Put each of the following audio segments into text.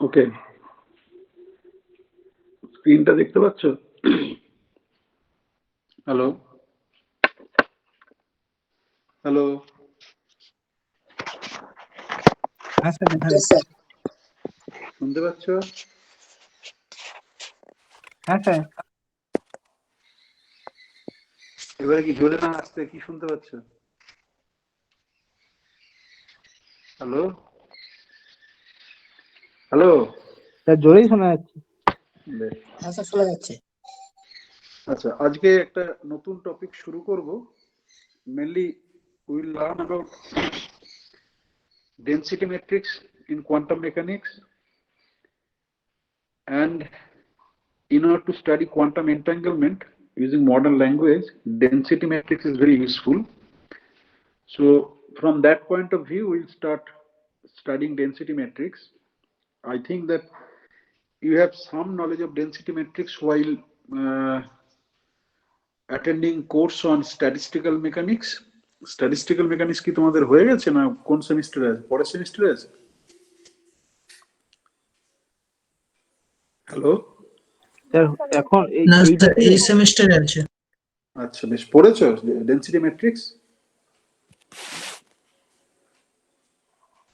ওকে, স্ক্রিনটা দেখতে পাচ্ছ? হ্যালো হ্যালো, হ্যাঁ স্যার, দেখা Yes, যাচ্ছে। sir. শুনতে পাচ্ছ? হ্যাঁ স্যার, এবারে কি জোরে না আসতে কি শুনতে পাচ্ছ? হ্যালো হ্যালো, স্যার জোরেই শোনা যাচ্ছে। বেশ। হ্যাঁ স্যার, শোনা যাচ্ছে। আচ্ছা, আজকে একটা নতুন টপিক শুরু করব। Mainly will learn about density matrix in quantum mechanics, and in order to study quantum entanglement using modern language, density matrix is very useful. So from that point of view, we'll start studying density matrix. I think that you have some knowledge of density matrix while attending course on statistical mechanics. Statistical mechanics কি তোমাদের হয়ে গেছে না কোন সেমিস্টারে আছে? পরের সেমিস্টারে আছে? হ্যালো, স্যার এখন না এইটা স্যার, এই সেমিস্টারে আছে। আচ্ছা, বেশ। পড়েছো ডেনসিটি ম্যাট্রিক্স?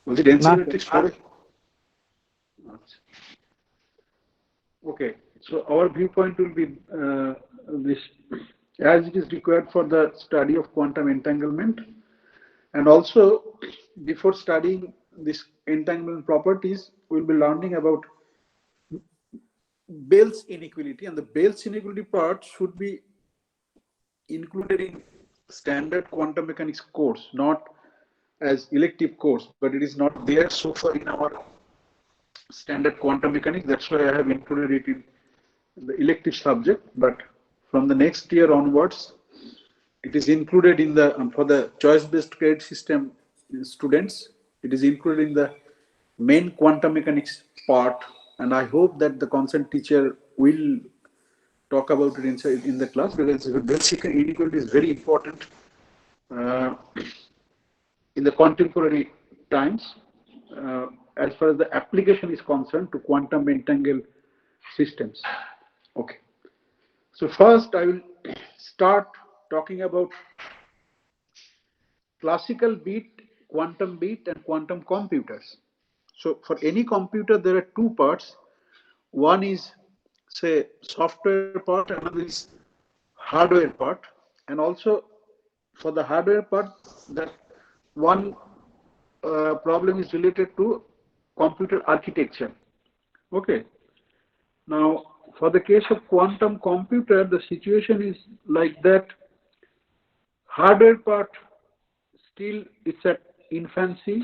বলছি না ডেনসিটি স্যার। ম্যাট্রিক্স পড়ে? আচ্ছা, okay. So our viewpoint will be this, as it is required for the study of quantum entanglement, and also before studying this entanglement properties, we'll be learning about Bell's inequality, and the Bell's inequality part should be included in standard quantum mechanics course, not as elective course, but it is not there so far in our standard quantum mechanics. That's why I have included it in the elective subject. But from the next year onwards, it is included in the for the choice-based credit system students. It is included in the main quantum mechanics part, and I hope that the concerned teacher will talk about it inside in the class, because basic inequality is very important uh, in the contemporary times as far as the application is concerned to quantum entangled systems. Okay. So first I will start talking about classical bit, quantum bit, and quantum computers. So for any computer, there are two parts. One is, say, software part, another is hardware part. And also for the hardware part, that one problem is related to computer architecture. Okay. Now, for the case of quantum computer, the situation is like that. Hardware part still it's at infancy.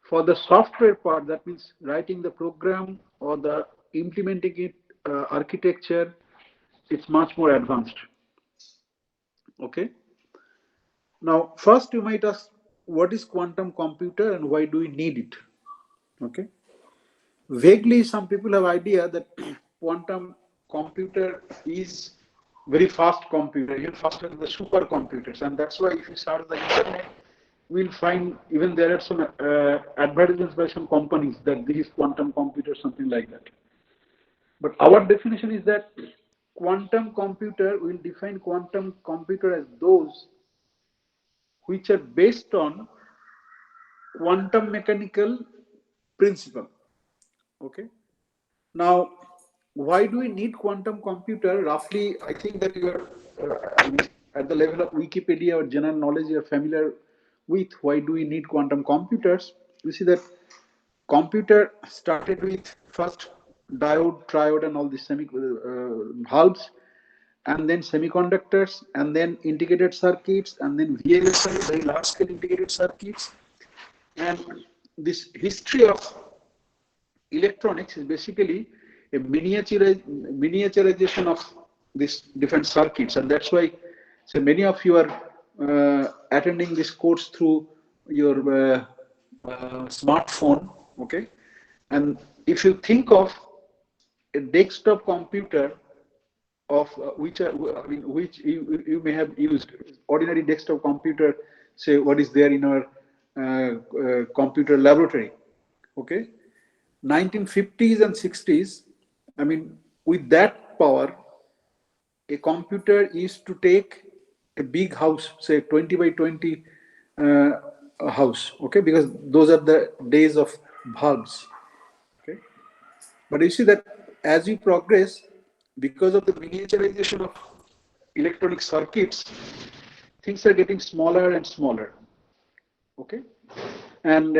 For the software part, that means writing the program or the implementing it architecture, it's much more advanced. Okay. Now, first you might ask, what is quantum computer and why do we need it? Okay. Vaguely, some people have idea that quantum computer is very fast computer, even faster than the supercomputers, and that's why if you search the internet, we'll find even there are some advertisements by some companies that this is quantum computer, something like that. But our definition is that quantum computer will define quantum computer as those which are based on quantum mechanical principle. Okay. Now, why do we need quantum computer? Roughly, I think that you are at the level of Wikipedia or general knowledge, you are familiar with why do we need quantum computers. You see that computer started with first diode, triode, and all these bulbs, and then semiconductors, and then integrated circuits, and then VLSI, very large scale integrated circuits. And this history of electronics is basically a miniaturization of these different circuits, and that's why so many of you are attending this course through your smartphone. Okay. And if you think of a desktop computer of which you may have used, ordinary desktop computer, say what is there in our computer laboratory. Okay. 1950s and 60s, I mean, with that power, a computer used to take a big house, say 20 by 20 a house, okay, because those are the days of bulbs, okay. But you see that as you progress, because of the miniaturization of electronic circuits, things are getting smaller and smaller, okay. And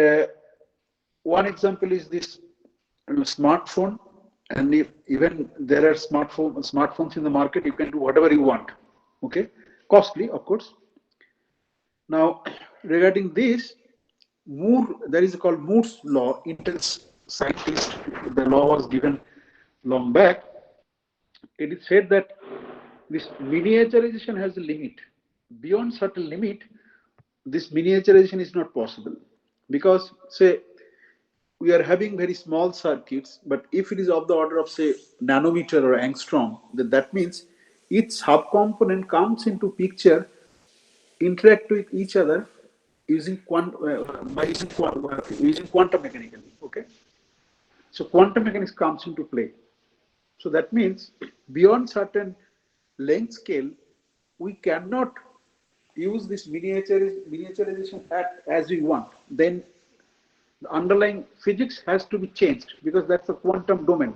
one example is this smartphone, and if even there are smartphones in the market, you can do whatever you want, okay, costly, of course. Now, regarding this, Moore, there is called Moore's law. Intel's scientist, the law was given long back. It is said that this miniaturization has a limit. Beyond certain limit, this miniaturization is not possible, because say we are having very small circuits, but if it is of the order of say nanometer or angstrom, then that means each subcomponent comes into picture, interact with each other using using quantum mechanically. Okay, so quantum mechanics comes into play. So that means beyond certain length scale, we cannot use this miniaturization as we want. Then the underlying physics has to be changed, because that's a quantum domain.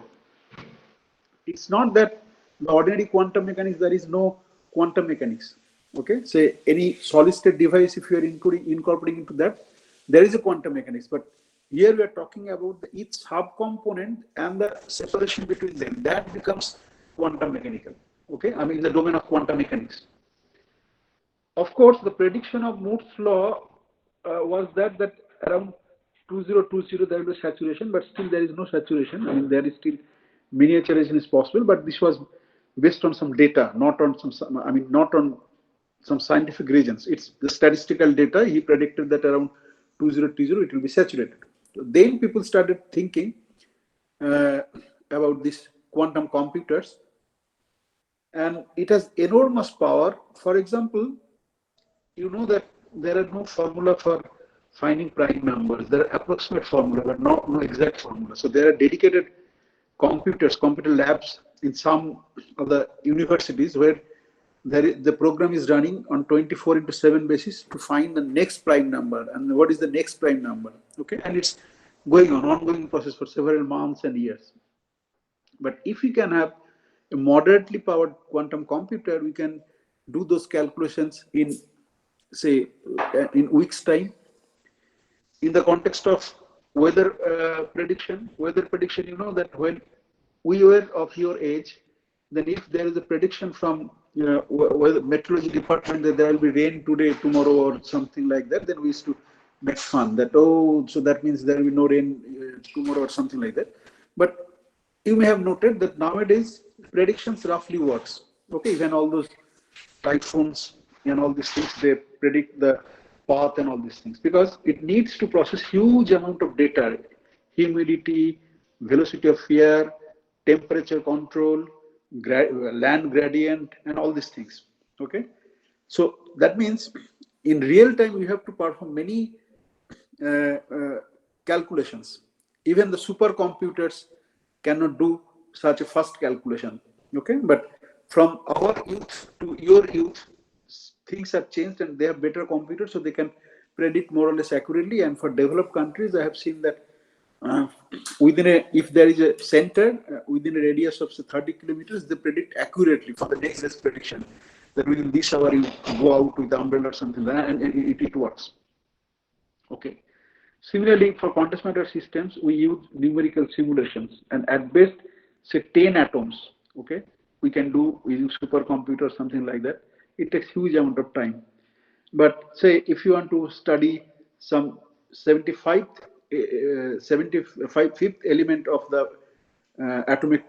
It's not that the ordinary quantum mechanics, there is no quantum mechanics. Okay, say any solid state device, if you are incorporating into that, there is a quantum mechanics. But here we are talking about each subcomponent and the separation between them. That becomes quantum mechanical. Okay, I mean the domain of quantum mechanics. Of course, the prediction of Moore's law was that around 2020 there will be saturation, but still there is no saturation. I mean, there is still miniaturization is possible, but this was based on some data, not on not on some scientific reasons. It's the statistical data. He predicted that around 2020 it will be saturated. So then people started thinking about these quantum computers, and it has enormous power. For example, you know that there are no formula for finding prime numbers. There are approximate formula, but no exact formula. So there are dedicated computer labs in some of the universities where the program is running on 24/7 basis to find the next prime number and what is the next prime number. Okay, and it's going on ongoing process for several months and years. But if we can have a moderately powered quantum computer, we can do those calculations in say in weeks time. In the context of weather prediction, you know that when we were of your age, then if there is a prediction from weather meteorology department that there will be rain today, tomorrow, or something like that, then we used to make fun that, oh, so that means there will be no rain tomorrow or something like that. But you may have noted that nowadays predictions roughly works. Okay, even all those typhoons and all these things, they predict the path and all these things, because it needs to process huge amount of data, humidity, velocity of air, temperature control, land gradient, and all these things. Okay, so that means in real time you have to perform many calculations. Even the supercomputers cannot do such a fast calculation. Okay, but from our youth to your youth, things have changed and they have better computers, so they can predict more or less accurately. And for developed countries, I have seen that if there is a center within a radius of say 30 kilometers, they predict accurately for the next best prediction that within this hour you go out with the umbrella or something like that, and it works. Okay. Similarly, for quantum matter systems, we use numerical simulations, and at best, say 10 atoms. Okay, we can do using supercomputer or something like that. It takes huge amount of time. But say if you want to study some 75th element of the atomic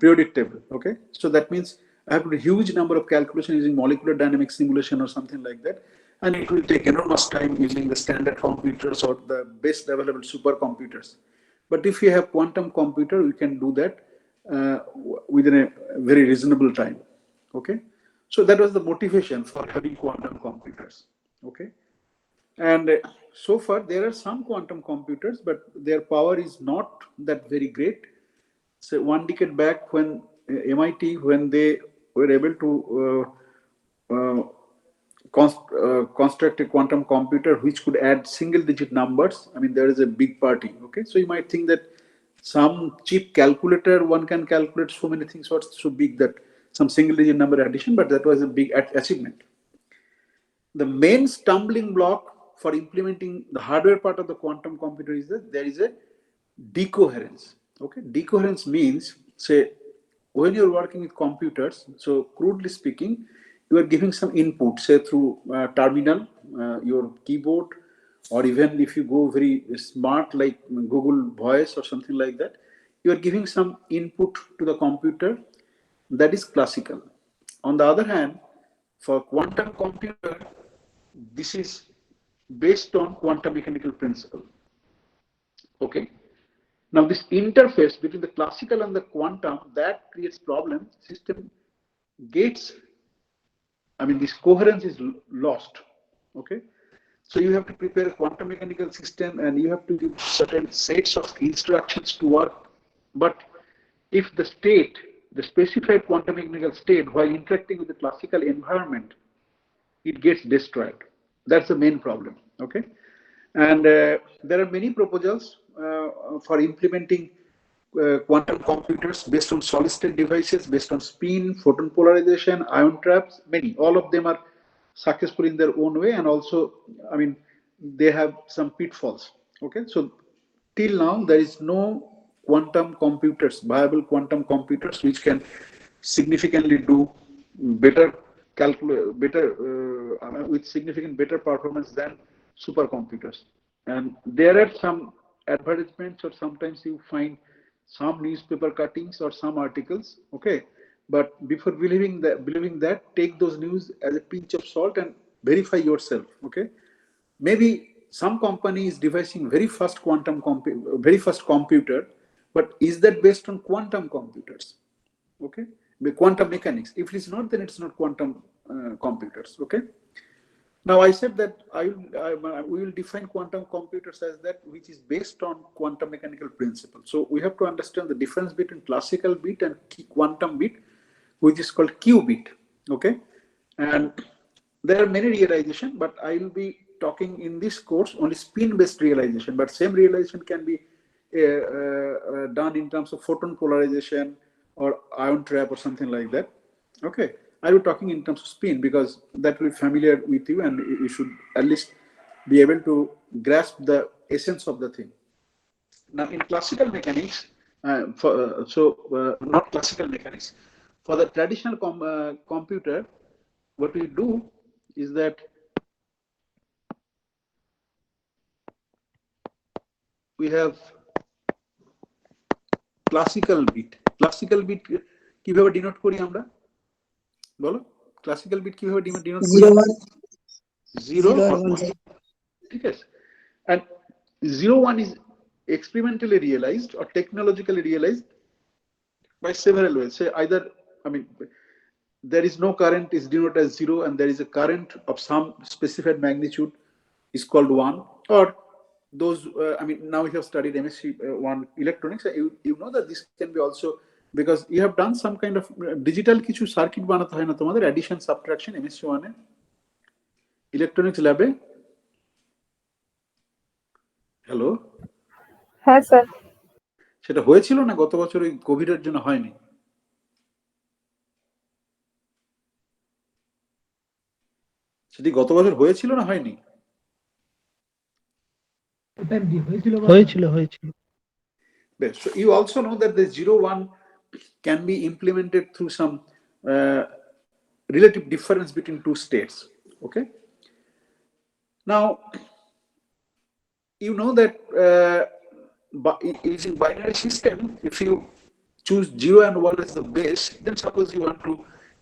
periodic table. Okay, so that means I have to do a huge number of calculations using molecular dynamics simulation or something like that, and it will take enormous time using the standard computers or the best available supercomputers. But if you have quantum computer, we can do that within a very reasonable time. Okay, so that was the motivation for having quantum computers. Okay, and so far there are some quantum computers, but their power is not that very great. So 1 decade back, when MIT, when they were able to construct a quantum computer which could add single-digit numbers, I mean, there is a big party. Okay, so you might think that some cheap calculator one can calculate so many things, what's so big that some single-digit number addition, but that was a big achievement. The main stumbling block for implementing the hardware part of the quantum computer is that there is a decoherence. Okay, decoherence means, say, when you're working with computers, so crudely speaking, you are giving some input, say through terminal, your keyboard, or even if you go very smart like Google Voice or something like that, you are giving some input to the computer that is classical. On the other hand, for quantum computer, this is based on quantum mechanical principle. Okay. Now this interface between the classical and the quantum, that creates problems. System gets, I mean, this coherence is lost. Okay. So you have to prepare a quantum mechanical system and you have to give certain sets of instructions to work. But if the state, the specified quantum mechanical state, while interacting with the classical environment, it gets destroyed. That's the main problem. Okay. And there are many proposals for implementing quantum computers based on solid state devices, based on spin, photon polarization, ion traps, many. All of them are successful in their own way, and also, I mean, they have some pitfalls. Okay, so till now there is no quantum computers, viable quantum computers, which can significantly do better with significant better performance than supercomputers. And there are some advertisements, or sometimes you find some newspaper cuttings or some articles. Okay, but before believing that, take those news as a pinch of salt and verify yourself. Okay, maybe some company is devising very fast computer, but is that based on quantum computers? Okay, the quantum mechanics. If it is not, then it's not quantum computers. Okay. Now I said that we will define quantum computers as that which is based on quantum mechanical principle. So we have to understand the difference between classical bit and quantum bit, which is called qubit. Okay, and there are many realizations, but I will be talking in this course only spin-based realization. But same realization can be done in terms of photon polarization or ion trap or something like that. Okay, I will be talking in terms of spin because that will be familiar with you, and you should at least be able to grasp the essence of the thing. Now, in classical mechanics, not classical mechanics, for the traditional computer, what we do is that we have classical bit. Classical bit কিভাবে denote করি আমরা? বলো, classical bit কিভাবে denote করি? 0 or 1. ঠিক আছে? And 0 1 is experimentally realized or technologically realized by several ways. Say either, I mean, there is no current is denoted as 0 and there is a current of some specified magnitude is called 1, or those I mean, now you have studied MSc 1 electronics, you know that this can be also, because you have done some kind of digital কিছু circuit বানাতে হয় না তোমাদের, addition subtraction MSc 1 এ electronics ল্যাবে? Hello, হ্যাঁ sir. সেটা হয়েছিল না গত বছর ওই কোভিডের জন্য হয়নি? সেটি গত বছর হয়েছিল না হয়নি? হয়েছিল। So you also know that the 0 1 can be implemented through some relative difference between two states. Okay. Now you know that using binary system, if you choose 0 and 1 as the base, then suppose you want to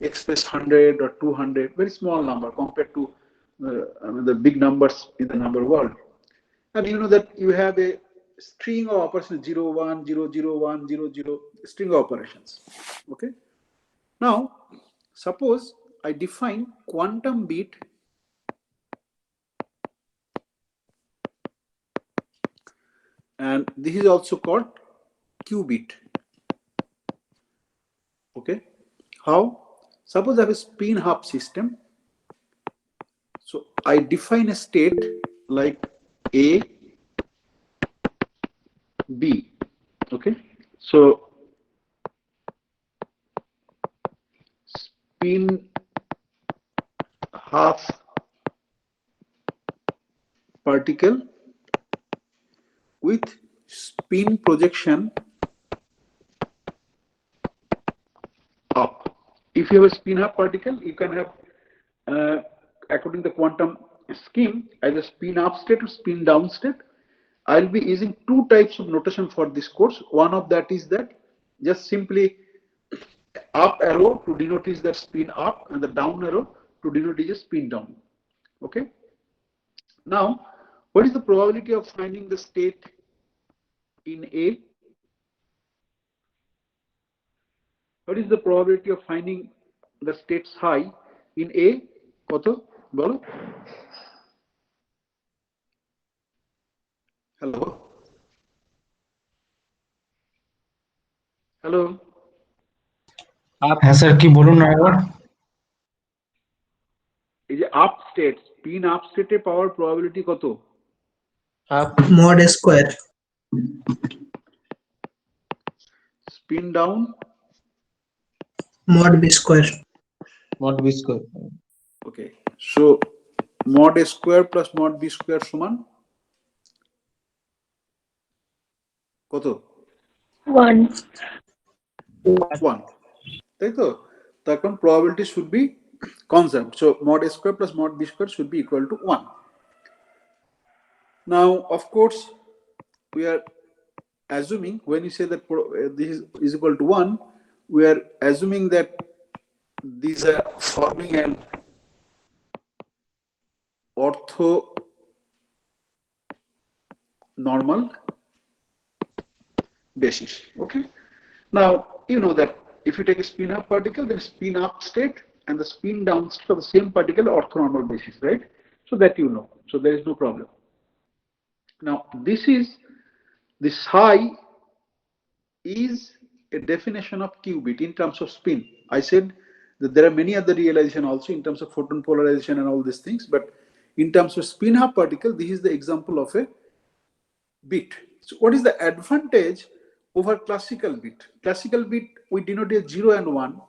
express 100 or 200, very small number compared to the big numbers in the number world. And you know that you have a string of operations 0 1 0 0 1 0 0, string of operations. Okay. Now suppose I define quantum bit and this is also called qubit. Okay, how? Suppose I have a spin half system. So I define a state like A, B. Okay, so spin half particle with spin projection up. If you have a spin half particle, you can have, according to the quantum scheme, either spin up state or spin down state. I'll be using two types of notation for this course. One of that is that just simply up arrow to denote is that spin up, and the down arrow to denote is a spin down. Okay. Now, what is the probability of finding the state in A? What is the probability of finding the state psi in A? কত বলো? Hello? Hello? হ্যাঁ sir কি বলুন না একবার এই যে up state, spin up স্টেটে পাওয়ার প্রবাবিলিটি কত? mod square spin down mod b square mod b square. Okay, so mod a square plus mod b square সমান কত? 1. 1, তাই তো? তখন probability should be constant, so mod a square plus mod b square should be equal to 1. Now of course we are assuming, when you say that this is equal to 1, we are assuming that these are forming an orthonormal basis. Okay, now you know that if you take a spin up particle, then spin up state and the spin down state of the same particle are orthonormal basis, right? So that you know, so there is no problem. Now this is the psi is a definition of qubit in terms of spin. I said that there are many other realization also in terms of photon polarization and all these things, but in terms of spin half particle, this is the example of a bit. So what is the advantage over classical bit? Classical bit we denote as 0 and 1,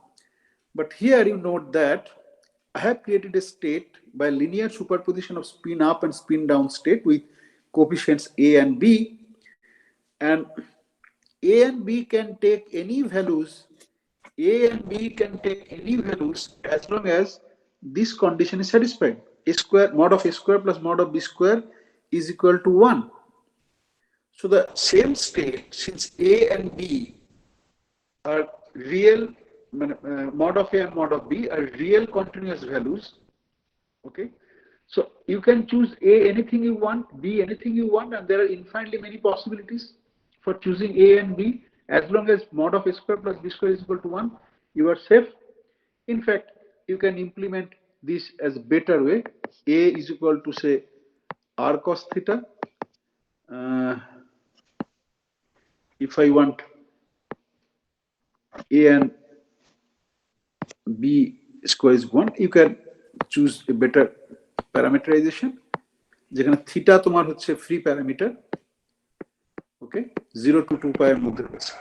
but here you note that I have created a state by linear superposition of spin up and spin down state with coefficients A and B, and A and B can take any values. A and B can take any values as long as this condition is satisfied. A square mod of A square plus mod of B square is equal to 1. So the same state, since A and B are real, mod of A and mod of B are real continuous values. Okay, so you can choose A anything you want, B anything you want, and there are infinitely many possibilities for choosing A and B. As long as mod of A square plus B square is equal to 1, you are safe. In fact, you can implement this as a better way. A is equal to say r cos theta. If I want A and B square is 1, you can choose a better parameterization. যেখানে theta তোমার হচ্ছে free parameter. Okay, 0 to 2 pi এর মধ্যে রয়েছে।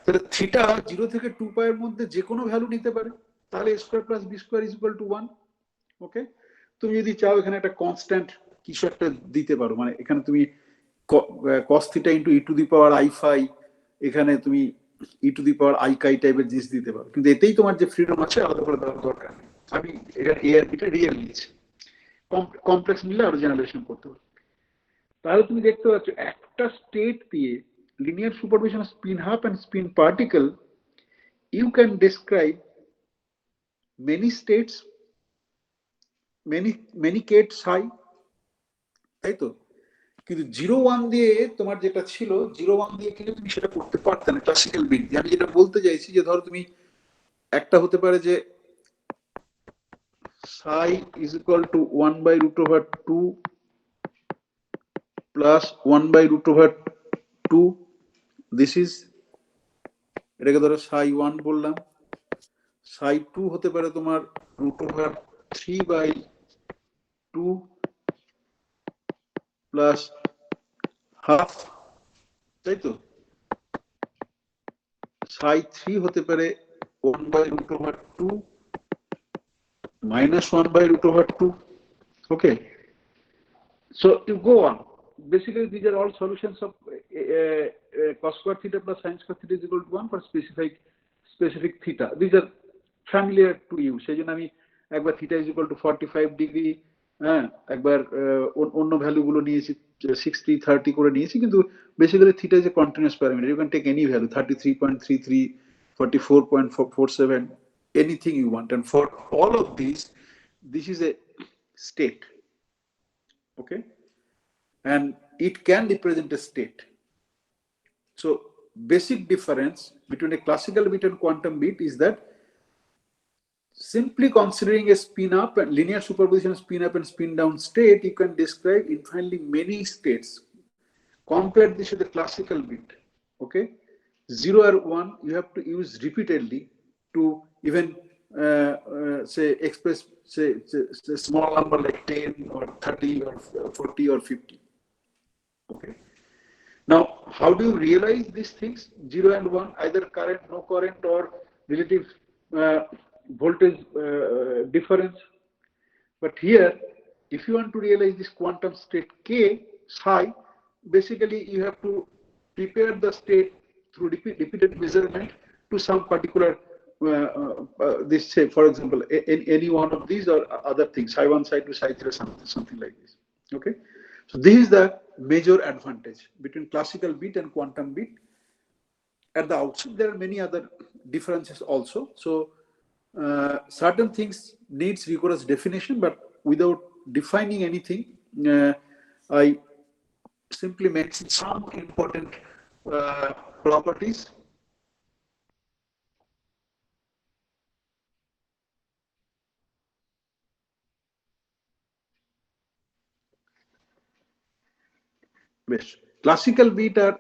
তাহলে theta 0 থেকে 2 pi এর মধ্যে যে কোনো ভ্যালু নিতে পারে, তাহলে a square plus b square is equal to 1. ওকে, তুমি যদি চাও এখানে একটা কনস্ট্যান্ট কিছু একটা দিতে পারো, মানে এখানে তুমি cos theta into e to the power i phi, এখানে তুমি e to the power i chi টাইপের জিনিস দিতে পারো, কিন্তু এতেই তোমার যে ফ্রিডম আছে আলাদা করে দেওয়ার দরকার নেই। আমি এখানে a আর b টা রিয়েল নিয়েছি, কমপ্লেক্স নিলে আরো জেনারেশন করতে পারো। তাহলে তুমি দেখতে পাচ্ছ একটা স্টেট দিয়ে linear superposition of spin half and spin particle, you can describe many states, many Kate psi, তাই তো? কিন্তু 0-1 দিয়ে তোমার যেটা ছিল, 0-1 দিয়ে কিন্তু তুমি সেটা করতে পারতে না ক্লাসিক্যাল বিট দিয়ে। আমি যেটা বলতে চাইছি যে ধরো তুমি একটা হতে পারে যে psi is equal to 1 by root over 2 plus 1 by root over 2, this is এটাকে ধরো psi 1 বললাম, psi 2 হতে পারে তোমার √3/2 প্লাস হাফ, তাই তো। psi 3 হতে পারে 1/√2 minus 1/√2. Okay, so you go on. Basically, these are all solutions of cos square theta plus sin square theta is equal to 1 for specific theta. These are familiar to you. সেই জন্য আমি একবার theta is equal to 45 degree, একবার অন্য value গুলো নিয়েছি 60 30 করে নিয়েছি, কিন্তু basically theta is a continuous parameter. You can take any value, 33.33, 44.47, anything you want, and for all of these, this is a state. Okay, and it can represent a state. So basic difference between a classical bit and quantum bit is that simply considering a spin up and linear superposition of spin up and spin down state, you can describe infinitely many states. Compare this with the classical bit. Okay, 0 or 1 you have to use repeatedly to even say express say small number like 10 or 30 or 40 or 50. Okay, now how do you realize these things? 0 and 1, either current, no current, or relative voltage difference. But here, if you want to realize this quantum state k psi, basically you have to prepare the state through repeated measurement to some particular this, say for example any one of these or other things, psi 1, psi 2, psi 3, something like this. Okay, so this is the major advantage between classical bit and quantum bit. At the outset there are many other differences also, so certain things needs rigorous definition, but without defining anything, I simply mention some important properties. Best classical bit are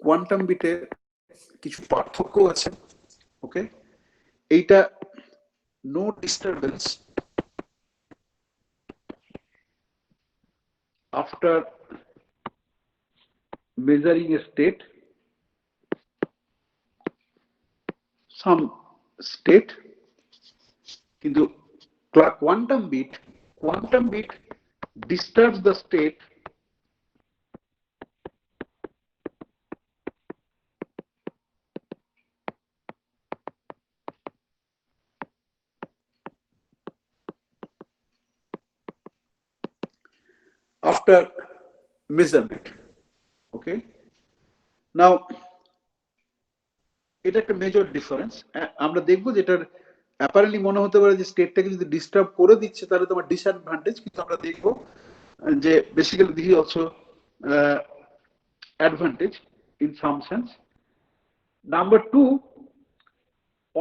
quantum বিটের কিছু পার্থক্য আছে। ওকে, এইটা no disturbance after measuring a state, some state, কিন্তু quantum bit disturbs the state after measurement. Okay, now এটা একটা major difference. আমরা দেখবো যেটার অ্যাপারেন্টলি মনে হতে পারে যে স্টেটটাকে যদি ডিস্টার্ব করে দিচ্ছে তাহলে তোমার ডিসঅ্যাডভান্টেজ, কিন্তু আমরা দেখবো যে basically this is also advantage in some sense. Number 2,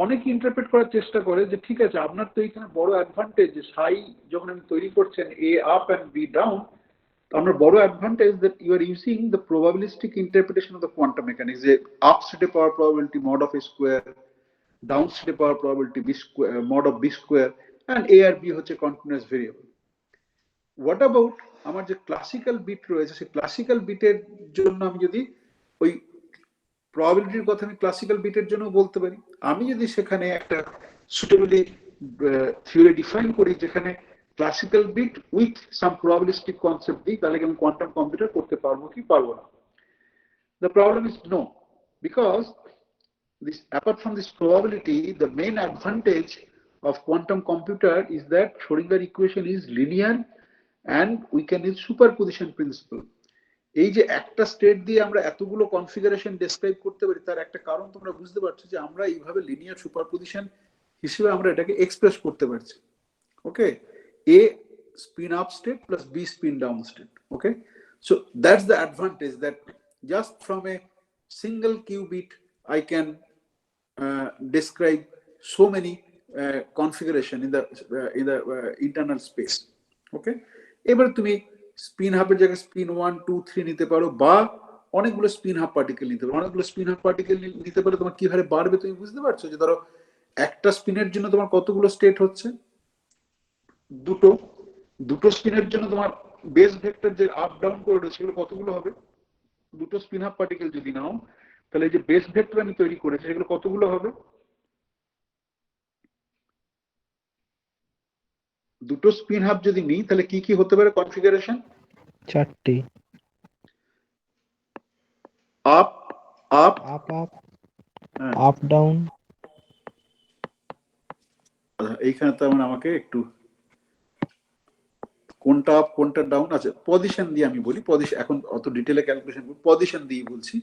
অনেক ইন্টারপ্রেট করার চেষ্টা করে যে ঠিক আছে আপনার তো এখানে বড় অ্যাডভান্টেজ যে সাই যখন আপনি তৈরি করছেন a up and b down, আপনার বড় advantage that you are using the probabilistic interpretation of the quantum mechanics, যে আপ স্টেটে পাওয়ার probability mod of a square, down স্টেটে পাওয়ার probability b square mod of b square, and a আর b হচ্ছে continuous variable. What about আমার যে classical bit রয়েছে, সেই ক্লাসিক্যাল বিটের জন্য আমি যদি ওই প্রবাবিলিটির কথা আমি ক্লাসিক্যাল বিটের জন্য বলতে পারি, আমি যদি সেখানে একটা সুটেবলি থিওরি ডিফাইন করি যেখানে classical bit with some probabilistic concept দিই, তাহলে আমি কোয়ান্টাম কম্পিউটার করতে পারবো কি পারবো না? The problem is no, because this, apart from this probability, the main advantage of quantum computer is that Schrödinger equation is linear and we can use superposition principle. এই যে একটা স্টেট দিয়ে আমরা এতগুলো কনফিগারেশন ডেসক্রাইব করতে পারি, তার একটা কারণ তোমরা বুঝতে পারছো যে আমরা এইভাবে লিনিয়ার সুপারপজিশন হিসেবে আমরা এটাকে এক্সপ্রেস করতে পারছি। Okay, a spin up state plus b spin down state. Okay, so that's the advantage, that just from a single qubit I can describe so many configuration in the internal space. Okay, এবার তুমি spin হাফের জায়গায় spin 1 2 3 নিতে পারো, বা অনেকগুলো spin half particle নিতে পারো। অনেকগুলো স্পিন হাফ পার্টিকেল নিতে পারলে তোমার কি হারে বাড়বে তুমি বুঝতে পারছো? যে ধরো একটা স্পিনের জন্য তোমার কতগুলো স্টেট হচ্ছে, দুটো স্পিনের জন্য তোমার বেস ভেক্টর যে আপ ডাউন করে রয়েছে সেগুলো কতগুলো হবে? দুটো স্পিন হাফ পার্টিকেল যদি নাও তাহলে এই যে বেস ভেক্টর আমি তৈরি করেছি সেগুলো কতগুলো হবে? দুটো স্পিন হাফ যদি নিই তাহলে কি কি হতে পারে কনফিগারেশন? 4টি। Up up up up up down. এইখানে তো আমাকে একটু কোনটা আপ কোনটা ডাউন আছে পজিশন দিয়ে আমি বলি, পজিশন এখন অত ডিটেইলে ক্যালকুলেশন করব, পজিশন দিয়ে বলছি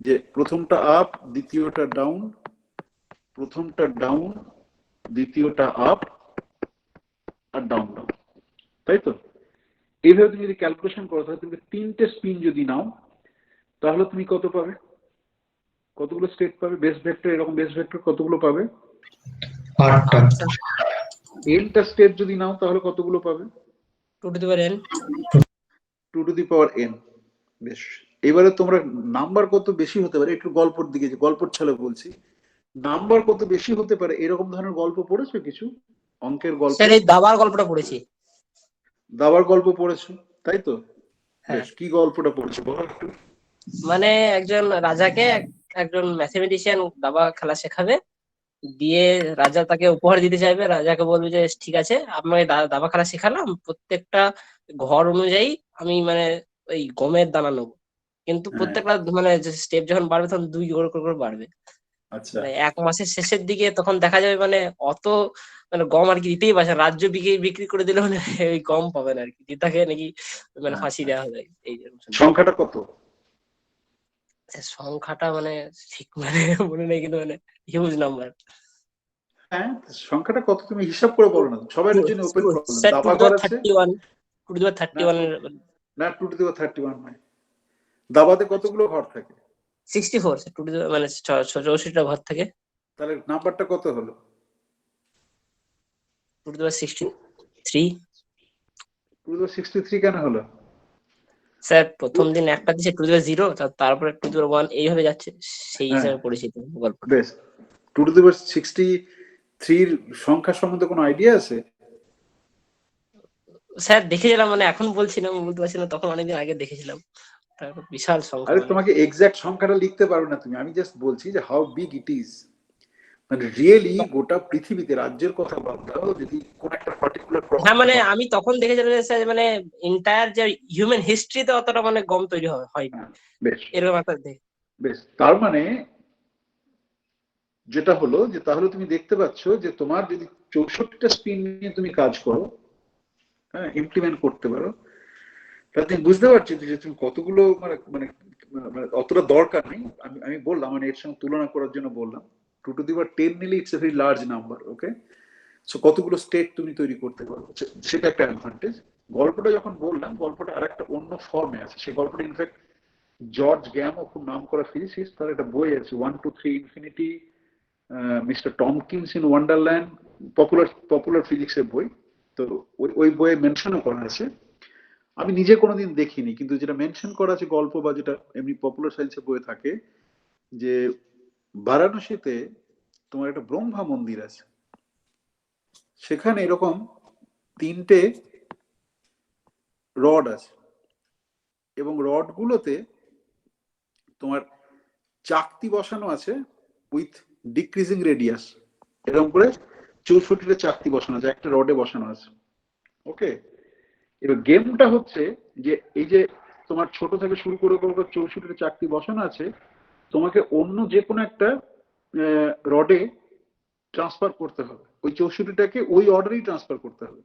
যে প্রথমটা আপ, দ্বিতীয়টা ডাউন, প্রথমটা ডাউন, দ্বিতীয়টা আপ আর ডাউন ডাউন, তাই তো? এইভাবে তুমি যদি ক্যালকুলেশন করো তাহলে তুমি তিনটে স্পিন যদি নাও তাহলে তুমি কত পাবে? কতগুলো স্টেট পাবে বেস ভেক্টর? এরকম বেস ভেক্টর কতগুলো পাবে? 8টা। এনটা স্টেট যদি নাও তাহলে কতগুলো পাবে? 2 to the power n। 2 to the power n। বেশ, এবারে তোমরা নাম্বার কত বেশি হতে পারে, একটু গল্পের দিকে, যে গল্পের ছলে বলছি, নাম্বার কত বেশি হতে পারে এরকম ধরনের গল্প পড়েছো কিছু? অঙ্কের গল্প? স্যার এই দাবার গল্পটা পড়েছি। দাবার গল্প পড়েছো, তাই তো? হ্যাঁ। বেশ, কি গল্পটা পড়েছো বলো একটু। মানে একজন রাজাকে একজন ম্যাথমেটিশিয়ান দাবা খেলা শেখাবে, দিয়ে রাজা তাকে উপহার দিতে চাইবে। রাজাকে বলবে যে ঠিক আছে, আপনাকে দাবা খেলা শেখালাম, প্রত্যেকটা ঘর অনুযায়ী আমি মানে ওই গমের দানা নেবো, কিন্তু প্রত্যেকটা মানে স্টেপ যখন বাড়বে তখন 2 করে বাড়বে। আচ্ছা, মানে 1 মাসের শেষের দিকে তখন দেখা যাবে মানে অত মানে গম আর কি দিতেই পারছে না। রাজ্য বিক্রি করে দিলে মানে ওই গম পাবেন আর কি, তাকে নাকি মানে ফাঁসি দেওয়া হবে। এই সংখ্যাটা কত? সংখ্যাটা মানে ঠিক মানে মনে নেই, কিন্তু মানে হিউজ নাম্বার। হ্যাঁ, সংখ্যাটা কত তুমি হিসাব করে বলো না, সবার জন্য ওপেন প্রবলেম। স্যার দাবা ঘর আছে 31 এর না, 2 to the power 31 নয়। দাবাতে কতগুলো ঘর থাকে? 64 স্যার, 2 to the মানে 64টা ঘর থাকে। তাহলে নাম্বারটা কত হলো? 2 to the power 63। 2 to the power 63 কেন হলো? স্যার প্রথম দিন একটা দিছে 2 to the power 0, তারপরে 2 to the power 1 এইভাবে যাচ্ছে, সেই হিসাবে পড়েছি গল্পটা। বেশ, 2 to the power 63 এর সংখ্যা সম্বন্ধে কোনো আইডিয়া আছে? স্যার দেখেছিলাম, মানে এখন বলছি না, বলতে পারছি না, তখন অনেকদিন আগে দেখেছিলাম। বিশাল সংখ্যা। আরে তোমাকে এক্সাক্ট সংখ্যাটা লিখতে পারবে না তুমি, আমি জাস্ট বলছি যে হাউ বিগ ইট ইজ। মানে রিয়েলি গোটা পৃথিবীতে, রাজ্যের কথা বাদ দাও, যদি কোন একটা পার্টিকুলার হ্যাঁ মানে আমি তখন দেখেছিলাম যে স্যার মানে এন্টায়ার যে হিউম্যান হিস্ট্রিতে অতটা মানে গম তৈরি হয়নি এরকম একটা। বেশ, তার মানে যেটা হলো যে তাহলে তুমি দেখতে পাচ্ছ যে তোমার যদি 64টা স্পিন নিয়ে তুমি কাজ করো, হ্যাঁ, ইমপ্লিমেন্ট করতে পারো, তাহলে তুমি বুঝতে পারছো যে তুমি কতগুলো মানে মানে অতটা দরকার নেই। আমি বললাম মানে এর সঙ্গে তুলনা করার জন্য বললাম 2 to the power 10 নিলে it's a very large number. Okay, so কতগুলো স্টেট তুমি তৈরি করতে পারো সেটা একটা অ্যাডভান্টেজ। গল্পটা যখন বললাম, গল্পটা আর একটা অন্য ফর্মে আছে। সেই গল্পটা ইনফ্যাক্ট জর্জ গ্যামো, খুব নাম করা ফিজিসিস্ট, তার একটা বই আছে 1 to 3 infinity, mister Tompkins in Wonderland, popular ফিজিক্সের বই। তো ওই বইয়ে মেনশনও করা আছে। আমি নিজে কোনোদিন দেখিনি, কিন্তু যেটা মেনশন করা আছে গল্প বা যেটা এমনি পপুলার সায়েন্সের বইয়ে থাকে, যে বারাণসীতে তোমার একটা ব্রহ্মা মন্দির আছে, সেখানে এরকম 3টে রড আছে, এবং রড গুলোতে তোমার চাকতি বসানো আছে উইথ ডিক্রিজিং রেডিয়াস, এরকম করে 64টা চাকতি বসানো আছে, একটা রডে বসানো আছে। ওকে, এবার গেমটা হচ্ছে যে এই যে তোমার ছোট থেকে শুরু করে 64টা চাকতি বসানো আছে, তোমাকে অন্য যে কোনো একটা রডে ট্রান্সফার করতে হবে, ওই 64টাকে ওই অর্ডারেই ট্রান্সফার করতে হবে।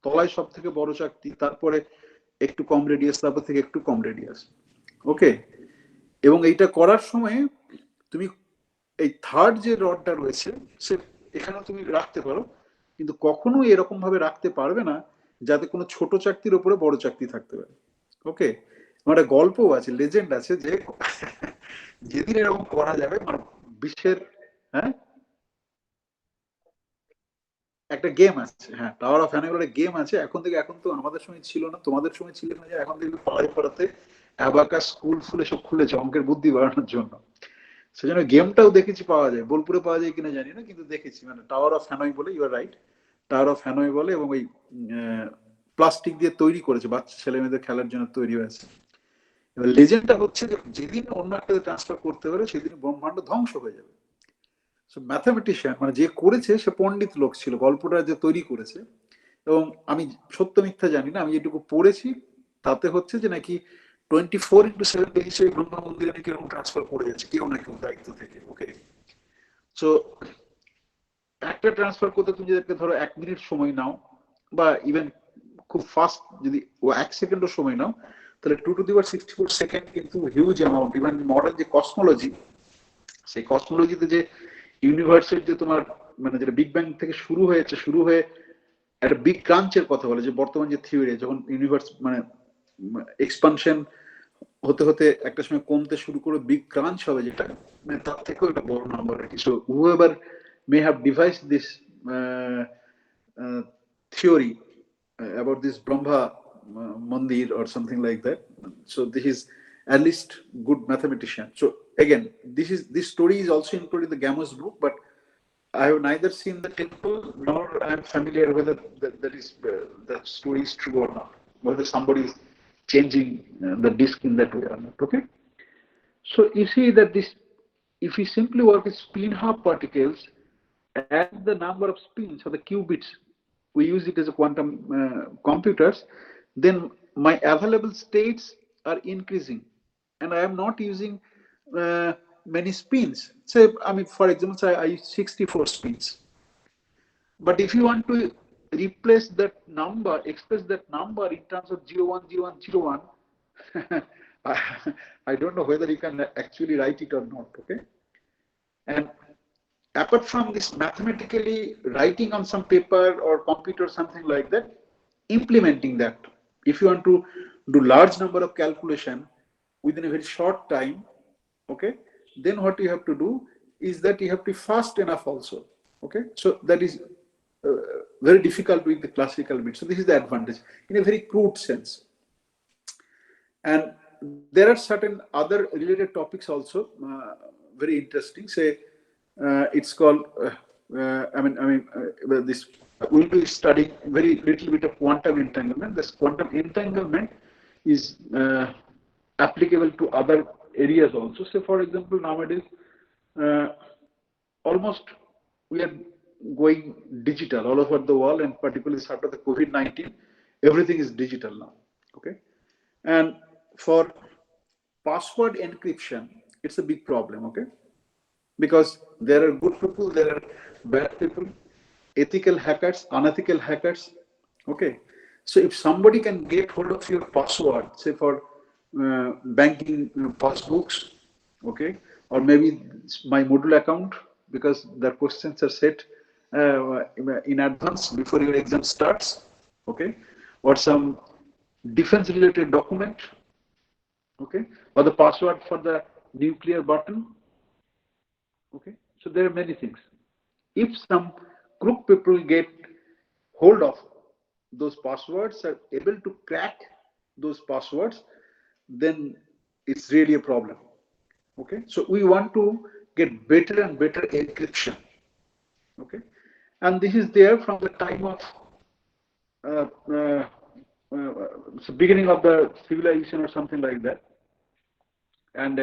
তলায় সব থেকে বড় চাকতি, তারপরে একটু কম রেডিয়াস, তারপর থেকে একটু কম রেডিয়াস। ওকে, এবং এইটা করার সময় তুমি এই থার্ড যে রডটা রয়েছে সে এখানে তুমি রাখতে পারো, কিন্তু কখনো এরকম ভাবে রাখতে পারবে না যাতে কোনো ছোট চাকতির উপরে বড় চাকতি থাকতে পারে। ওকে, আমার একটা গল্পও আছে, লেজেন্ড আছে, যে যেদিন এরকম করা যাবে মানে বিশ্বের, হ্যাঁ একটা গেম আছে, হ্যাঁ, টাওয়ার অফ হ্যানয় বলে গেম আছে। এখন তো আমাদের সময় ছিল না, তোমাদের সময় ছিল না, যে এখন থেকে পড়াই পড়াতে অ্যাবাকাস স্কুল ফুল এসব খুলেছে অঙ্কের বুদ্ধি বাড়ানোর জন্য। সেজন্য গেমটাও দেখেছি পাওয়া যায়, বোলপুরে পাওয়া যায় কিনা জানি না, কিন্তু দেখেছি, মানে টাওয়ার অফ হ্যানয় বলে, you are right, tower of Hanoi বলে, এবং ওই প্লাস্টিক দিয়ে তৈরি করেছে, বাচ্চা ছেলে মেয়েদের খেলার জন্য তৈরি হয়েছে। এবার লেজেন্ডটা হচ্ছে যে যেদিন অন্য একটা ট্রান্সফার করতে পারে সেদিন ব্রহ্মাণ্ড ধ্বংস হয়ে যাবে। ম্যাথামেটিশিয়ান মানে যে করেছে সে পণ্ডিত লোক ছিল, গল্পটা যে তৈরি করেছে, এবং আমি সত্য মিথ্যা জানি না, আমি যেটুকু পড়েছি তাতে হচ্ছে যে নাকি 24/7 হিসেবে ব্রহ্মা মন্দিরে নাকি এরকম ট্রান্সফার করে যাচ্ছে কেউ না কেউ দায়িত্ব থেকে। ওকে, সো একটা ট্রান্সফার করতে তুমি যদি ধরো 1 মিনিট সময় নাও, বা ইভেন খুব ফাস্ট যদি 1 সেকেন্ডও সময় নাও, তাহলে 2 to the power 64 সেকেন্ড কিন্তু হিউজ অ্যামাউন্ট। ইভেন মডার্ন যে কসমোলজি, সেই কসমোলজিতে যে ইউনিভার্সের যে তোমার মানে যেটা বিগ ব্যাং থেকে শুরু হয়ে একটা বিগ ক্রাঞ্চের কথা বলে, যে বর্তমান যে থিওরি, যখন ইউনিভার্স মানে এক্সপানশন হতে হতে একটা সময় কমতে শুরু করে বিগ ক্রাঞ্চ হবে, যেটা মানে তার থেকেও একটা বড় নাম্বার আর কি। So whoever may have devised this theory about this Brahma Mandir or something like that, so this is at least good mathematician. So again, this story is also included in the Gamos book, but I have neither seen the temple nor I am familiar whether that story is true or not, whether somebody is changing the disk in that way or not. Okay, so you see that this, if we simply work with spin half particles, as the number of spins or the qubits, we use it as a quantum computers, then my available states are increasing, and I am not using many spins. Say, I mean, for example, say I use 64 spins. But if you want to replace that number, express that number in terms of 010101, I don't know whether you can actually write it or not. Okay, and apart from this mathematically writing on some paper or computer, something like that, implementing that, if you want to do large number of calculation within a very short time, okay, then what you have to do is that you have to be fast enough also. Okay, so that is very difficult with the classical bit. So this is the advantage in a very crude sense. And there are certain other related topics also, very interesting. Say, it's called this, we'll be studying very little bit of quantum entanglement. This quantum entanglement is applicable to other areas also. So for example, nowadays almost we are going digital all over the world, and particularly after the COVID-19, everything is digital now. Okay, and for password encryption, it's a big problem. Okay, because there are good people, there are bad people, ethical hackers, unethical hackers. Okay, so if somebody can get hold of your password, say for banking passbooks, okay, or maybe my Moodle account, because the questions are set in advance before your exam starts, okay, or some defense related document, okay, or the password for the nuclear button. Okay, so there are many things. If some crook people get hold of those passwords, are able to crack those passwords, then it's really a problem. Okay, so we want to get better and better encryption. Okay, and this is there from the time of so beginning of the civilization or something like that, and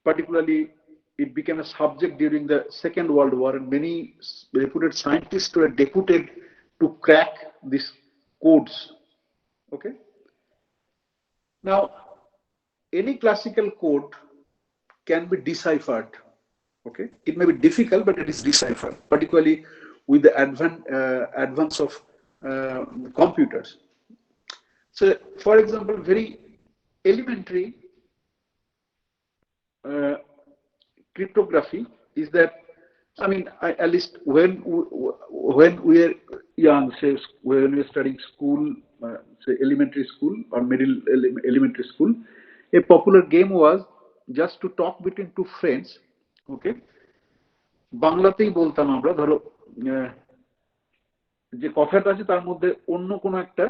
particularly it became a subject during the Second World War, and many reputed scientists were deputed to crack these codes. Okay, now any classical code can be deciphered. Okay, it may be difficult, but it is deciphered, particularly with the advance of computers. So for example, very elementary cryptography is that, I mean, at least when we are young, say when we are studying school, say elementary school or middle elementary school, a popular game was just to talk between two friends. Okay, বাংলাতেই বলতাম আমরা, ধরো যে কথাটা আছে তার মধ্যে অন্য কোনো একটা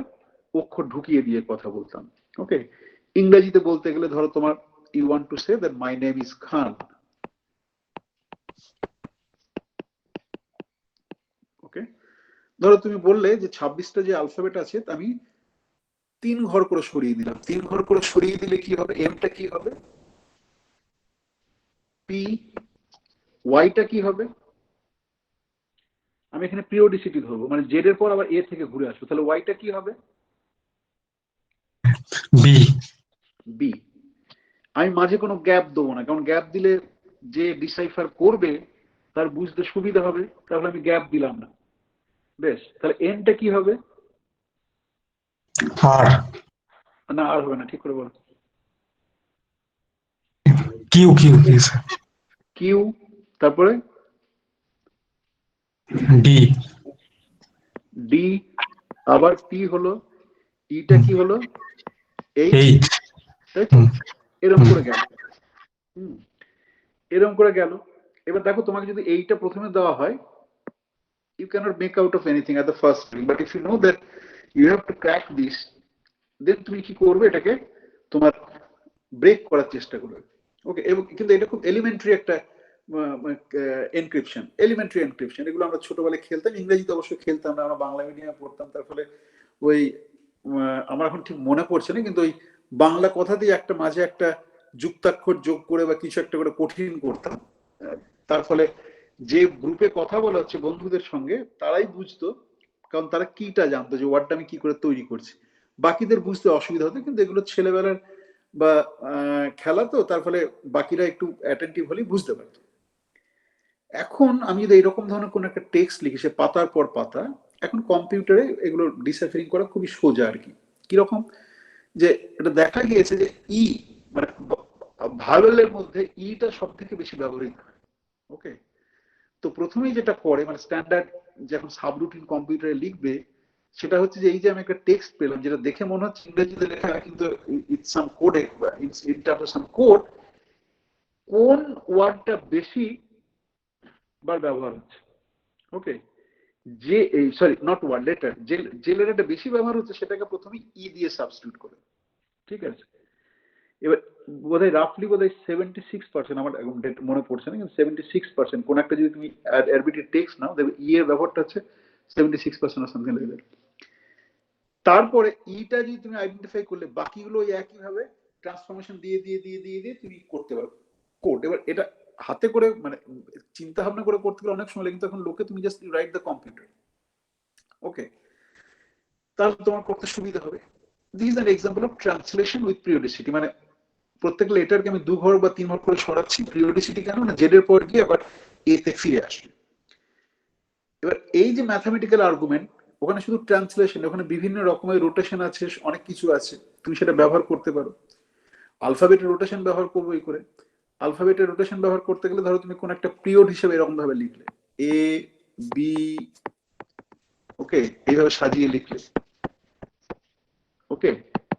অক্ষর ঢুকিয়ে দিয়ে কথা বলতাম। ওকে, ইংরেজিতে বলতে গেলে ধরো তোমার you want to say that my name is Khan. Okay, ধরো তুমি বললে যে 26টা যে অ্যালফাবেট আছে আমি 3 ঘর করে সরিয়ে দিলাম। 3 ঘর করে সরিয়ে দিলে কি হবে? এমটা কি হবে? পি। ওয়াইটা কি হবে? আমি এখানে পিরিয়ডিসিটি ধরবো, মানে জেড এর পর আবার এ থেকে ঘুরে আসবো, তাহলে ওয়াইটা কি হবে? বি। বি। আমি মাঝে কোনো গ্যাপ দেবো না, কারণ গ্যাপ দিলে যে ডিসাইফার করবে তার বুঝতে সুবিধা হবে, তাহলে আমি গ্যাপ দিলাম না। বেশ, তাহলে এনটা কি হবে? আর। না, আর হবে না, ঠিক করে বলো। Q Q Q sir. Q, তারপরে ডি। ডি, আবার পি হলো, ইটা কি হলো? H, H. তাই তো? এরকম করে গেল। এরকম করে গেল। এবার দেখো তোমাকে যদি এইটা প্রথমে দেওয়া হয়, you cannot make out of anything at the first time, but if you know that you have to crack this, then তুমি কি করবে? এটাকে তোমার ব্রেক করার চেষ্টা করবে। ওকে, এবং কিন্তু এটা খুব এলিমেন্টারি একটা এনক্রিপশন, এলিমেন্টারি এনক্রিপশন। এগুলো আমরা ছোটবেলায় খেলতাম, ইংরেজিতে অবশ্যই খেলতাম না, আমরা বাংলা মিডিয়ামে পড়তাম। তার ফলে ওই আমার এখন ঠিক মনে পড়ছে না, কিন্তু ওই বাংলা কথা দিয়ে একটা মাঝে একটা যুক্তাক্ষর যোগ করে বা কিছু একটা করে কঠিন করতাম। তার ফলে যে গ্রুপে কথা বলা হচ্ছে বন্ধুদের সঙ্গে তারাই বুঝতো, কারণ তারা কিটা জানতো যে ওয়ার্ডটা আমি কি করে তৈরি করছি। বাকিদের বুঝতে অসুবিধা হতো, কিন্তু এগুলো ছেলেবেলার বা খেলা তো, তার ফলে বাকিরা একটু অ্যাটেন্টিভ হলেই বুঝতে পারতো। এখন আমি যদি এরকম ধরনের কোন একটা টেক্সট লিখি, সে পাতার পর পাতা, এখন কম্পিউটারে এগুলো ডিসাইফারিং করা খুবই সোজা আর কি। কিরকম? যে এটা দেখা গিয়েছে যে ই মানে ভাওয়েলের মধ্যে ইটা সব থেকে বেশি ব্যবহৃত হয়। ওকে, তো প্রথমেই যেটা করে মানে স্ট্যান্ডার্ড যখন সাবরুটিন কম্পিউটারে লিখবে, সেটা হচ্ছে যে এই যে আমি একটা টেক্সট পেলাম যেটা দেখে মনে হচ্ছে ইংরেজিতে লেখা, কিন্তু it's some code, in terms of some code, কোন ওয়ার্ডটা বেশি বার ব্যবহার হচ্ছে। ওকে, যে সরি নট ওয়ার্ড, লেটার, যে লেটারটা বেশি ব্যবহার হচ্ছে সেটাকে প্রথমে ই দিয়ে সাবস্টিটিউট করে। ঠিক আছে, এবার বোধহয় রাফলি বোধহয় 76%, আমার এখন মনে পড়ছে না, কিন্তু 76% কোন একটা যদি তুমি অ্যারবিটির টেক্সট নাও, দেখবে ই এর ব্যবহারটা হচ্ছে 76% সামথিং লাইক দ্যাট। তারপরে ইটা যদি তুমি আইডেন্টিফাই করলে, বাকিগুলো একই ভাবে ট্রান্সফরমেশন দিয়ে দিয়ে দিয়ে দিয়ে দিয়ে তুমি করতে পারো কোড। এবার এটা হাতে করে মানে চিন্তা ভাবনা করে করতে গেলে অনেক সময় লাগে, কিন্তু এখন লোকে তুমি জাস্ট রাইট দ্য কম্পিউটার। ওকে, তাহলে তোমার করতে সুবিধা হবে। This is an example of translation with periodicity, মানে প্রত্যেক লেটারকে আমি 2 ঘর বা 3 ঘর করে সরাচ্ছি। পিরিয়ডিসিটি কেন না, জেড এর পর গিয়ে আবার এ তে ফিরে আসবে। এবার এই যে ম্যাথামেটিক্যাল আর্গুমেন্ট, ওখানে শুধু ট্রান্সলেশন, ওখানে বিভিন্ন রকমের রোটেশন আছে, অনেক কিছু আছে, তুমি সেটা ব্যবহার করতে পারো। আলফাবেটের রোটেশন ব্যবহার করবো এই করে। আলফাবেটের রোটেশন ব্যবহার করতে গেলে ধরো তুমি কোন একটা পিরিয়ড হিসেবে এরকম ভাবে লিখলে, এ বি, ওকে, এইভাবে সাজিয়ে লিখলে, ওকে,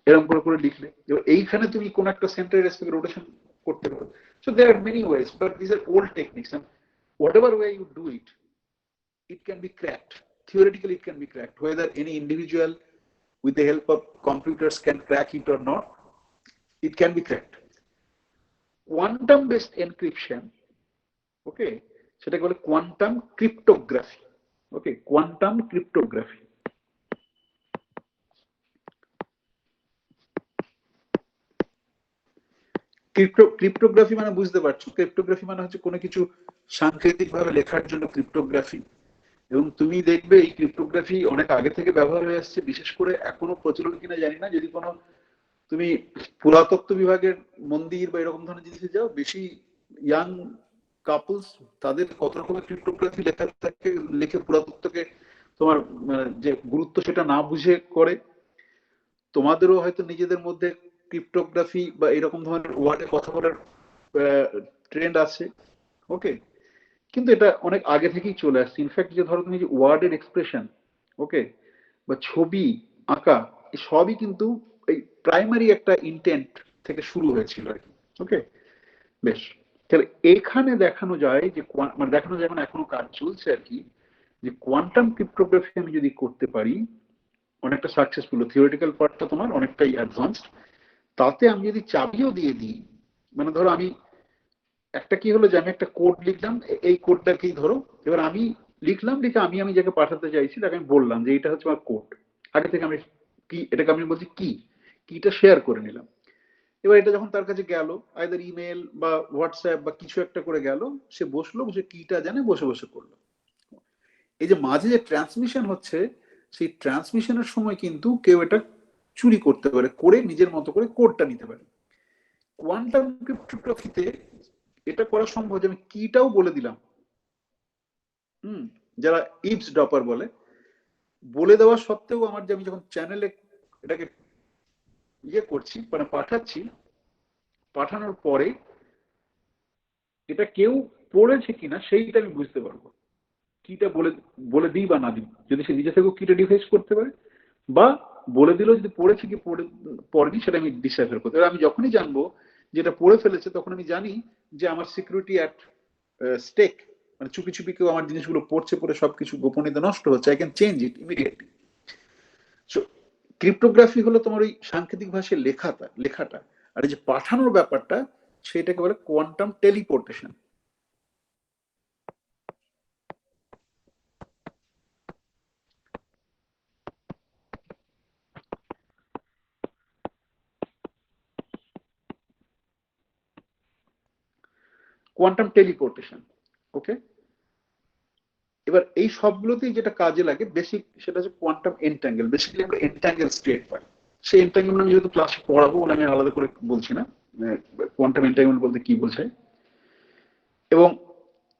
এরকম করে করে লিখলে, এবার এইখানে তুমি কোন একটা সেন্টার রেসপেক্ট রোটেশন করতে পারো। So there are many ways, but this are old techniques, and whatever way you do it, it can be cracked. Theoretically, it can be cracked. Whether any individual with the help of computers can crack it or not, it can be cracked. Quantum based encryption, okay, সেটাকে বলে quantum cryptography. ওকে, quantum cryptography. Cryptography মানে বুঝতে পারছো, cryptography মানে হচ্ছে কোনো কিছু সাংকেতিক ভাবে লেখার জন্য ক্রিপ্টোগ্রাফি। এবং তুমি দেখবে এই ক্রিপ্টোগ্রাফি অনেক আগে থেকে ব্যবহার হয়ে আসছে, বিশেষ করে এখনো প্রচলন কিনা জানি না। যদি কোনো তুমি পুরাতত্ত্ব বিভাগের মন্দির বা এরকম ধরনের জিনিসে যাও, বেশি ইয়াং কাপলস তাদের কত রকমের ক্রিপ্টোগ্রাফি লেখা থাকে, লিখে পুরাতত্ত্বকে তোমার যে গুরুত্ব সেটা না বুঝে করে। তোমাদেরও হয়তো নিজেদের মধ্যে ক্রিপ্টোগ্রাফি বা এরকম ধরনের ওয়ার্ডে কথা বলার ট্রেন্ড আছে। ওকে, কিন্তু এটা অনেক আগে থেকেই চলে আসছে। ইনফ্যাক্ট যে ধরো তুমি যে ওয়ার্ডের এক্সপ্রেশন, ওকে, বা ছবি আঁকা, এই সবই কিন্তু এই প্রাইমারি একটা ইন্টেন্ট থেকে শুরু হয়েছিল আর কি। ওকে, বেশ, তাহলে এখানে দেখানো যায় যে মানে দেখানো যায়, মানে এখনো কাজ চলছে আর কি, যে কোয়ান্টাম ক্রিপ্টোগ্রাফি আমি যদি করতে পারি অনেকটা সাকসেসফুল, থিওরিটিক্যাল পার্টটা তোমার অনেকটাই অ্যাডভান্সড, তাতে আমি যদি চাবিও দিয়ে দিই, মানে ধরো আমি একটা কি হলো যে আমি একটা কোড লিখলাম, এই কোডটাকেই ধরো এবার আমি লিখলাম, লিখে আমি আমি যাকে পাঠাতে চাইছি তাকে আমি বললাম যে এটা হচ্ছে আমার কোড, আগে থেকে আমি কি এটাকে আমি বলছি কিটা শেয়ার করে নিলাম। এবার এটা যখন তার কাছে গেল, আইদার ইমেল বা হোয়াটসঅ্যাপ বা কিছু একটা করে গেল, সে বসলো, বসে কিটা জানে বসে বসে করলো। এই যে মাঝে যে ট্রান্সমিশন হচ্ছে, সেই ট্রান্সমিশনের সময় কিন্তু কেউ এটা চুরি করতে পারে, করে নিজের মতো করে কোডটা নিতে পারে। কোয়ান্টাম ক্রিপ্টোগ্রাফিতে এটা করা সম্ভব যে আমি কিটাও বলে দিলাম, যারা ইভস ড্রপার বলে দেওয়া সত্ত্বেও আমার যে আমি যখন চ্যানেলে এটাকে ইয়ে করছি, মানে পাঠাচ্ছি, পাঠানোর পরে এটা কেউ পড়েছে কিনা সেইটা আমি বুঝতে পারবো, কিটা বলে দিই বা না দিই, যদি সে নিজে থেকেও কিটা ডিভাইস করতে পারে, বা বলে দিল যদি পড়েছে কি পড়েনি সেটা আমি ডিসাইফার করতে পারি। আমি যখনই জানবো যেটা পড়ে ফেলেছে, তখন আমি জানি যে আমার সিকিউরিটি অ্যাট স্টেক, মানে চুপি চুপি কেউ আমার জিনিসগুলো পড়ে সবকিছু গোপনীয়তা নষ্ট হচ্ছে, I can change it immediately. So cryptography হলো তোমার ওই সাংকেতিক ভাষায় লেখাটা, আর এই যে পাঠানোর ব্যাপারটা, সেটাকে বলে কোয়ান্টাম টেলিপোর্টেশন। কোয়ান্টাম টেলিপোর্টেশন, ওকে। এবার এই সবগুলোতেই যেটা কাজে লাগে বেসিক, সেটা হচ্ছে কোয়ান্টাম এনট্যাঙ্গেল। বেসিক্যালি আমরা এনট্যাঙ্গেল স্টেট পাই, সেই এনট্যাঙ্গেল আমি যেহেতু ক্লাসে পড়াবো বলে আমি আলাদা করে বলছি না কোয়ান্টাম এনট্যাঙ্গেল বলতে কি বোঝায়। এবং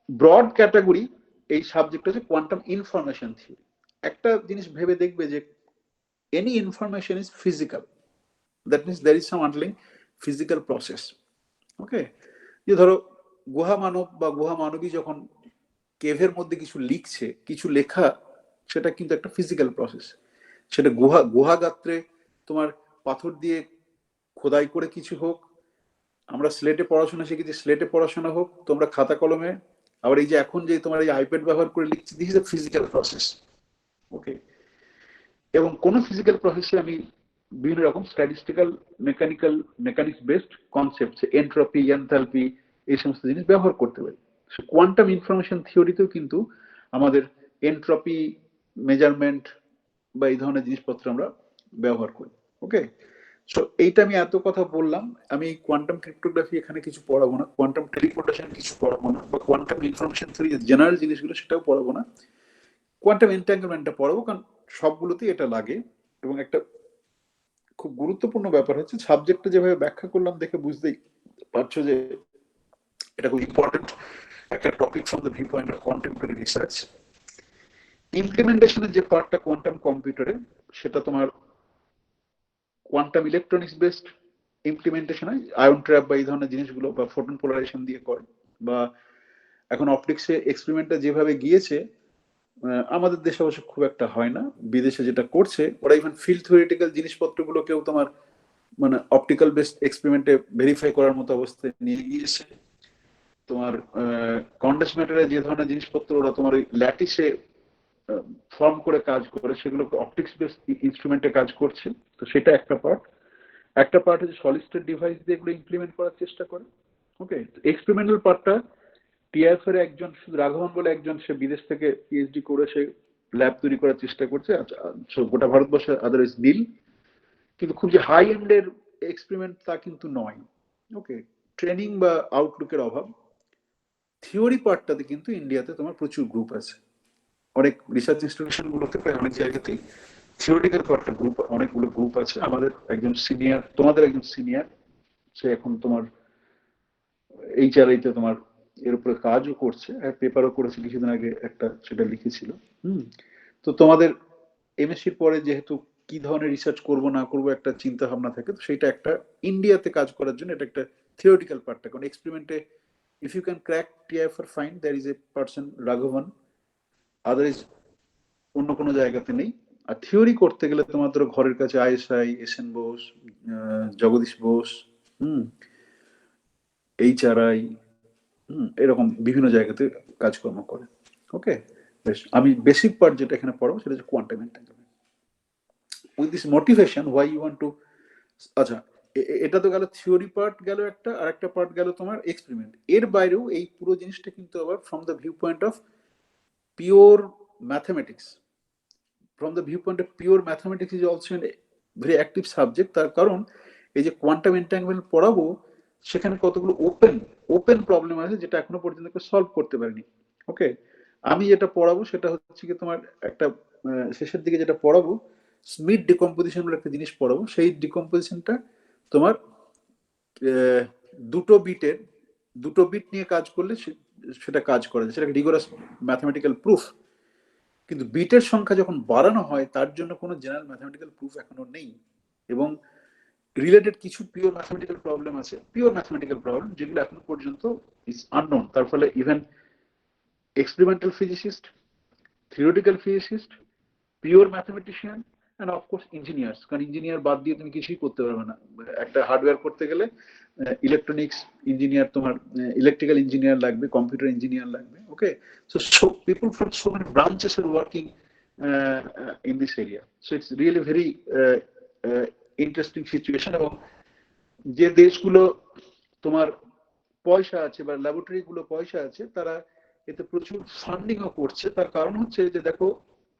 ব্রড ক্যাটাগরি এই সাবজেক্ট হচ্ছে কোয়ান্টাম ইনফরমেশন থিওরি। একটা জিনিস ভেবে দেখবে যে any information is physical, that means there is some underlying physical process, okay. যে ধরো গুহা মানব বা গুহা মানবী যখন কেভের মধ্যে কিছু লিখছে, কিছু লেখা, সেটা কিন্তু একটা ফিজিক্যাল প্রসেস। সেটা গুহা গাত্রে তোমার পাথর দিয়ে খোদাই করে কিছু হোক, আমরা স্লেটে পড়াশোনা শিখেছি স্লেটে পড়াশোনা হোক, তোমরা খাতা কলমে, আবার এই যে এখন যে তোমার এই আইপ্যাড ব্যবহার করে লিখছি, this is a physical process, okay. এবং কোন ফিজিক্যাল প্রসেসে আমি বিভিন্ন রকম statistical mechanics based concept, entropy, enthalpy, এই সমস্ত জিনিস ব্যবহার করতে পারি। কোয়ান্টাম ইনফরমেশন থিওরিতেও কিন্তু আমাদের এন্ট্রপি মেজারমেন্ট বা এই ধরনের জিনিসপত্র আমরা ব্যবহার করি, ওকে। সো এইটা আমি এত কথা বললাম, আমি কোয়ান্টাম ক্রিপ্টোগ্রাফি এখানে কিছু পড়াবো না, কোয়ান্টাম টেলিপোর্টেশন কিছু পড়াবো না, বা কোয়ান্টাম ইনফরমেশন থিওরি জেনারেল জিনিসগুলো সেটাও পড়াবো না। কোয়ান্টাম এনট্যাঙ্গলমেন্টটা পড়াবো, কারণ সবগুলোতেই এটা লাগে। এবং একটা খুব গুরুত্বপূর্ণ ব্যাপার হচ্ছে, সাবজেক্টটা যেভাবে ব্যাখ্যা করলাম দেখে বুঝতেই পারছো যে এটা খুব ইম্পর্টেন্ট একটা topic from the view point of contemporary research. ইমপ্লিমেন্টেশনের যে পার্টটা কোয়ান্টাম কম্পিউটারে, সেটা তোমার কোয়ান্টাম ইলেকট্রনিক্স বেসড ইমপ্লিমেন্টেশন হয়, আয়ন ট্র্যাপ বা এই ধরনের জিনিসগুলো, বা ফোটন পোলারাইজেশন দিয়ে করে, বা এখন অপটিক্সে এক্সপেরিমেন্টটা যেভাবে গিয়েছে, আমাদের দেশে অবশ্য খুব একটা হয় না, বিদেশে যেটা করছে ওরা ইভেন ফিল্ড থিওরিটিক্যাল জিনিসপত্রগুলোকেও তোমার মানে অপটিক্যাল বেসড এক্সপেরিমেন্টে ভেরিফাই করার মতো অবস্থায় নিয়ে গিয়েছে। তোমার কন্ডেন্স ম্যাটারে যে ধরনের জিনিসপত্র ওরা তোমার ওই ল্যাটিসে ফর্ম করে কাজ করে, সেগুলো অপটিক্স বেসড ইনস্ট্রুমেন্টে কাজ করছে। তো সেটা একটা পার্ট হচ্ছে সলিড স্টেট ডিভাইস দিয়ে এগুলো ইমপ্লিমেন্ট করার চেষ্টা করে, ওকে। এক্সপেরিমেন্টাল পার্টটা টিআইএফ এর একজন, শুধু রাঘবন বলে একজন, সে বিদেশ থেকে পিএইচডি করে সে ল্যাব তৈরি করার চেষ্টা করছে, গোটা ভারতবর্ষে আদারওয়াইজ নীল, কিন্তু খুব যে হাই এন্ডের এক্সপেরিমেন্ট তা কিন্তু নয়, ওকে। ট্রেনিং বা আউটলুকের অভাব। থিওরি পার্টটাতে কিন্তু ইন্ডিয়াতে তোমার প্রচুর গ্রুপ আছে, অনেক রিসার্চ ইনস্টিটিউশন গুলোতে প্রায় অনেক জায়গাতেই থিওরিটিক্যাল পার্টটা গ্রুপ, অনেকগুলো গ্রুপ আছে। আমাদের একজন সিনিয়র, তোমাদের একজন সিনিয়র, সে এখন তোমার এইচআরআই তে তোমার এর উপরে কাজও করছে, পেপারও করেছে কিছুদিন আগে একটা, সেটা লিখেছিল। তো তোমাদের এমএসসির পরে যেহেতু কি ধরনের রিসার্চ করব না করব একটা চিন্তা ভাবনা থাকে, তো সেটা একটা ইন্ডিয়াতে কাজ করার জন্য এটা একটা থিওরিটিক্যাল পার্টটা, কারণ এক্সপেরিমেন্টে if you can crack TIFR fine there is a person Raghavan, otherwise অন্য কোনো জায়গাতে নেই। আর থিওরি করতে গেলে তোমার ধরো ঘরের কাছে আইএসআই, এসএন বোস, জগদীশ বোস, এইচআরআই, এরকম বিভিন্ন জায়গাতে কাজকর্ম করে, ওকে। বেশ, আমি বেসিক পার্ট যেটা এখানে পড়াবো সেটা হচ্ছে quantum entanglement. With this motivation why you want to, আচ্ছা এটা তো গেল থিওরি পার্ট গেল একটা, আর একটা পার্ট গেল তোমার এক্সপেরিমেন্ট। এর বাইরেও এই পুরো জিনিসটা কিন্তু আবার from the view point of pure mathematics, from the view point of pure mathematics is also very active subject. তার কারণ এই যে কোয়ান্টাম এন্টাঙ্গলমেন্ট পড়াবো সেখানে কতগুলো ওপেন প্রবলেম আছে যেটা এখনো পর্যন্ত কেউ সলভ করতে পারেনি। ওকে, আমি যেটা পড়াবো সেটা হচ্ছে কি তোমার একটা শেষের দিকে যেটা পড়াবো স্মিথ ডিকম্পোজিশন বলে একটা জিনিস পড়াবো। সেই ডিকম্পোজিশনটা তোমার দুটো বিট নিয়ে কাজ করলে সেটা কাজ করে, সেটা রিগোরাস ম্যাথমেটিক্যাল প্রুফ। কিন্তু বিটের সংখ্যা যখন বাড়ানো হয় তার জন্য কোনো জেনারেল ম্যাথমেটিক্যাল প্রুফ এখনো নেই, এবং রিলেটেড কিছু পিওর ম্যাথমেটিক্যাল প্রবলেম আছে, যেগুলো এখনো পর্যন্ত ইজ আননোন। তার ফলে even experimental physicist, theoretical physicist, pure mathematician and of course engineers, কারণ ইঞ্জিনিয়ার বাদ দিয়ে তুমি কিছুই করতে পারবে না। একটা হার্ডওয়্যার করতে গেলে ইলেকট্রনিক্স ইঞ্জিনিয়ার, তোমার ইলেকট্রিক্যাল ইঞ্জিনিয়ার লাগবে, কম্পিউটার ইঞ্জিনিয়ার লাগবে। ওকে, so people from so many branches are working in this area, so it's really very interesting situation. এবং যে দেশগুলো তোমার পয়সা আছে বা ল্যাবরেটরি গুলো পয়সা আছে তারা এতে প্রচুর ফান্ডিংও করছে। তার কারণ হচ্ছে যে দেখো,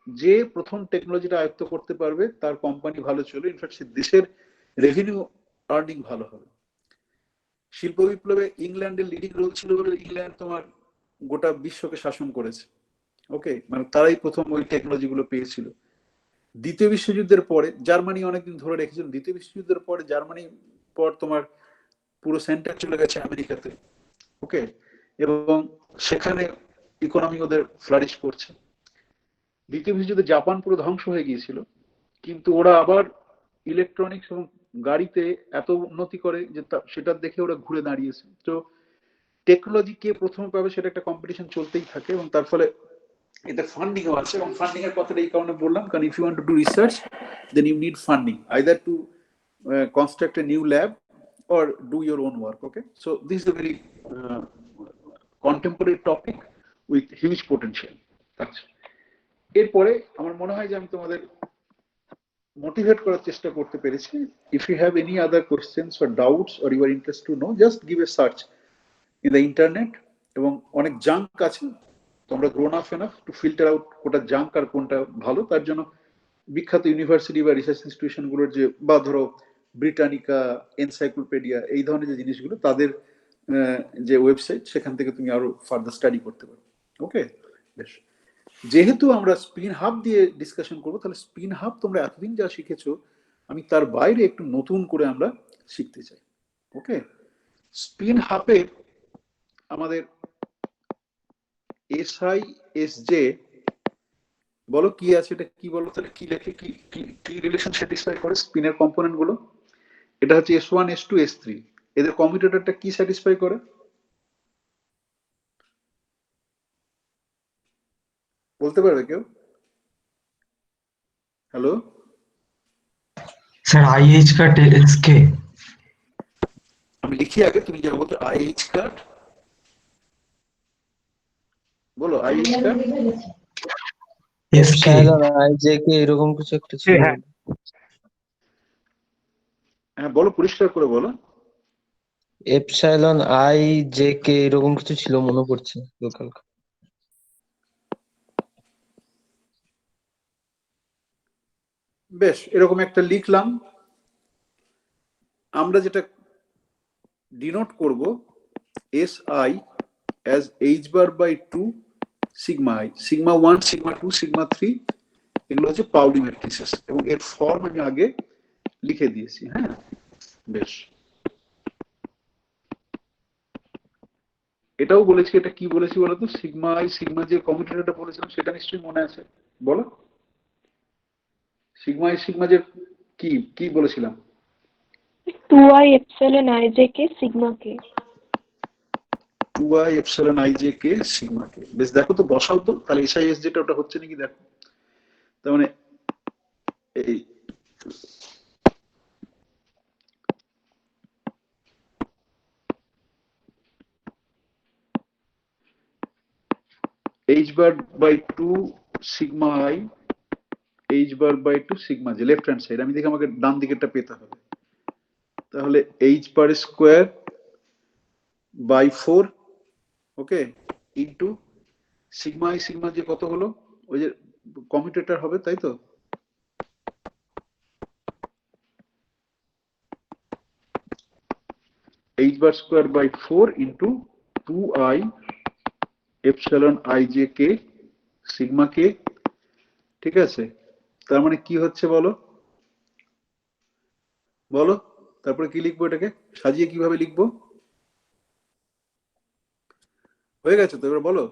যে প্রথম টেকনোলজিটা আয়ত্ত করতে পারবে তার কোম্পানি ভালো চলবে, ইনফ্যাক্ট সে দেশের রেভিনিউ আর্নিং ভালো হবে। শিল্প বিপ্লবে ইংল্যান্ডের লিডিং রোল ছিল বলে ইংল্যান্ড তোমার গোটা বিশ্বকে শাসন করেছে। ওকে, মানে তারাই প্রথম ওই টেকনোলজি গুলো পেয়েছিল। দ্বিতীয় বিশ্বযুদ্ধের পরে জার্মানি অনেকদিন ধরে রেখেছিল, দ্বিতীয় বিশ্বযুদ্ধের পরে জার্মানি পর তোমার পুরো সেন্টার চলে গেছে আমেরিকাতে। ওকে, এবং সেখানে ইকোনমি ওদের ফ্লারিশ করছে। দ্বিতীয় বিশ্বযুদ্ধে জাপান পুরো ধ্বংস হয়ে গিয়েছিল, কিন্তু ওরা আবার ইলেকট্রনিক্স এবং গাড়িতে এত উন্নতি করে যে সেটা দেখে ওরা ঘুরে দাঁড়িয়েছে। তো টেকনোলজি কে প্রথমে পাবে সেটা একটা কম্পিটিশন চলতেই থাকে, এবং তার ফলে এতে ফান্ডিংও আছে। এবং ফান্ডিং এর কথাটা এই কারণে বললাম, কারণ if you want to do research then you need funding either to construct a new lab or do your own work. Okay, so this is a very contemporary topic with huge potential. এরপরে আমার মনে হয় যে আমি তোমাদের motivate করার চেষ্টা করতে পেরেছি। If you have any other questions or doubts or you are interested to know, just give a search in the internet। এবং অনেক জাঙ্ক আছে, তোমরা grown up enough to filter out কোনটা জাঙ্ক আর কোনটা ভালো। তার জন্য বিখ্যাত ইউনিভার্সিটি বা রিসার্চ ইনস্টিটিউশন গুলোর যে, বা ধরো ব্রিটানিকা, এনসাইক্লোপিডিয়া, এই ধরনের যে জিনিসগুলো তাদের যে ওয়েবসাইট, সেখান থেকে তুমি আরো ফার্দার স্টাডি করতে পারো। ওকে, বেশ, যেহেতু আমরা স্পিন হাব দিয়ে ডিসকাশন করবো, তাহলে স্পিন হাব তোমরা এতদিন যা শিখেছো আমি তার বাইরে একটু নতুন করে আমরা শিখতে চাই। ওকে, স্পিন হাবে আমাদের এসআই এসজে বলো কি আছে, এটা কি বলো তাহলে, কি লেখে, কি রিলেশন স্যাটিসফাই করে স্পিনের কম্পোনেন্ট গুলো? এটা হচ্ছে S1 S2 S3, এদের কমিউটেটরটা কি স্যাটিসফাই করে বলতে পারবে কেউ? হ্যালো, স্যার আইএইচ কাট এসকে। আমি লিখি আগে, তুমি যা বলছো আইএইচ কাট, বলো আইএইচ কাট এসকে। এপসাইলন আইজেকে এরকম কিছু একটা ছিল। হ্যাঁ। হ্যাঁ বলো, পরিষ্কার করে বলো। এপসাইলন আইজেকে এরকম কিছু ছিল, মনে পড়ছে লোকাল। বেশ, এরকম একটা লিখলাম। আমরা যেটা ডিনোট করব SI as h bar by 2 sigma I, sigma 1 sigma 2 sigma 3, এগুলো হচ্ছে পাউলি ম্যাট্রিসেস, এবং এর ফর্ম আমি আগে লিখে দিয়েছি। হ্যাঁ, বেশ, এটাও বলেছি। এটা কি বলেছি বলো তো, সিগমা আই, সিগমা যে কমিউটেটরটা বলেছিলাম সেটা নিশ্চয়ই মনে আছে, বলো। সিগমা আই সিগমা যে কি কি বলেছিলাম? 2i epsilon ijk sigma k। 2i epsilon ij k sigma k। বেশ, দেখো তো, বসাও তো তাহলে এসআইএস যেটা ওটা হচ্ছে নাকি দেখো। তার মানে এই h bar by 2 sigma I h bar by 2 sigma j, left hand side. আমি দেখি আমাকে ডান দিকেরটা পেতে হবে। তাহলে h bar square by 4, okay, into sigma i sigma j কত হলো, ওই যে কমিউটেটর হবে, তাই তো? h bar square by 4 into 2i epsilon ij k sigma k, ঠিক আছে? তার মানে কি হচ্ছে বলো বলো, তারপরে কি লিখবো, এটাকে সাজিয়ে কিভাবে লিখবো? হয়ে গেছে তো, এবার বলো।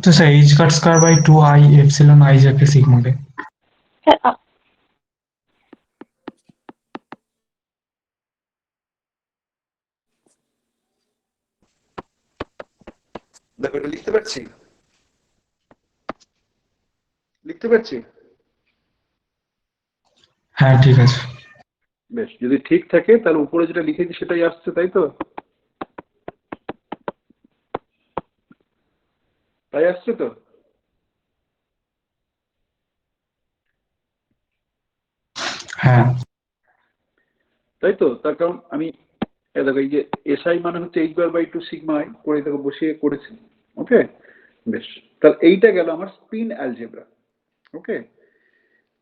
তো sir h cut square by 2i epsilon ij के sigma के। স্যার দেখো এটা লিখতে পারছি, লিখতে পারছি। হ্যাঁ ঠিক আছে। বেশ, যদি ঠিক থাকে তাহলে উপরে যেটা লিখেছি সেটাই আসছে, তাই তো? তাই আসছে তো? হ্যাঁ তাই তো, তার কারণ আমি দেখো এই যে এসআই মানে হচ্ছে h bar by 2 sigma i করে দেখো বসিয়ে করেছি, ওকে। বেশ, তাহলে এইটা গেল আমার স্পিন অ্যালজেব্রা, ওকে।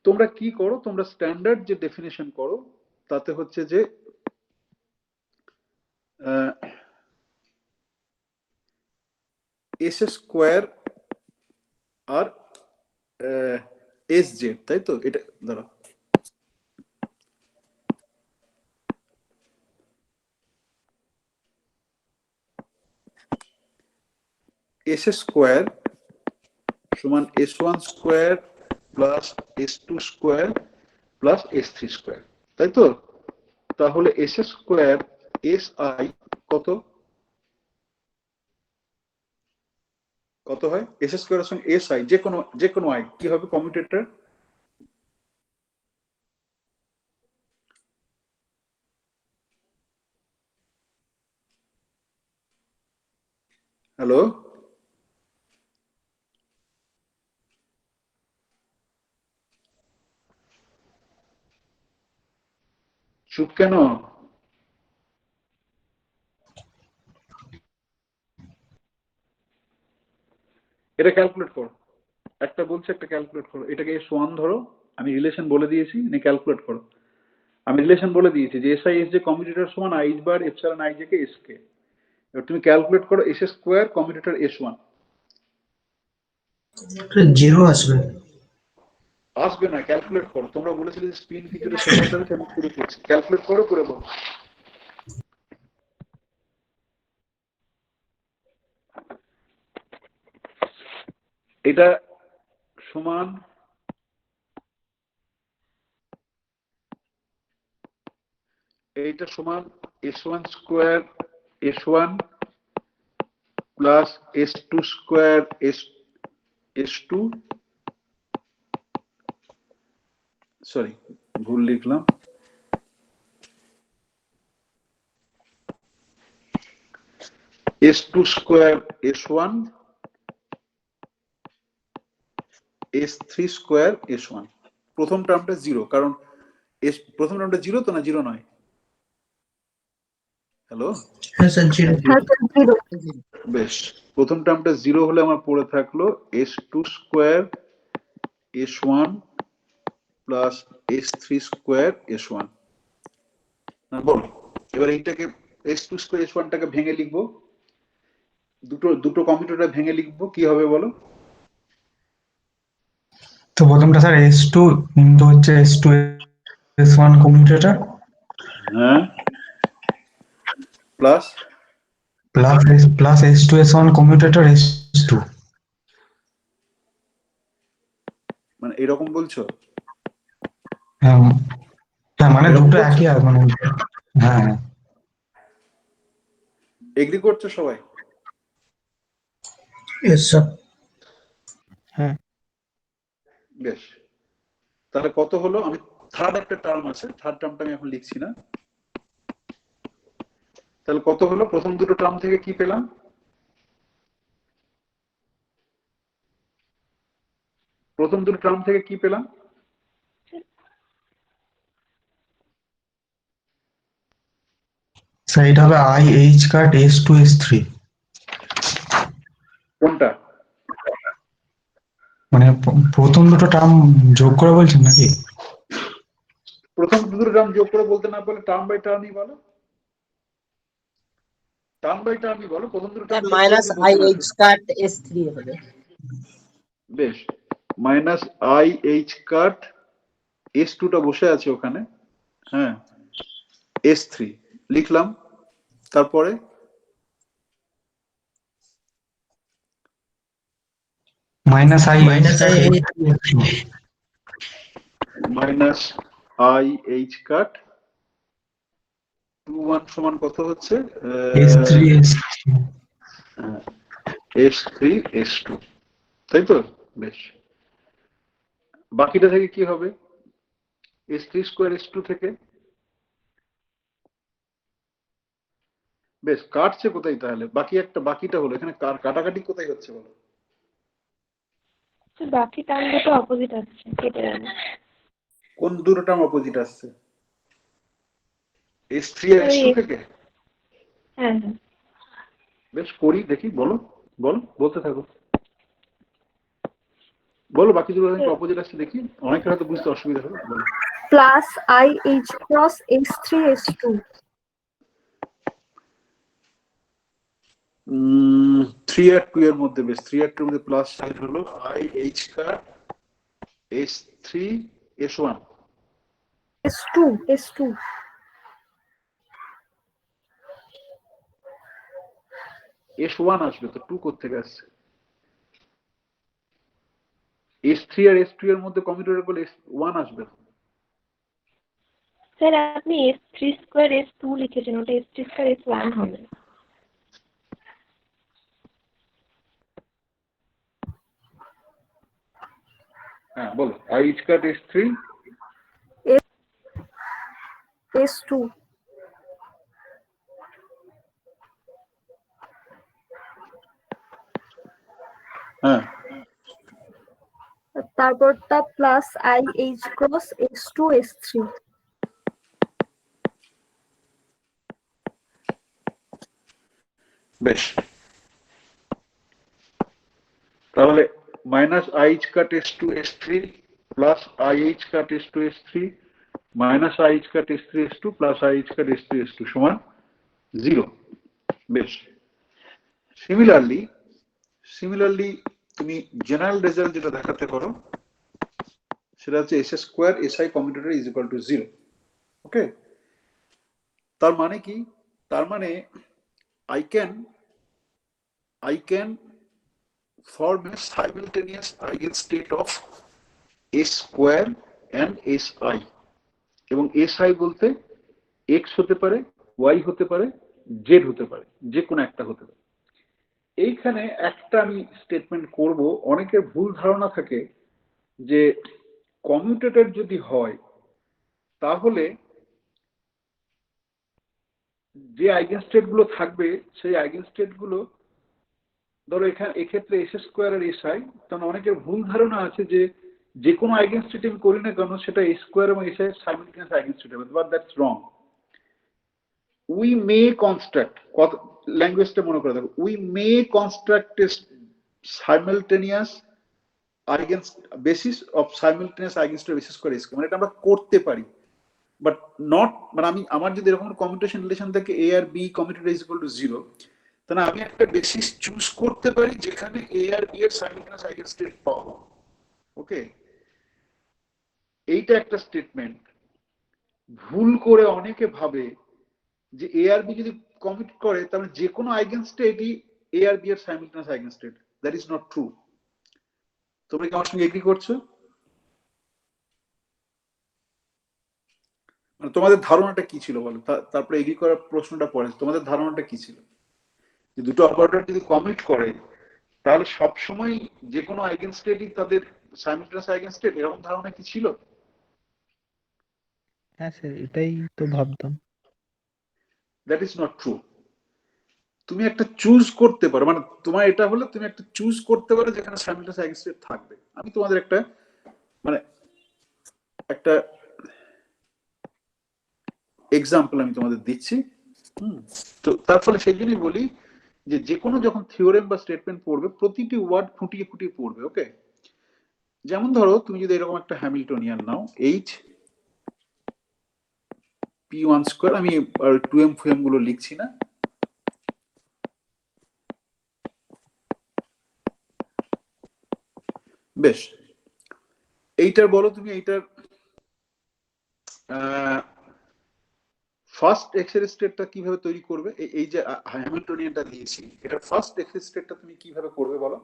তোমরা কি করো, তোমরা স্ট্যান্ডার্ড যে ডেফিনেশন করো তাতে হচ্ছে যে এস স্কোয়ার আর এস জেড, তাই তো? এটা ধরো এস স্কোয়ার সমান s1 square plus s2 square plus s3 square, তাই তো? তাহলে এস স্কোয়ার এস আই কত কত হয়? এস স্কোয়ার সঙ্গে এস আই, যে কোনো আই কি হবে কমিউটেটর? হ্যালো, চুপ কেন? এটা ক্যালকুলেট করো, একটা বলছে একটা ক্যালকুলেট করো। এটাকে s1 ধরো, আমি রিলেশন বলে দিয়েছি, নিয়ে ক্যালকুলেট করো। আমি রিলেশন বলে দিয়েছি যে এস আই এস যে কমিউটেটর সমান I bar epsilon I J K S K. এবার তুমি ক্যালকুলেট করো S square commutator s1। Zero আসবে। আসবে না, ক্যালকুলেট করো। তোমরা বলেছিলে যে স্পিন কিছুটা শেখাতে হবে, আমি শুরু করছি। ক্যালকুলেট করো, করে বলো। এটা সমান এইটা সমান s1 square s1 plus s2 square s2, sorry ভুল লিখলাম, s2 square s1 s3 square s1। প্রথম টার্মটা জিরো, কারণ প্রথম টার্মটা জিরো তো, না জিরো নয়? হ্যালো, হ্যাঁ স্যার জিরো। বেশ, প্রথম টার্মটা জিরো হলে আমার পড়ে থাকলো s2 square s1 plus s3 square s1। বল এবার এইটাকে s2 স্কোয়ার s1 টাকে ভেঙে লিখবো, দুটো কম্পিউটারটা ভেঙে লিখবো, কি হবে বলো? তো প্রথমটা স্যার s2 ইন্টু হচ্ছে s2 s1 কমিউটেটর হ্যাঁ, plus plus s2 s1 commutator s2। মানে এরকম বলছো? হ্যাঁ হ্যাঁ, মানে এরকম দুটো বলছো? একই আর মানে হ্যাঁ হ্যাঁ। এগ্রি করছো সবাই? Yes sir. হ্যাঁ বেশ, তাহলে কত হলো? আমি থার্ড একটা টার্ম আছে, থার্ড টার্মটা আমি এখন লিখছি না। তাহলে কত হলো? প্রথম দুটো টার্ম থেকে কি পেলাম? প্রথম দুটো টার্ম থেকে কি পেলাম? স্যার এটা হবে I H cut S2 S3, কোনটা? মানে প্রথম দুটো টার্ম যোগ করে বলছেন নাকি? প্রথম দুটো টার্ম যোগ করে বলতে না পারলে টার্ম বাই টার্মই বলো, টার্ম বাই টার্মই বলো, প্রথম দুটো টার্ম যোগ করে মাইনাস যদি আই বলতে না এইচ পারো। কাট S3 হবে। বেশ, minus I H cut S2 টা বসে আছে ওখানে, হ্যাঁ, S3 লিখলাম, তারপরে minus I H Minus cut I minus I H cut 2 1 সমান কত হচ্ছে? S3 S3, S3 S2, তাই তো? বেশ, বাকিটা থেকে কি হবে? S3 স্কোয়ার S2 থেকে, বেশ, কাটছে কোথায় তাহলে? বাকিটা হলো এখানে, কাটাকাটি কোথায় হচ্ছে বলো? বাকি টার্ম দুটো অপোজিট আসছে, কেটে যাবে। কোন দুটো টার্ম অপোজিট আসছে? S3 আর S2 থেকে? হ্যাঁ হ্যাঁ। বেশ, করি দেখি, বলো বলতে থাকো, বলো বাকি দুটো অপোজিট আসছে দেখি, অনেকের হয়তো বুঝতে অসুবিধা হবে, বলো। plus IH cross S3 S2 3 আর 2 এর মধ্যে, বেশ, 3 আর 2 এর মধ্যে প্লাস সাইন হলো I H cut S3 S1, S2 S2 S1 আসবে তো, 2 কোত্থেকে আসছে? S3 আর S2 এর মধ্যে কমিউটেটর করলে S1 আসবে। স্যার আপনি S3 স্কোয়ার S2 লিখেছেন, ওটা S3 স্কোয়ার S1 হবে। হ্যাঁ বলো, I H cut S3 S2 হ্যাঁ, তারপরটা plus IH cross S2 S3 বেশ, তাহলে minus I H cut S2 S3 plus I H cut S2 S3 minus I H cut S3 S2 plus I H cut S3 S2 সমান 0। বেশ, similarly তুমি general result যেটা দেখাতে পারো সেটা হচ্ছে S square SI commutator is equal to 0। ওকে, তার মানে কি? তার মানে I can form a simultaneous eigenstate of S square and SI, এবং SI বলতে X হতে পারে, Y হতে পারে, Z হতে পারে, যে কোনো একটা হতে পারে। এইখানে একটা আমি স্টেটমেন্ট করব, অনেকের ভুল ধারণা থাকে যে কমিউটেটর যদি হয় তাহলে যে আইগেনস্টেট গুলো থাকবে সেই আইগেনস্টেট গুলো, ধরো এক্ষেত্রে এস স্কোয়ার আর SI, কারণ অনেকের ভুল ধারণা আছে যে কোনো আইগেনস্টেট আমি করি না কেন সেটা S স্কোয়ার এবং SI এর সাইমultaneous আইগেনস্টেট হবে, but that's wrong. We may construct, ল্যাঙ্গুয়েজটা মনে করে দেখো, we may construct a simultaneous basis of simultaneous eigenstate basis করে S, মানে এটা আমরা করতে পারি, বাট নট, মানে আমার যদি এরকম কমিউটেশন রিলেশন থাকে A আর B commutator is equal to 0, তাহলে আমি একটা বেসিস চুজ করতে পারি যেখানে A আর B এর সাইমultaneous আইগেনস্টেট পাবো। ওকে, এইটা একটা স্টেটমেন্ট। ভুল করে অনেকে ভাবে যে A আর B যদি কমিট করে তাহলে যে কোনো আইগেনস্টেটই A আর B এর simultaneous eigenstate. That is not true. তোমরা কি আমার সঙ্গে এগ্রি করছো? মানে তোমাদের ধারণাটা কি ছিল বলো, তারপরে এগ্রি করার প্রশ্নটা পড়ে, তোমাদের ধারণাটা কি ছিল? যে দুটো অপারেটর যদি কমিট করে তাহলে সবসময় যে কোনো আইগেনস্টেটই তাদের সাইমultaneous আইগেনস্টেট, এরকম ধারণা কি ছিল? হ্যাঁ স্যার, এটাই তো ভাবতাম। That is not true. তুমি একটা চুজ করতে পারো, মানে তোমার এটা হলে তুমি একটা চুজ করতে পারো যেখানে সাইমালটেনিয়াস আইগেনস্টেট থাকবে। আমি তোমাদের একটা মানে একটা এক্সাম্পল আমি তোমাদের দিচ্ছি। তো তার ফলে সেই জন্যই বলি যে কোনো যখন থিওরেম বা স্টেটমেন্ট পড়বে প্রতিটি ওয়ার্ড খুঁটিয়ে খুঁটিয়ে পড়বে। ওকে, যেমন ধরো তুমি যদি এরকম একটা হ্যামিল্টনিয়ান নাও, এইচ p1 স্কয়ার, আমি 2m ফুএম গুলো লিখছি না, বেশ। এইটার বলো তুমি এইটার ফার্স্ট এক্সের স্টেটটা কিভাবে তৈরি করবে? এই যে হ্যামিল্টনিয়ানটা দিয়েছি, এটা ফার্স্ট এক্সের স্টেটটা তুমি কিভাবে করবে বলো?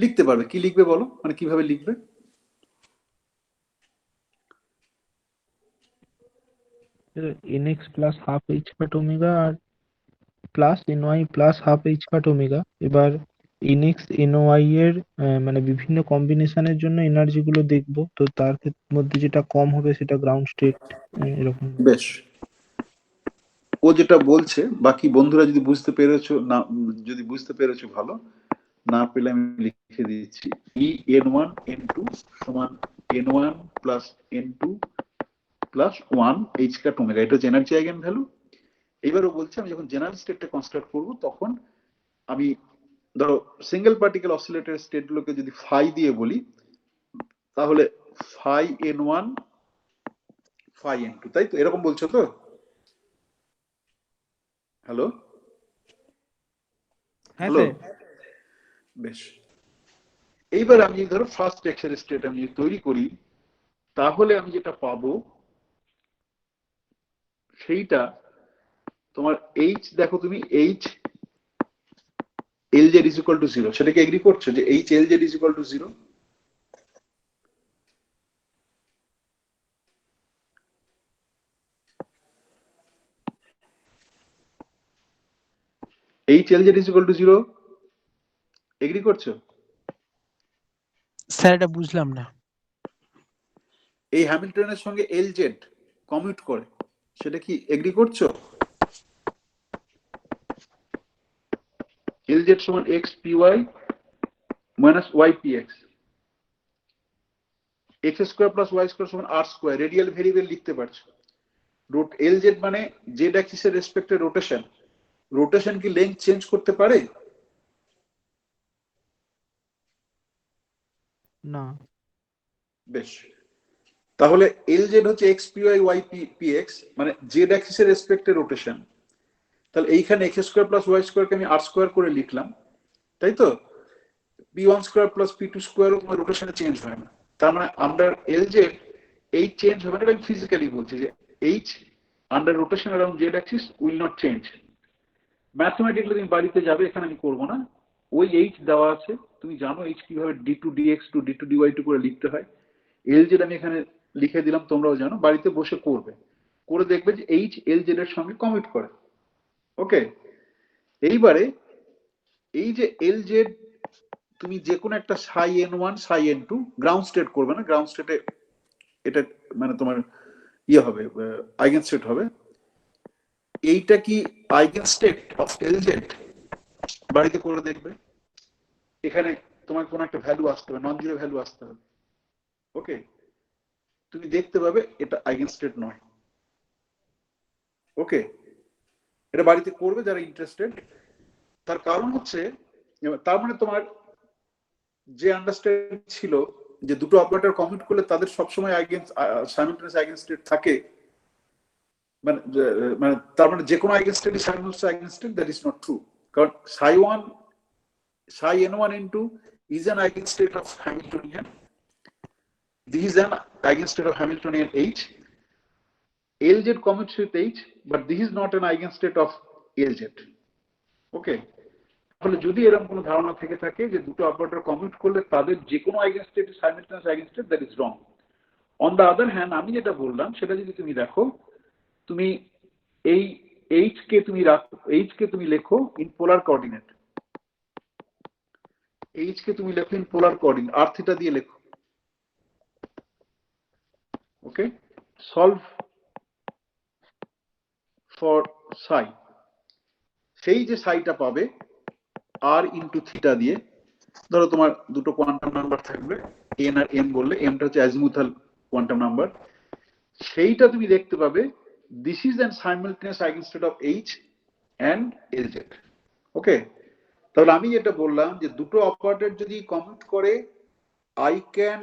লিখতে পারবে, কি লিখবে বলো, মানে কিভাবে লিখবে? nx plus half H cut omega আর plus ny plus half H cut omega. এবার nx ny এর মানে বিভিন্ন কম্বিনেশনের জন্য এনার্জি গুলো দেখবো, তো তার মধ্যে যেটা কম হবে সেটা গ্রাউন্ড স্টেট এরকম। বেশ, ও যেটা বলছে, বাকি বন্ধুরা যদি বুঝতে পেরেছো না, যদি বুঝতে পেরেছো ভালো, না পেলে আমি লিখে দিচ্ছি। ই n1 n2 সমান n1 plus n2 plus 1 H cut omega, এটা হচ্ছে এনার্জি আইগেন ভ্যালু। এবারও বলছে আমি যখন জেনারেল স্টেটটা কনস্ট্রাক্ট করব তখন আমি ধরো সিঙ্গেল পার্টিকেল অসিলেটর স্টেটগুলোকে যদি ফাই দিয়ে বলি, তাহলে ফাই n1 ফাই n2, তাই তো? এরকম বলছো তো? হ্যালো হ্যাঁ হ্যালো, স্যার। বেশ। এইবার আমি ধরো ফার্স্ট এক্সের স্টেট আমি যদি তৈরি করি, তাহলে আমি যেটা পাবো সেইটা তোমার এইচ, দেখো তুমি H L Z is equal to 0, সেটাকে এগ্রি করছো যে H L Z is equal to 0? H L Z is equal to 0 agree করছো? স্যার এটা বুঝলাম না। এই হ্যামিল্টনের সঙ্গে এল জেড কমিউট করে, সেটা কি এগ্রি করছো? এল জেড সমান X P Y minus Y P X, X square plus Y square সমান আর স্কোয়ার, রেডিয়াল ভেরিয়েবল লিখতে পারছো। রুট এল জেড মানে জেড অ্যাক্সিসের রেসপেক্টে রোটেশন, রোটেশন কি লেন্থ চেঞ্জ করতে পারে? না। বেশ, তাহলে এল জেড হচ্ছে X P Y Y P X, মানে জেড অ্যাক্সিসের রেসপেক্টে রোটেশন। তাহলে এইখানে এক্স স্কোয়ার প্লাস ওয়াই স্কোয়ারকে আমি আর স্কোয়ার করে লিখলাম, তাই তো? p1 স্কোয়ার প্লাস p2 স্কোয়ারও তোমার রোটেশনে চেঞ্জ হয় না। তার মানে under L Z H change হবে না, এটা আমি ফিজিক্যালি বলছি যে H under rotation around Z Axis will not change. Mathematically তুমি বাড়িতে যাবে, এখানে আমি করবো না, ওই এইচ দেওয়া আছে, তুমি জানো এইচ কিভাবে D two DX two D two DY two করে লিখতে হয়। এল জেড আমি এখানে লিখে দিলাম, তোমরাও জানো, বাড়িতে বসে করবে, করে দেখবে যে এইচ এল জেড এর সঙ্গে কমিট করে। ওকে, এইবারে এই যে এল জেড তুমি যে কোনো একটা সাই এন ওয়ান সাই এন টু গ্রাউন্ড স্টেট করবে না, গ্রাউন্ড স্টেটে এটা মানে তোমার ইয়ে হবে, আইগেন স্টেট হবে। এইটা কি eigen state of L Z? বাড়িতে করে দেখবে, এখানে তোমার কোনো একটা ভ্যালু আসতে হবে, নন জিরো ভ্যালু আসতে হবে। ওকে, তুমি দেখতে পাবে এটা আইগেন স্টেট নয়। ওকে, এটা বাড়িতে করবে যারা ইন্টারেস্টেড। তার কারণ হচ্ছে, তার মানে তোমার যে আন্ডারস্ট্যান্ডিং ছিল যে দুটো অপারেটর কমিউট করলে তাদের সবসময় সাইমালটেনিয়াস আইগেন স্টেট থাকে, মানে মানে তার মানে যে কোনো আইগেন স্টেটই simultaneous eigenstate, that is not true. কারণ psi n1 n2 is an eigenstate of Hamiltonian, this is an eigenstate of Hamiltonian H. Lz commutes with H, but this is not an eigenstate of Lz. Okay, তাহলে যদি এরকম কোনো ধারণা থেকে থাকে যে দুটো অপারেটর কমিউট করলে তাদের যে কোনো eigenstate simultaneous eigenstate, that is wrong. On the other hand, আমি যেটা বললাম সেটা যদি তুমি দেখো, তুমি এই এইচ কে তুমি রাখো, এইচ কে তুমি লেখো ইন পোলার কোঅর্ডিনেট, এইচ কে তুমি লেখো in polar coordinate, R theta দিয়ে লেখো। ওকে, সলভ ফর psi, সেই যে সাইটা পাবে আর ইন্টু থিটা দিয়ে, ধরো তোমার দুটো কোয়ান্টাম নাম্বার থাকবে এন আর এম বললে, এমটা হচ্ছে অ্যাজিমুথাল কোয়ান্টাম নাম্বার, সেইটা তুমি দেখতে পাবে this is an simultaneous eigenstate of H and LZ. Okay, তাহলে আমি যেটা বললাম যে দুটো অপারেটর যদি কমিউট করে, I can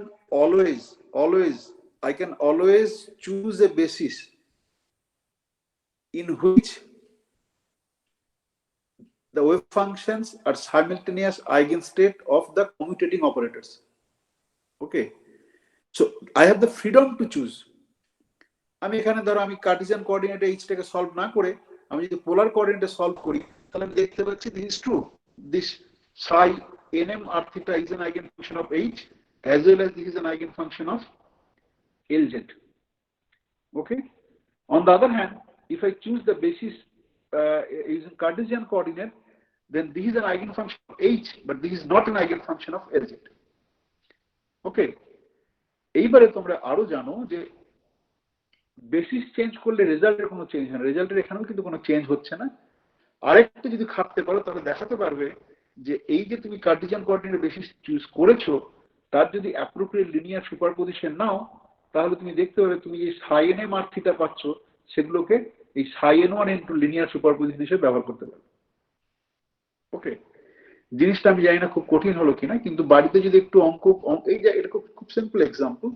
always choose a basis in which the wave functions are simultaneous eigenstate of the commutating operators. Okay, so I have the freedom to choose. আমি এখানে ধরো আমি কার্টেসিয়ান কোঅর্ডিনেটে এইচটাকে সলভ না করে আমি যদি পোলার কোঅর্ডিনেটে সলভ করি, তাহলে আমি দেখতে পাচ্ছি this is true, this psi nm r theta is an eigenfunction of h as well as this is an eigenfunction of Lz. Okay. On the other hand, if I choose the basis using Cartesian coordinate, then this is an eigenfunction of h, but this is not an eigenfunction of Lz. Okay. এইবারে তোমরা আরো জানো যে basis change করলে রেজাল্টের কোনো change হয় না, রেজাল্টের এখানেও কিন্তু কোনো চেঞ্জ হচ্ছে না। আরেকটা যদি খাটতে পারো তাহলে দেখাতে পারবে যে এই যে তুমি কার্টেসিয়ান কোঅর্ডিনেট বেসিস চুজ করেছো তার যদি অ্যাপ্রোপ্রিয়েট লিনিয়ার সুপারপজিশন নাও, তাহলে তুমি দেখতে পাবে তুমি যে সাই এন এম আর থিটা পাচ্ছ সেগুলোকে এই সাই N one into linear superposition হিসেবে ব্যবহার করতে পারবে। ওকে, জিনিসটা আমি জানি না খুব কঠিন হলো কিনা, কিন্তু বাড়িতে যদি একটু অঙ্ক, এই যে এটা খুব সিম্পল এক্সাম্পল,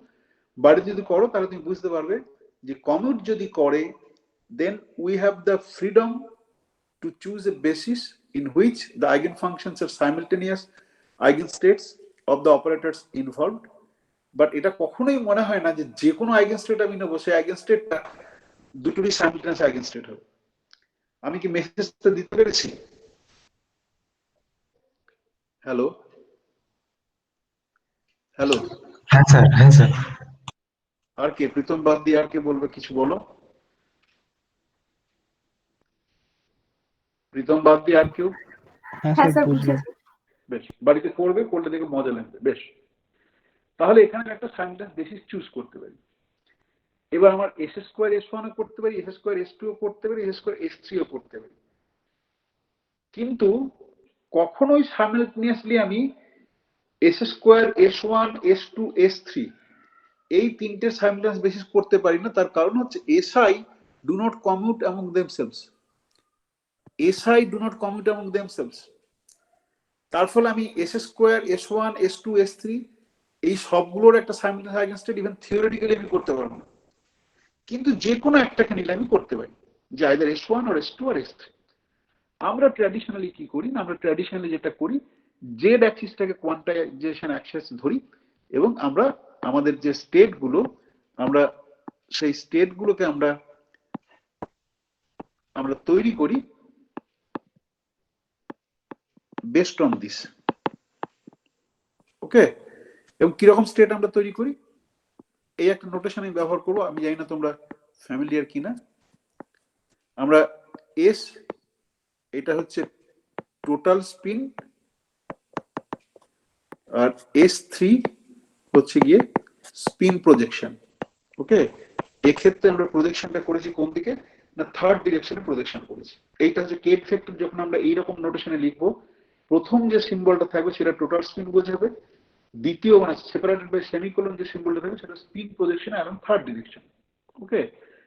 বাড়িতে যদি করো তাহলে তুমি বুঝতে পারবে যে কমিউট যদি করে, then we have the freedom to choose a basis in which the eigenfunctions are simultaneous eigenstates of the operators involved. But এটা কখনোই মনে হয় না যে যে কোনো আইগেনস্টেট আমি নেবো সেই আইগেনস্টেটটা দুটোরই সাইমালটেনিয়াস আইগেনস্টেট হবে। আমি কি মেসেজটা দিতে পেরেছি? হ্যালো হ্যালো, হ্যাঁ স্যার, হ্যাঁ স্যার। আর কে প্রীতম বাদ দিয়ে আর কে বলবে? কিছু বলো। প্রীতম বাদ দিয়ে আর কেউ? হ্যাঁ হ্যাঁ স্যার স্যার বুঝলাম। বুঝেছি। বেশ, বাড়িতে করবে, করলে দেখে মজা লাগবে। বেশ, তাহলে এখানে একটা সাইমালটেনিয়াস বেসিস চুজ করতে পারি। এবার আমার এস স্কোয়ার এস ওয়ান করতে পারি, এস স্কোয়ার এস টু করতে পারি, এস স্কোয়ার এস থ্রি করতে পারি, কিন্তু কখনোই সাইমালটেনিয়াসলি আমি S square S one S two S three এই তিনটে সাইমালটেনিয়াস বেসিস করতে পারি না। তার কারণ হচ্ছে SI do not commute among themselves, SI do not commute among themselves. তার ফলে আমি S square S one S two S three এই সবগুলোর একটা সাইমালটেনিয়াস আইগেনস্টেট ইভেন থিওরিটিক্যালি আমি করতে পারবো না, কিন্তু যে কোনো একটাকে নিলে আমি করতে পারি, যে আইদার এস ওয়ান আর এস টু আর এস থ্রি। আমরা ট্র্যাডিশনালি কি করি না, আমরা ট্র্যাডিশনালি যেটা করি জেড অ্যাক্সিসটাকে কোয়ান্টাইজেশন অ্যাক্সিস ধরি এবং আমরা আমাদের যে স্টেট গুলো আমরা সেই স্টেট গুলোকে আমরা তৈরি করি বেসড অন দিস। ওকে, এবং কিরকম স্টেট আমরা তৈরি করি এই একটা নোটেশন আমি ব্যবহার করবো, আমি জানি না তোমরা ফ্যামিলিয়ার কিনা। আমরা এস, এটা হচ্ছে টোটাল স্পিন, আর এস থ্রি হচ্ছে গিয়ে স্পিন প্রজেকশন। ওকে, এক্ষেত্রে আমরা প্রজেকশনটা করেছি কোন দিকে না, থার্ড ডিরেকশনে প্রজেকশন করেছি। এইটা হচ্ছে কেট ফ্যাক্টর। যখন আমরা এইরকম নোটেশনে লিখবো, প্রথম যে সিম্বলটা থাকবে সেটা টোটাল স্পিন বোঝাবে, দ্বিতীয় মানে সেপারেটেড বাই সেমিকোলন যে সিম্বলটা থাকবে সেটা স্পিন প্রজেকশন এবং থার্ড ডিরেকশন। ওকে,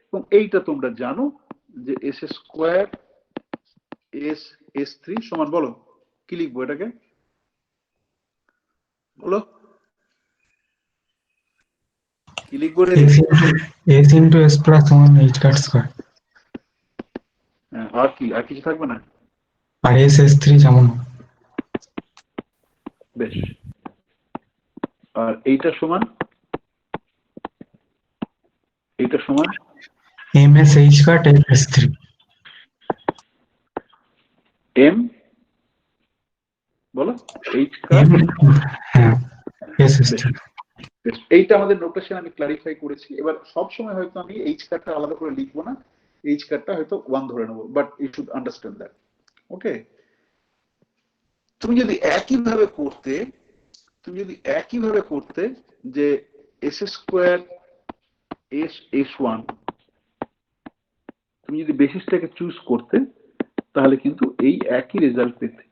এবং এইটা তোমরা জানো যে S square S S three সমান, বলো কি লিখবো এটাকে, বলো কি লিখবো রে? S into S plus one H cut square. আর কি, আর কিছু থাকবে না? আর এস এস থ্রি যেমন। বেশ, আর এইটা সমান এম এস এইচ কাট এস এস থ্রি। এম বলো এইচ কাট, হ্যাঁ এস এস থ্রি। এইটা আমাদের নোটেশন আমি ক্লারিফাই করেছি। এবার সব সময় হয়তো আমি এইচ কাটটা আলাদা করে লিখবো না, এইচ কাটটা হয়তো ওয়ান ধরে নেবো, but you should understand that. Okay, তুমি যদি একইভাবে করতে যে S square S S one, তুমি যদি বেসিসটাকে চুজ করতে তাহলে কিন্তু এই একই রেজাল্ট পেতে।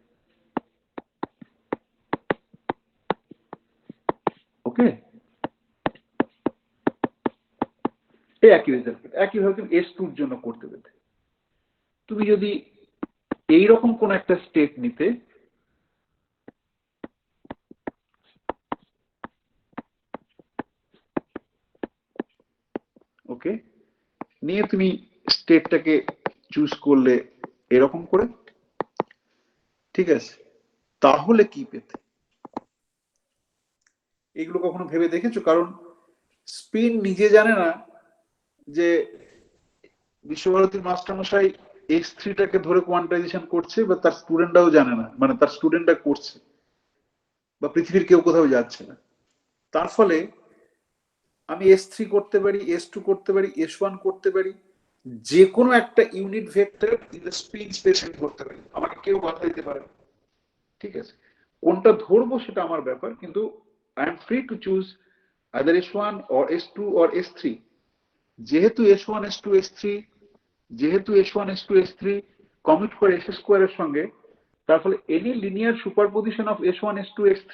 ওকে, এই একই রেজাল্ট পেতে। একইভাবে তুমি S2 এর জন্য করতে পেতে। তুমি যদি এইরকম কোন একটা স্টেট নিতে, ওকে, নিয়ে তুমি স্টেটটাকে চুজ করলে এরকম করে, ঠিক আছে, তাহলে কি পেতে? এগুলো কখনো ভেবে দেখেছো? কারণ স্পিন নিজে জানে না যে বিশ্বভারতীর মাস্টারমশাই S3টাকে ধরে কোয়ান্টাইজেশন করছে, বা তার স্টুডেন্টরাও জানে না, মানে তার স্টুডেন্টরা করছে, বা পৃথিবীর কেউ কোথাও যাচ্ছে না। তার ফলে আমি S3 করতে পারি, S2 করতে পারি, S1 করতে পারি, যে কোনো একটা unit vector in the spin space করতে পারি, আমাকে কেউ বাধা দিতে পারে না। ঠিক আছে, কোনটা ধরবো সেটা আমার ব্যাপার, কিন্তু I am free to choose either S1 or S2 or S3। যেহেতু S1 S2 S3, যেহেতু S1 S2 S3 কমিট করে S স্কোয়ার এর সঙ্গে, তার ফলে any linear superposition of S1 S2 S3,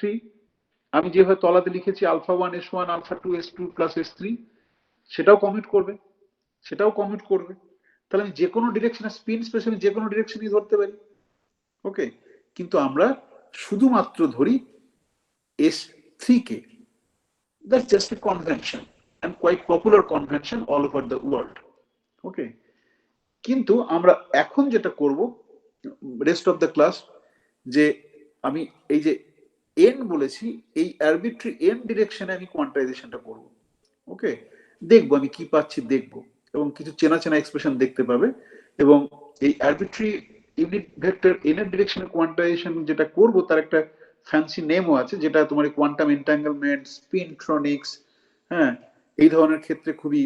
আমি যেভাবে তলাতে লিখেছি α1 S1 α2 S2 প্লাস S3, সেটাও কমিট করবে, সেটাও কমিট করবে। তাহলে আমি যে কোনো ডিরেকশনে, স্পিন স্পেস আমি যে কোনো ডিরেকশনই ধরতে পারি। ওকে, কিন্তু আমরা শুধুমাত্র ধরি S3 K. That's just a convention and quite popular convention all over the world. Okay, কিন্তু আমরা এখন যেটা করব রেস্ট অফ দ্য ক্লাস, যে আমি এই যে n বলেছি, এই আরবিট্রারি n ডিরেকশনে আমি কোয়ান্টাইজেশনটা করব। ওকে, দেখবো আমি কি পাচ্ছি, দেখবো, এবং কিছু চেনা চেনা এক্সপ্রেশন দেখতে পাবে। এবং এই আরবিট্রারি ইউনিট ভেক্টর n এর ডিরেকশনে কোয়ান্টাইজেশন যেটা করব, তার একটা ফ্যান্সি নেমও আছে, যেটা তোমার কোয়ান্টাম এন্টাঙ্গেলমেন্ট, স্পিনট্রনিক্স, হ্যাঁ, এই ধরনের ক্ষেত্রে খুবই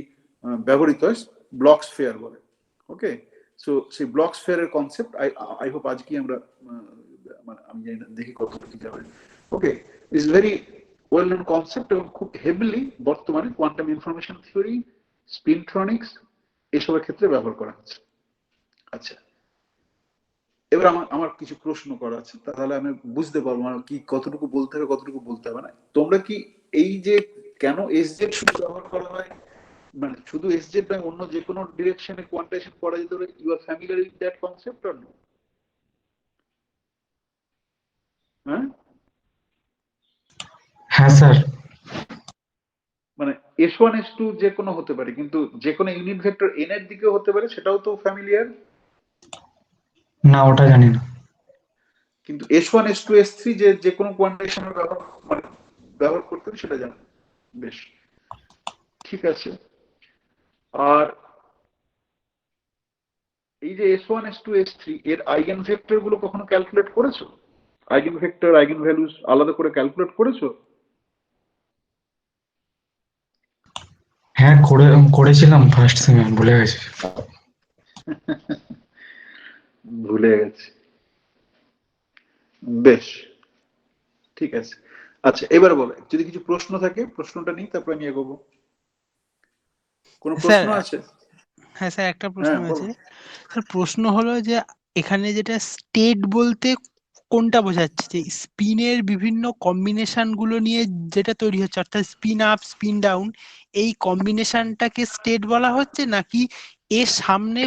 ব্যবহৃত হয়, ব্লক স্ফিয়ার বলে। ওকে, সো সেই ব্লক স্ফিয়ারের কনসেপ্ট আই হোপ আজকে আমরা, মানে আমি জানি না, দেখি কতটুকু যাবে। Okay, is very well known concept, এবং খুব হেভিলি বর্তমানে কোয়ান্টাম ইনফরমেশন থিওরি, স্পিনট্রনিক্স এসবের ক্ষেত্রে ব্যবহার করা হচ্ছে। আচ্ছা, এবার আমার কিছু প্রশ্ন করা আছে, তাহলে আমি বুঝতে পারবো আমার কি কতটুকু বলতে হবে, কতটুকু বলতে হবে না। তোমরা কি এই যে কেন SZ শুধু ব্যবহার করা হয়, মানে শুধু SZ নয়, অন্য যে কোনো ডিরেকশনে কোয়ান্টাইজেশন করা যেতে পারে, you are familiar with that concept or no? হ্যাঁ, হ্যাঁ স্যার। মানে S1 S2 যে কোনো হতে পারে, কিন্তু যে কোনো ইউনিট ভেক্টর n এর দিকেও হতে পারে, সেটাও তো ফ্যামিলিয়ার। না, ওটা জানি না। কিন্তু S1 S2 S3 যে কোনো কোয়ান্টাইজেশনের ব্যবহার, মানে ব্যবহার করতে হবে, সেটা জানো। বেশ, ঠিক আছে। আর এই যে S1 S2 S3 এর আইগেন ভেক্টর গুলো কখনো ক্যালকুলেট করেছো? আইগেন ভেক্টর, আইগেন ভ্যালুস আলাদা করে ক্যালকুলেট করেছো? হ্যাঁ, করেছিলাম ফার্স্ট সেমে, ভুলে গেছি। ভুলে গেছি, বেশ, ঠিক আছে। আচ্ছা, এবার বলো, যদি কিছু প্রশ্ন থাকে প্রশ্নটা নিই, তারপর আমি এগোবো। কোনো স্যার, প্রশ্ন আছে? হ্যাঁ স্যার, একটা প্রশ্ন হ্যাঁ, বলো। আছে। স্যার, প্রশ্ন হলো যে এখানে যেটা স্টেট বলতে কোনটা বোঝাচ্ছে, যে স্পিনের বিভিন্ন কম্বিনেশন গুলো নিয়ে যেটা তৈরি হচ্ছে, অর্থাৎ স্পিন আপ, স্পিন ডাউন, এই কম্বিনেশনটাকে স্টেট বলা হচ্ছে, নাকি এর সামনে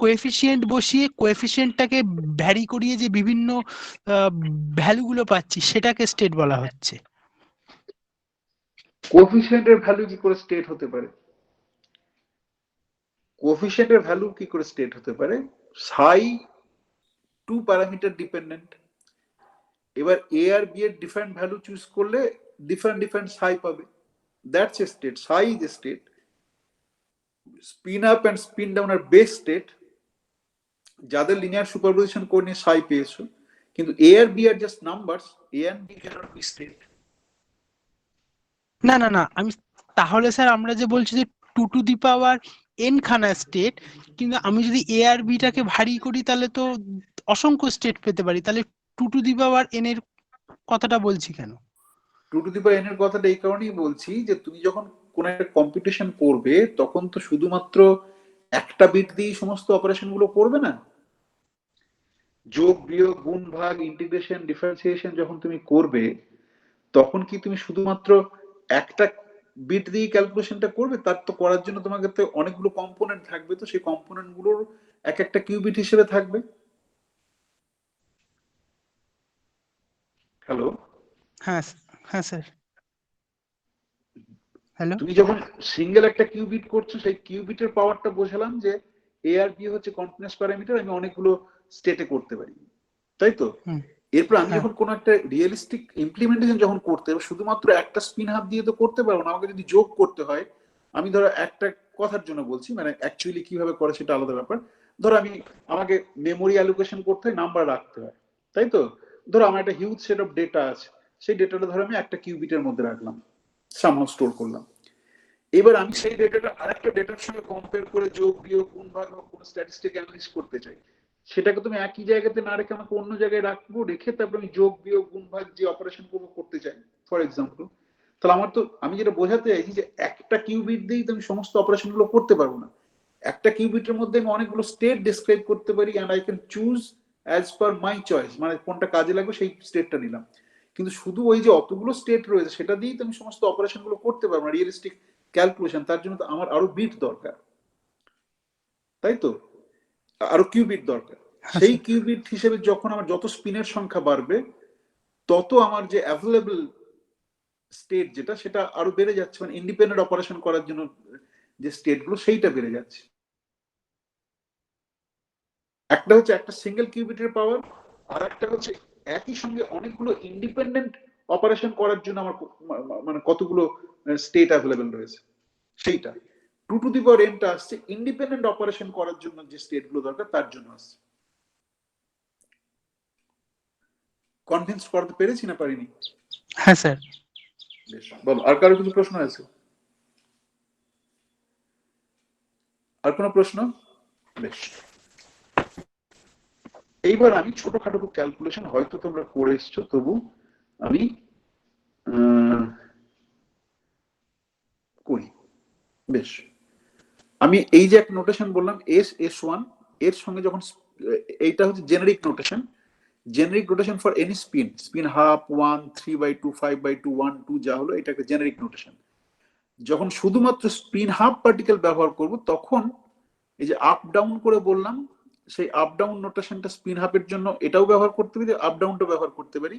কোএফিসিয়েন্ট বসিয়ে কোএফিসিয়েন্টটাকে ভ্যারি করিয়ে যে বিভিন্ন ভ্যালু গুলো পাচ্ছি সেটাকে স্টেট বলা হচ্ছে? কোএফিসিয়েন্টের ভ্যালু কি করে স্টেট হতে পারে? কোএফিসিয়েন্টের ভ্যালু কি করে স্টেট হতে পারে? সাই 2 প্যারামিটার ডিপেন্ডেন্ট। এবার এ আর বি এর ডিফারেন্ট ভ্যালু চুজ করলে ডিফারেন্ট ডিফারেন্ট সাই পাবে, that's a state. Psi is a state. Spin up and spin down আর বেস স্টেট, যাদের লিনিয়ার সুপারপজিশন করে নিয়ে সাই পেয়েছো, কিন্তু এ আর বি আর just numbers, A and B cannot be state. না না না, আমি তাহলে স্যার আমরা যে বলছি যে 2n খানা স্টেট, কিন্তু আমি যদি এ আর বিটাকে ভারী করি তাহলে তো অসংখ্য স্টেট পেতে পারি, তাহলে 2n এর কথাটা বলছি কেন? 2n এর কথাটা এই কারণেই বলছি যে তুমি যখন কোন একটা কম্পিটিশন করবে, তখন তো শুধুমাত্র একটা বিট দিয়ে সমস্ত অপারেশন গুলো করবে না। যোগ বিয়োগ গুণ ভাগ ইন্টিগ্রেশন ডিফারেন্সিয়েশন যখন তুমি করবে তখন কি তুমি শুধুমাত্র একটা বিট দিয়ে ক্যালকুলেশনটা করবে? তার তো করার জন্য তোমাকে তো অনেকগুলো কম্পোনেন্ট থাকবে, তো সেই কম্পোনেন্ট গুলোর এক একটা কিউবিট হিসেবে থাকবে। হ্যালো, হ্যাঁ হ্যাঁ স্যার, হ্যালো। তুমি যখন সিঙ্গেল একটা কিউবিট করছো সেই কিউবিটের পাওয়ারটা বোঝালাম যে এ আর বি হচ্ছে কন্টিনিউয়াস প্যারামিটার, আমি অনেকগুলো স্টেটে করতে পারি, তাই তো? হুম, এরপর আমি হ্যাঁ যখন কোনো একটা রিয়েলিস্টিক ইমপ্লিমেন্টেশন যখন করতে হবে, শুধুমাত্র একটা স্পিন হাফ দিয়ে তো করতে পারবো না, আমাকে যদি যোগ করতে হয়, আমি ধরো একটা কথার জন্য বলছি, মানে অ্যাকচুয়ালি কিভাবে করে সেটা আলাদা ব্যাপার। ধরো আমাকে মেমোরি অ্যালোকেশন করতে হয়, নাম্বার রাখতে হয়, তাই তো? ধরো আমার একটা হিউজ সেট অফ ডেটা আছে, সেই ডেটাটা ধরো আমি একটা কিউবিটের মধ্যে রাখলাম, সামহাউ স্টোর করলাম। এবার আমি সেই ডেটাটা আরেকটা ডেটার সঙ্গে কম্পেয়ার করে যোগ বিয়োগ গুণ ভাগ বা কোনো স্ট্যাটিস্টিক অ্যানালিসিস করতে চাই, সেটাকে তুমি একই জায়গাতে না রেখে আমাকে অন্য জায়গায় রাখবো, রেখে তারপর আমি যোগ বিয়োগ গুণ ভাগ যে অপারেশন করতে চাই ফর এক্সাম্পল, তাহলে আমার তো, আমি যেটা বোঝাতে চাইছি যে একটা কিউবিট দিয়েই তো আমি সমস্ত অপারেশন গুলো করতে পারবো না। একটা কিউবিটের মধ্যে আমি অনেকগুলো স্টেট ডিসক্রাইব করতে পারি, and I can choose as per my choice, মানে কোনটা কাজে লাগবে সেই স্টেটটা নিলাম। কিন্তু শুধু ওই যে অতগুলো স্টেট রয়েছে সেটা দিয়েই তো আমি সমস্ত অপারেশন গুলো করতে পারবো না, রিয়েলিস্টিক ক্যালকুলেশন, তার জন্য তো আমার আরো বিট দরকার, তাই তো? আরো কিউবিট দরকার। হ্যাঁ সেই স্যার, কিউবিট হিসেবে যখন আমার যত স্পিনের সংখ্যা বাড়বে, তত আমার যে অ্যাভেলেবল স্টেট যেটা, সেটা আরো বেড়ে যাচ্ছে, মানে ইন্ডিপেন্ডেন্ট অপারেশন করার জন্য যে স্টেট গুলো সেইটা বেড়ে যাচ্ছে। একটা হচ্ছে একটা সিঙ্গেল কিউবিটের পাওয়ার, আর একটা হচ্ছে একই সঙ্গে অনেকগুলো ইন্ডিপেন্ডেন্ট অপারেশন করার জন্য আমার মানে কতগুলো স্টেট অ্যাভেলেবল রয়েছে সেইটা। 2 টু দি পাওয়ার n টা আসছে ইন্ডিপেন্ডেন্ট অপারেশন করার জন্য যে স্টেট গুলো দরকার তার জন্য আসছে। কনভিন্স করতে পেরেছি না পারিনি? হ্যাঁ স্যার। বেশ, বলো, আর কারো কিছু প্রশ্ন আছে? আর কোনো প্রশ্ন? বেশ, এইবার আমি ছোটখাটো ক্যালকুলেশন হয়তো তোমরা করে এসছো, তবু আমি করি। বেশ, আমি এই যে একটা নোটেশন বললাম S1, এর সঙ্গে যখন এইটা হচ্ছে generic notation, generic notation for any spin half 1 3/2 5/2 1 2 যা হলো, এটা একটা জেনারিক নোটেশন। যখন শুধুমাত্র স্পিন হাফ পার্টিকেল ব্যবহার করব, তখন এই যে আপ ডাউন করে বললাম, সেই আপ ডাউন নোটেশনটা স্পিন হাফের জন্য এটাও ব্যবহার করতে পারি, আপ ডাউনটা ব্যবহার করতে পারি।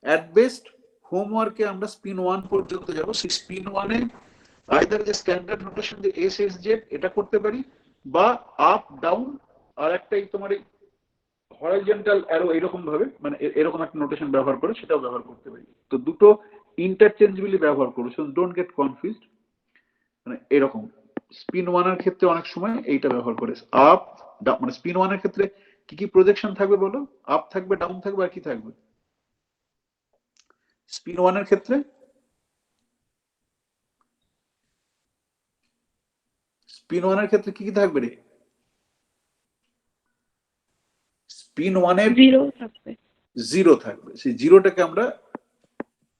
অ্যাট বেস্ট হোমওয়ার্কে আমরা স্পিন 1 পর্যন্ত যাব, সেই স্পিন 1 এ আইদার যে স্ট্যান্ডার্ড নোটেশন যে SSZ এটা করতে পারি, বা আপ ডাউন আর একটাই তোমার এই হরাইজন্টাল অ্যারো এরকম ভাবে, মানে এরকম একটা নোটেশন ব্যবহার করে সেটাও ব্যবহার করতে পারি। তো দুটো ইন্টারচেঞ্জেবলি ব্যবহার করবো, সো ডোন্ট গেট কনফিউজড। মানে এরকম স্পিন 1 এর ক্ষেত্রে অনেক সময় এইটা ব্যবহার করে আপ ডাউন, মানে স্পিন 1 এর ক্ষেত্রে কি কি প্রজেকশন থাকবে বলো? আপ থাকবে, ডাউন থাকবে, আর কি থাকবে স্পিন 1 এর ক্ষেত্রে? স্পিন 1 এর ক্ষেত্রে কি কি থাকবে রে? স্পিন 1 এর জিরো থাকবে। জিরো থাকবে, সেই জিরোটাকে আমরা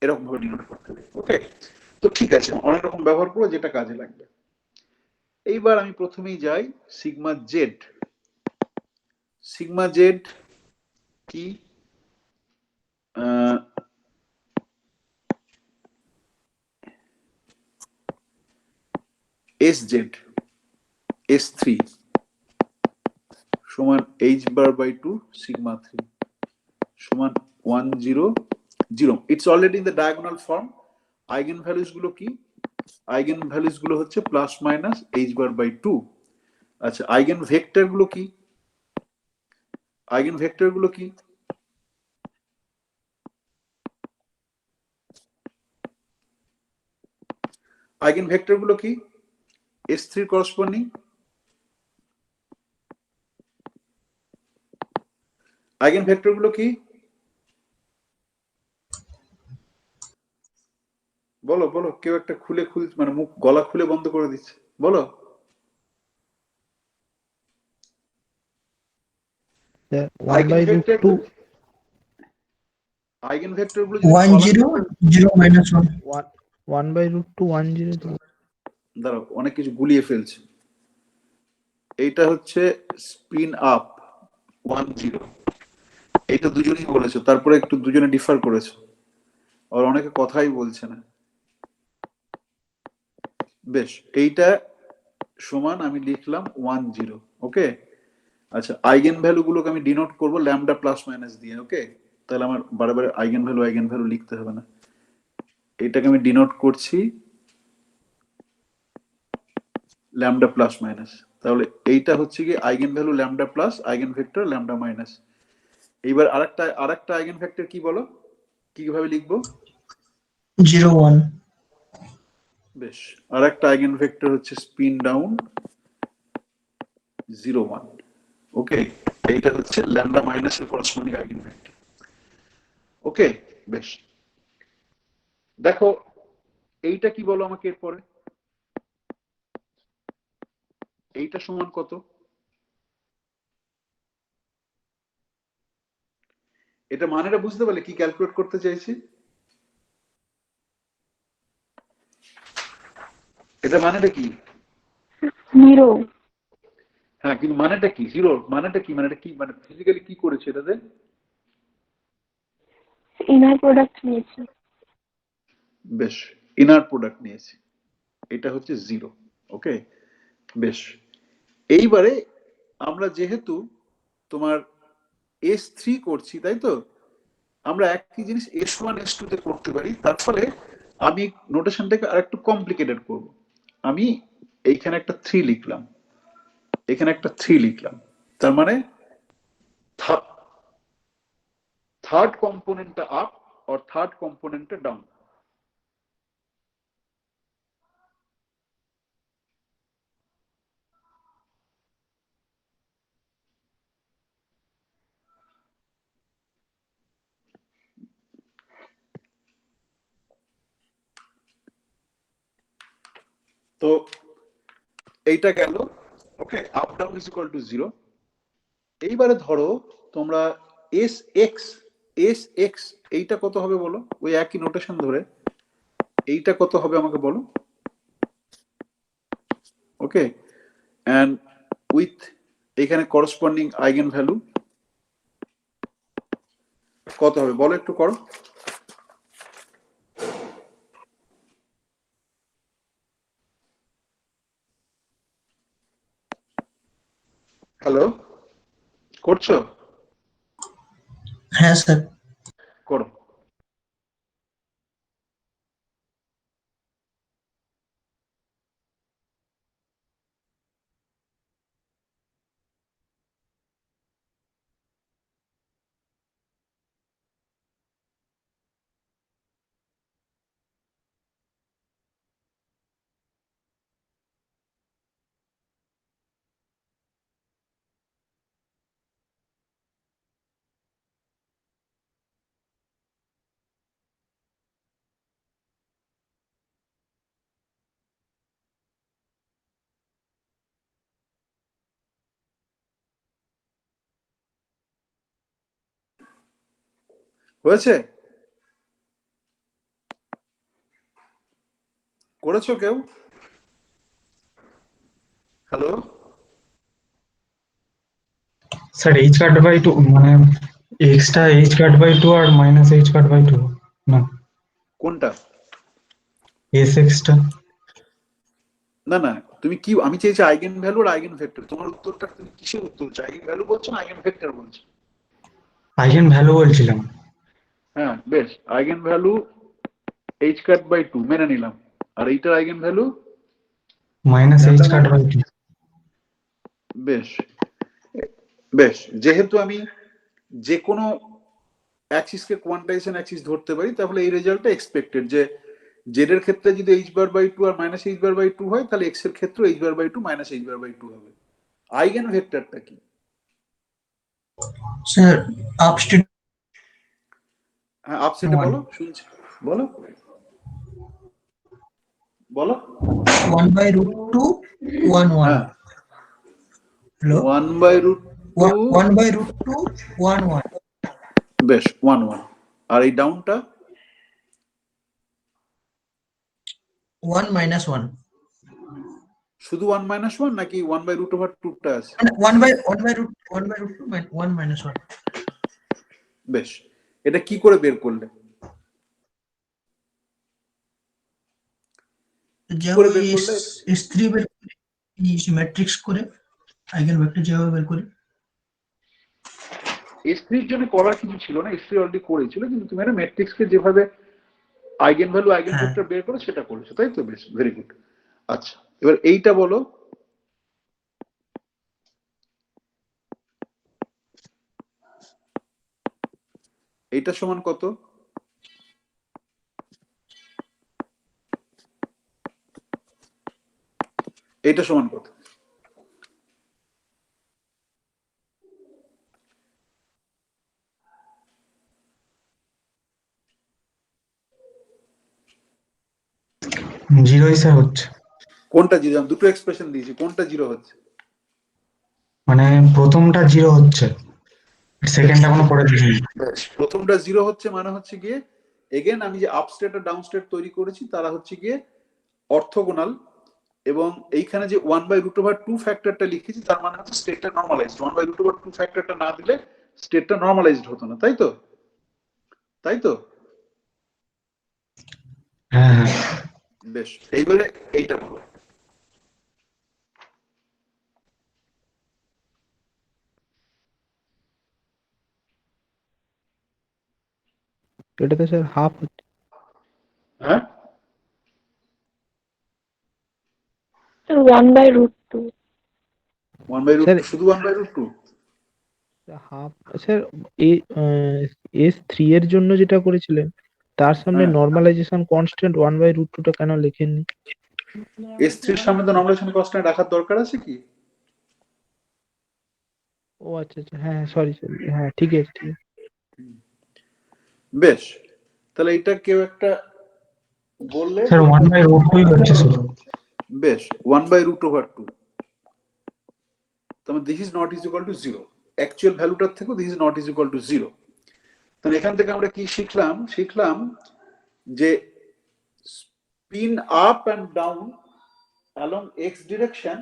এরকম ভাবে ডিনোট করতে পারি। ওকে, তো ঠিক আছে, অনেক রকম ব্যবহার করবো যেটা কাজে লাগবে। এইবার আমি প্রথমেই যাই সিগমা জেড। সিগমা জেড কি? SZ S3 সমান h bar by 2 sigma 3 সমান 1 0 0। It's already in the diagonal form. Eigen values গুলো কি? আইগেন ভ্যালুস গুলো হচ্ছে plus minus h bar by 2। আচ্ছা, আইগেন ভেক্টর গুলো কি? আইগেন ভেক্টর গুলো কি? আইগেন ভেক্টর গুলো কি? S3 করসপন্ডিং আইগেন ভেক্টর গুলো কি? বলো বলো, কেউ একটা খুলে মানে মুখ গলা খুলে বন্ধ করে দিচ্ছে, বলো। One by root two eigen vector গুলো 1 0 0 minus 1 1/√2 1 0। দাঁড়াও, অনেক কিছু গুলিয়ে ফেলছে। এইটা হচ্ছে স্পিন আপ 1 0, এইটা দুজনেই বলেছো, তারপরে একটু দুজনে ডিফার করেছো, আর অনেকে কথাই বলছে না। বেশ, এইটা সমান আমি লিখলাম 1 0। ওকে, আচ্ছা আইগেন ভ্যালু গুলোকে আমি ডিনোট করবো ল্যামডা প্লাস মাইনাস দিয়ে। ওকে, তাহলে আমার বারবার আইগেন ভ্যালু লিখতে হবে না। এটাকে আমি ডিনোট করছি ল্যামডা প্লাস মাইনাস। তাহলে এইটা হচ্ছে কি eigen value lambda plus, eigen vector lambda minus. এইবার আরেকটা আইগেন ভেক্টর কি বলো, কিভাবে লিখবো? 0 1 বেশ, আরেকটা আইগেন ভেক্টর হচ্ছে স্পিন ডাউন 0 1। ওকে, এইটা হচ্ছে ল্যামডা মাইনাসের করসপন্ডিং আইগেন ভেক্টর। ওকে, বেশ, দেখো এইটা কি বলো আমাকে এরপরে, এইটা সমান কত? এটা মানেটা বুঝতে পারলে কি ক্যালকুলেট করতে চাইছি? এটা মানেটা কি? 0 হ্যাঁ, কিন্তু মানেটা কি? জিরো মানেটা কি? মানেটা কি, মানে ফিজিক্যালি কি করেছে এটাতে? ইনার প্রোডাক্ট নিয়েছি। বেশ, ইনার প্রোডাক্ট নিয়েছি, এটা হচ্ছে 0। ওকে, বেশ, এইবারে আমরা যেহেতু তোমার S3 করছি, তাই তো আমরা একই জিনিস S1 S2 তে করতে পারি। তার ফলে আমি নোটেশনটাকে আরেকটু কমপ্লিকেটেড করব। আমি এইখানে একটা 3 লিখলাম, এখানে একটা 3 লিখলাম, তার মানে থার্ড কম্পোনেন্টটা আপ আর থার্ড কম্পোনেন্টটা ডাউন। তো এইটা গেল। Okay, up down is equal to 0। এইবারে ধরো তোমরা এস এক্স এইটা কত হবে বলো, ওই একই নোটেশন ধরে এইটা কত হবে আমাকে বলো। ওকে, এন্ড উইথ এখানে করসপন্ডিং আইগেন ভ্যালু কত হবে বলো, একটু করো। হ্যালো, করছো? হ্যাঁ স্যার। করো। হয়েছে? করেছো কেউ? Hello, sir H cut by 2 মানে এক্সটা এইচ কাট বাই 2 আর মাইনাস এইচ কাট বাই 2 না কোনটা? এস এক্সটা। না না, তুমি কি, আমি চেয়েছি আইগেন ভ্যালু আর আইগেন ভেক্টর। তোমার উত্তরটা তুমি কিসের উত্তর হচ্ছে, আইগেন ভ্যালু বলছো না আইগেন ভেক্টর বলছো? আইগেন ভ্যালু বলছিলাম। হ্যাঁ বেশ, eigen value H cut by 2 মেনে নিলাম, আর এইটার eigen value minus H cut by 2। বেশ বেশ, যেহেতু আমি যে কোনো অ্যাক্সিসকে কোয়ান্টাইজেশন অ্যাক্সিস ধরতে পারি, তাহলে এই রেজাল্টটা এক্সপেক্টেড যে জেড এর ক্ষেত্রে যদি এইচ বার বাই 2 আর মাইনাস এইচ বার বাই 2 হয়, তাহলে এক্স এর ক্ষেত্রে H bar by 2 minus H bar by 2 হবে। আইগেন ভেক্টরটা কি? স্যার আপস্টেট হ্যাঁ, আপসেটে বলো, শুনছি, বলো বলো। 1 by root 2 1 1 হ্যাঁ, hello 1 by root 2, 1 by root 2 1 1 বেশ 1 1। আর এই ডাউনটা 1 minus 1 শুধু 1 মাইনাস 1 নাকি 1 বাই রুট ওভার 2 টা আছে? মানে 1 by root 2 1 minus 1 বেশ, এটা কি করে বের করলে? কি করে বের করলে? S3 বের করে ম্যাট্রিক্স করে আইগেন ভেক্টর যেভাবে বের করি। S3 এর জন্য করার কিছু ছিল না, S3 অলরেডি করেছিল, কিন্তু তুমি একটা ম্যাট্রিক্সকে যেভাবে আইগেন ভ্যালু আইগেন হ্যাঁ। ভেক্টর বের করে সেটা করেছো, তাই তো? বেশ, ভেরি গুড। আচ্ছা, এবার এইটা বলো। এইটা সমান কত? এইটা সমান কত? জিরোই স্যার হচ্ছে। কোনটা জিরো? আমি দুটো এক্সপ্রেশন দিয়েছি, কোনটা জিরো হচ্ছে? মানে প্রথমটা জিরো হচ্ছে, সেকেন্ডটা এখনো পরে দিইনি। প্রথমটা জিরো হচ্ছে মানে হচ্ছে গিয়ে এগেন আমি যে আপ স্টেট আর ডাউন স্টেট তৈরি করেছি তারা হচ্ছে গিয়ে অর্থোগোনাল, এবং এইখানে যে 1/√2 ফ্যাক্টরটা লিখেছি তার মানে হচ্ছে স্টেটটা নরমালাইজড। 1/√2 ফ্যাক্টরটা না দিলে স্টেটটা নরমালাইজড হতো না, তাই তো? তাই তো? হ্যাঁ হ্যাঁ। বেশ, এইবারে এইটা বলো। এটাতে স্যার হাফ হচ্ছে। হ্যাঁ, স্যার 1/√2। 1/√2, শুধু 1/√2? হাফ স্যার, S3 এর জন্য যেটা করেছিলেন তার সামনে হ্যাঁ, নর্মালাইজেশন কনস্ট্যান্ট 1/√2টা কেন লেখেননি? S3 এর সামনে তো নরমালাইজেশন কনস্ট্যান্ট রাখার দরকার আছে কি? ও আচ্ছা আচ্ছা, হ্যাঁ সরি সরি, হ্যাঁ ঠিক আছে ঠিক আছে। বেশ, তাহলে এটা কেউ একটা বললে। স্যার 1/√2 হচ্ছে শুধু। বেশ, 1/√2। তাহলে this is not is equal to zero. Actual ভ্যালুটার থেকেও this is not is equal to zero. তাহলে এখান থেকে আমরা কি শিখলাম? শিখলাম যে spin up and down along x direction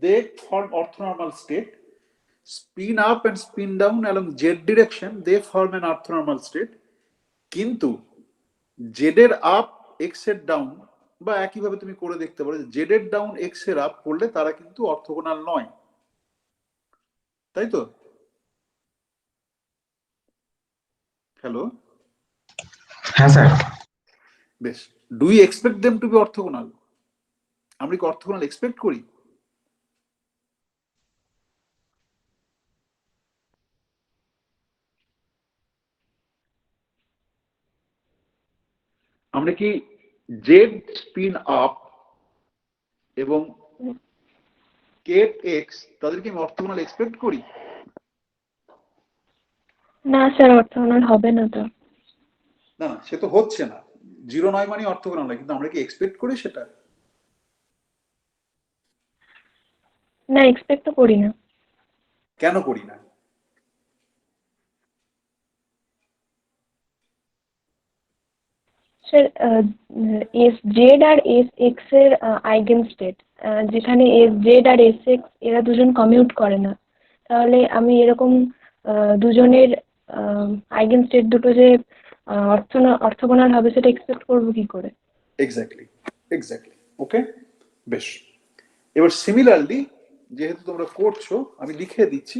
they form orthonormal state. Spin up and spin down along z direction they form an orthonormal state. কিন্তু z এর আপ x এর ডাউন, বা একইভাবে তুমি করে দেখতে পারো z এর ডাউন x এর আপ করলে তারা কিন্তু অর্থোগোনাল নয়, তাই তো? হ্যালো, হ্যাঁ স্যার। বেশ, do you expect them to be orthogonal? আমরা কি অর্থোগোনাল এক্সপেক্ট করি? আমরা কি জেড স্পিন আপ এবং কেট এক্স তাদেরকে আমি অর্থোগোনাল এক্সপেক্ট করি? না স্যার, অর্থোগোনাল হবে না তো। না না, সে তো হচ্ছে না, জিরো নয় মানে অর্থোগোনাল নয়, কিন্তু আমরা কি এক্সপেক্ট করি সেটা? না, এক্সপেক্ট তো করি না। কেন করি না? স্যার, এস জেড আর এস এক্স এর আইগেন স্টেট, যেখানে এস জেড আর এস এক্স এরা দুজন কমিউট করে না, তাহলে আমি এরকম দুজনের আইগেন স্টেট দুটো যে অর্থোগোনাল হবে সেটা এক্সপেক্ট করবো কি করে? Exactly, exactly. ওকে, বেশ। এবার সিমিলারলি যেহেতু তোমরা করছো, আমি লিখে দিচ্ছি,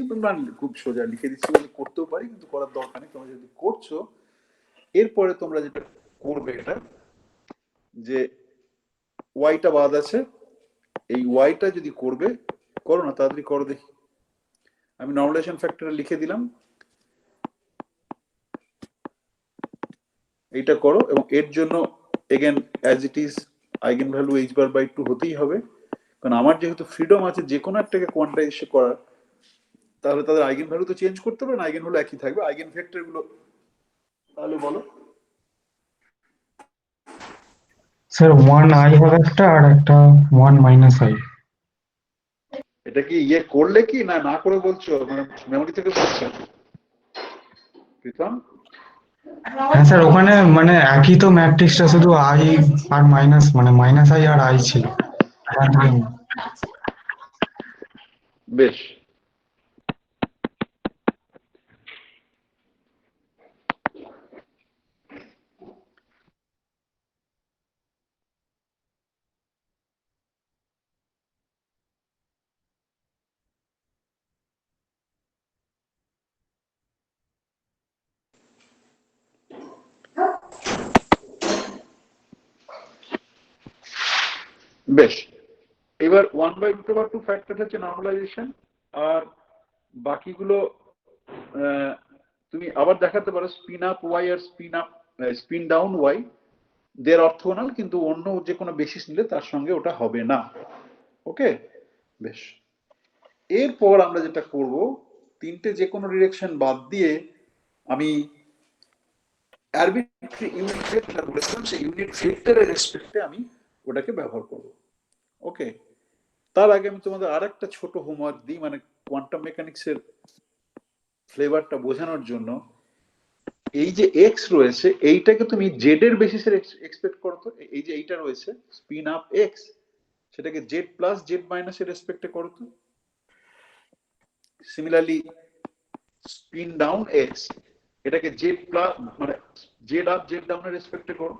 খুব সোজা লিখে দিচ্ছি, আমি করতেও পারি কিন্তু করার দরকার নেই। তোমরা যদি করছো এরপরে তোমরা যেটা করবে এটা যে ওয়াইটা বাদ আছে, এই ওয়াইটা যদি করবে, করো না, তাড়াতাড়ি করো দেখি। আমি নর্মালাইজেশন ফ্যাক্টর লিখে দিলাম, এইটা করো, এবং এর জন্য again as it is eigen value h/2 হতেই হবে, কারণ আমার যেহেতু ফ্রিডম আছে যে কোনো একটাকে কোয়ান্টাইজেশন করার, তাহলে তাদের আইগেন ভ্যালু তো চেঞ্জ করতে হবে না, আইগেন ভ্যালু একই থাকবে। আইগেন ভেক্টর গুলো তাহলে বলো। স্যার 1i হবে একটা, আর একটা 1 - i। এটা কি ইয়ে করলে কি না না করে বলছো, মানে মেমোরি থেকে বলছো প্রীতম? হ্যাঁ স্যার, ওখানে মানে একই তো ম্যাট্রিক্সটা, শুধু i আর মাইনাস, মানে -i আর i ছিল। বেশ, বেশ, এবার 1/√2 ফ্যাক্টর হচ্ছে নর্মালাইজেশন, আর বাকিগুলো তুমি আবার দেখাতে পারো স্পিন আপ ওয়াই আর স্পিন ডাউন ওয়াই দের অর্থোগোনাল, কিন্তু অন্য যে কোনো বেসিস নিলে তার সঙ্গে ওটা হবে না। ওকে, বেশ। এরপর আমরা যেটা করব, তিনটে যে কোনো ডিরেকশন বাদ দিয়ে আমি আরবিট্রারি ইউনিট ভেক্টর বলেছিলাম, সেই ইউনিট ভেক্টরের রেসপেক্টে আমি ওটাকে ব্যবহার করব। ওকে, তার আগে আমি তোমাদের আর একটা ছোট হোমওয়ার্ক দিই, মানে কোয়ান্টাম মেকানিক্সের ফ্লেভারটা বোঝানোর জন্য। এই যে এক্স রয়েছে, এইটাকে তুমি জেড এর বেসিসে এক্সপেক্ট করো তো। এই যে এইটা রয়েছে স্পিন আপ এক্স, সেটাকে জেড প্লাস জেড মাইনাস এর রেসপেক্টে করো তো। সিমিলারলি স্পিন ডাউন এক্স, এটাকে জেড প্লাস মানে জেড আপ জেড ডাউন এর রেসপেক্টে করো।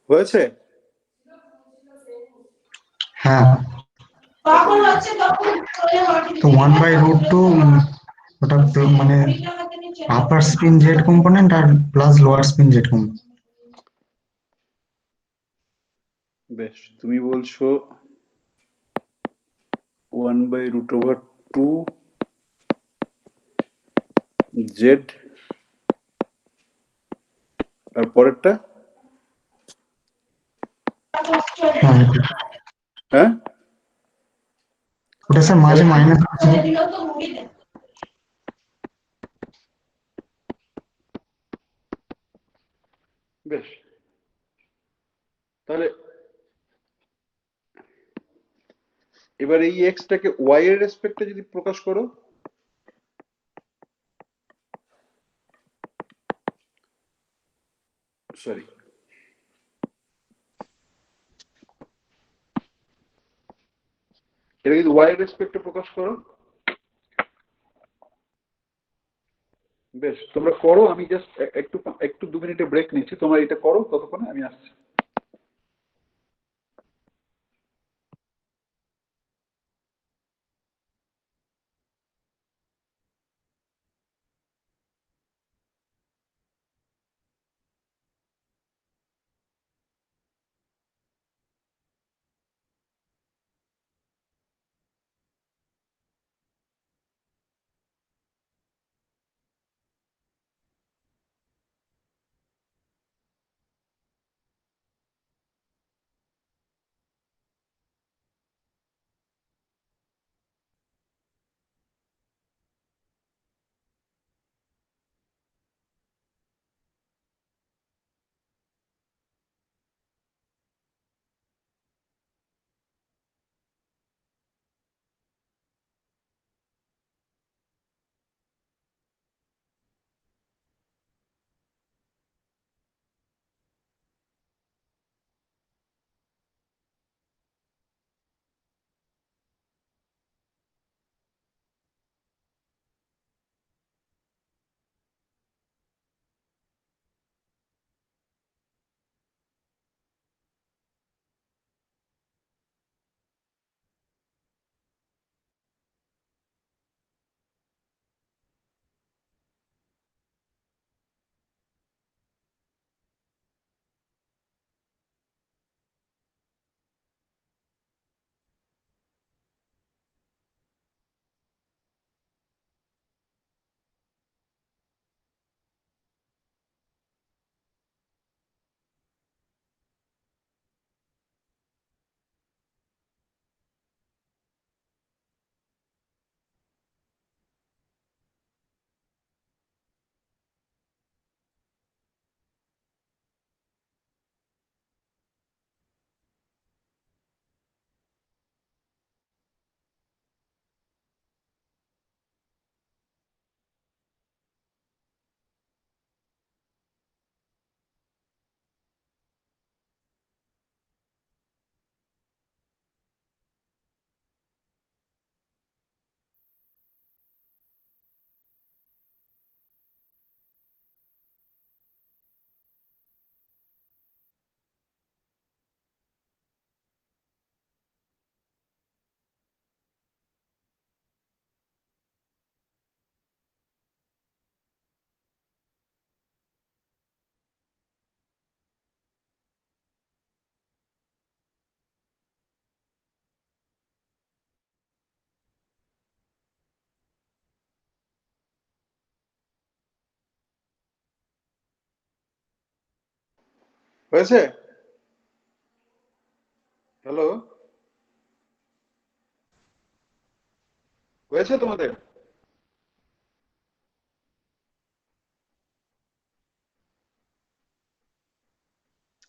হয়েছে? হ্যাঁ, তো 1/√2 ওটা মানে আপার স্পিন জেড কম্পোনেন্ট আর plus lower spin Z component. বেশ, তুমি বলছো 1/√2 জেড, আর পরেরটা হ্যাঁ, হ্যাঁ ওটা স্যার মাঝে মাইনাস আছে। বেশ, তাহলে এবার এই এক্সটাকে ওয়াই এর রেসপেক্টে যদি প্রকাশ করো, সরি, এটা যদি ওয়াই এর রেসপেক্টে প্রকাশ করো। বেশ, তোমরা করো, আমি জাস্ট একটু একটু 2 মিনিটে ব্রেক নিচ্ছি, তোমরা এটা করো, ততক্ষণে আমি আসছি। হয়েছে? হ্যালো, হয়েছে তোমাদের?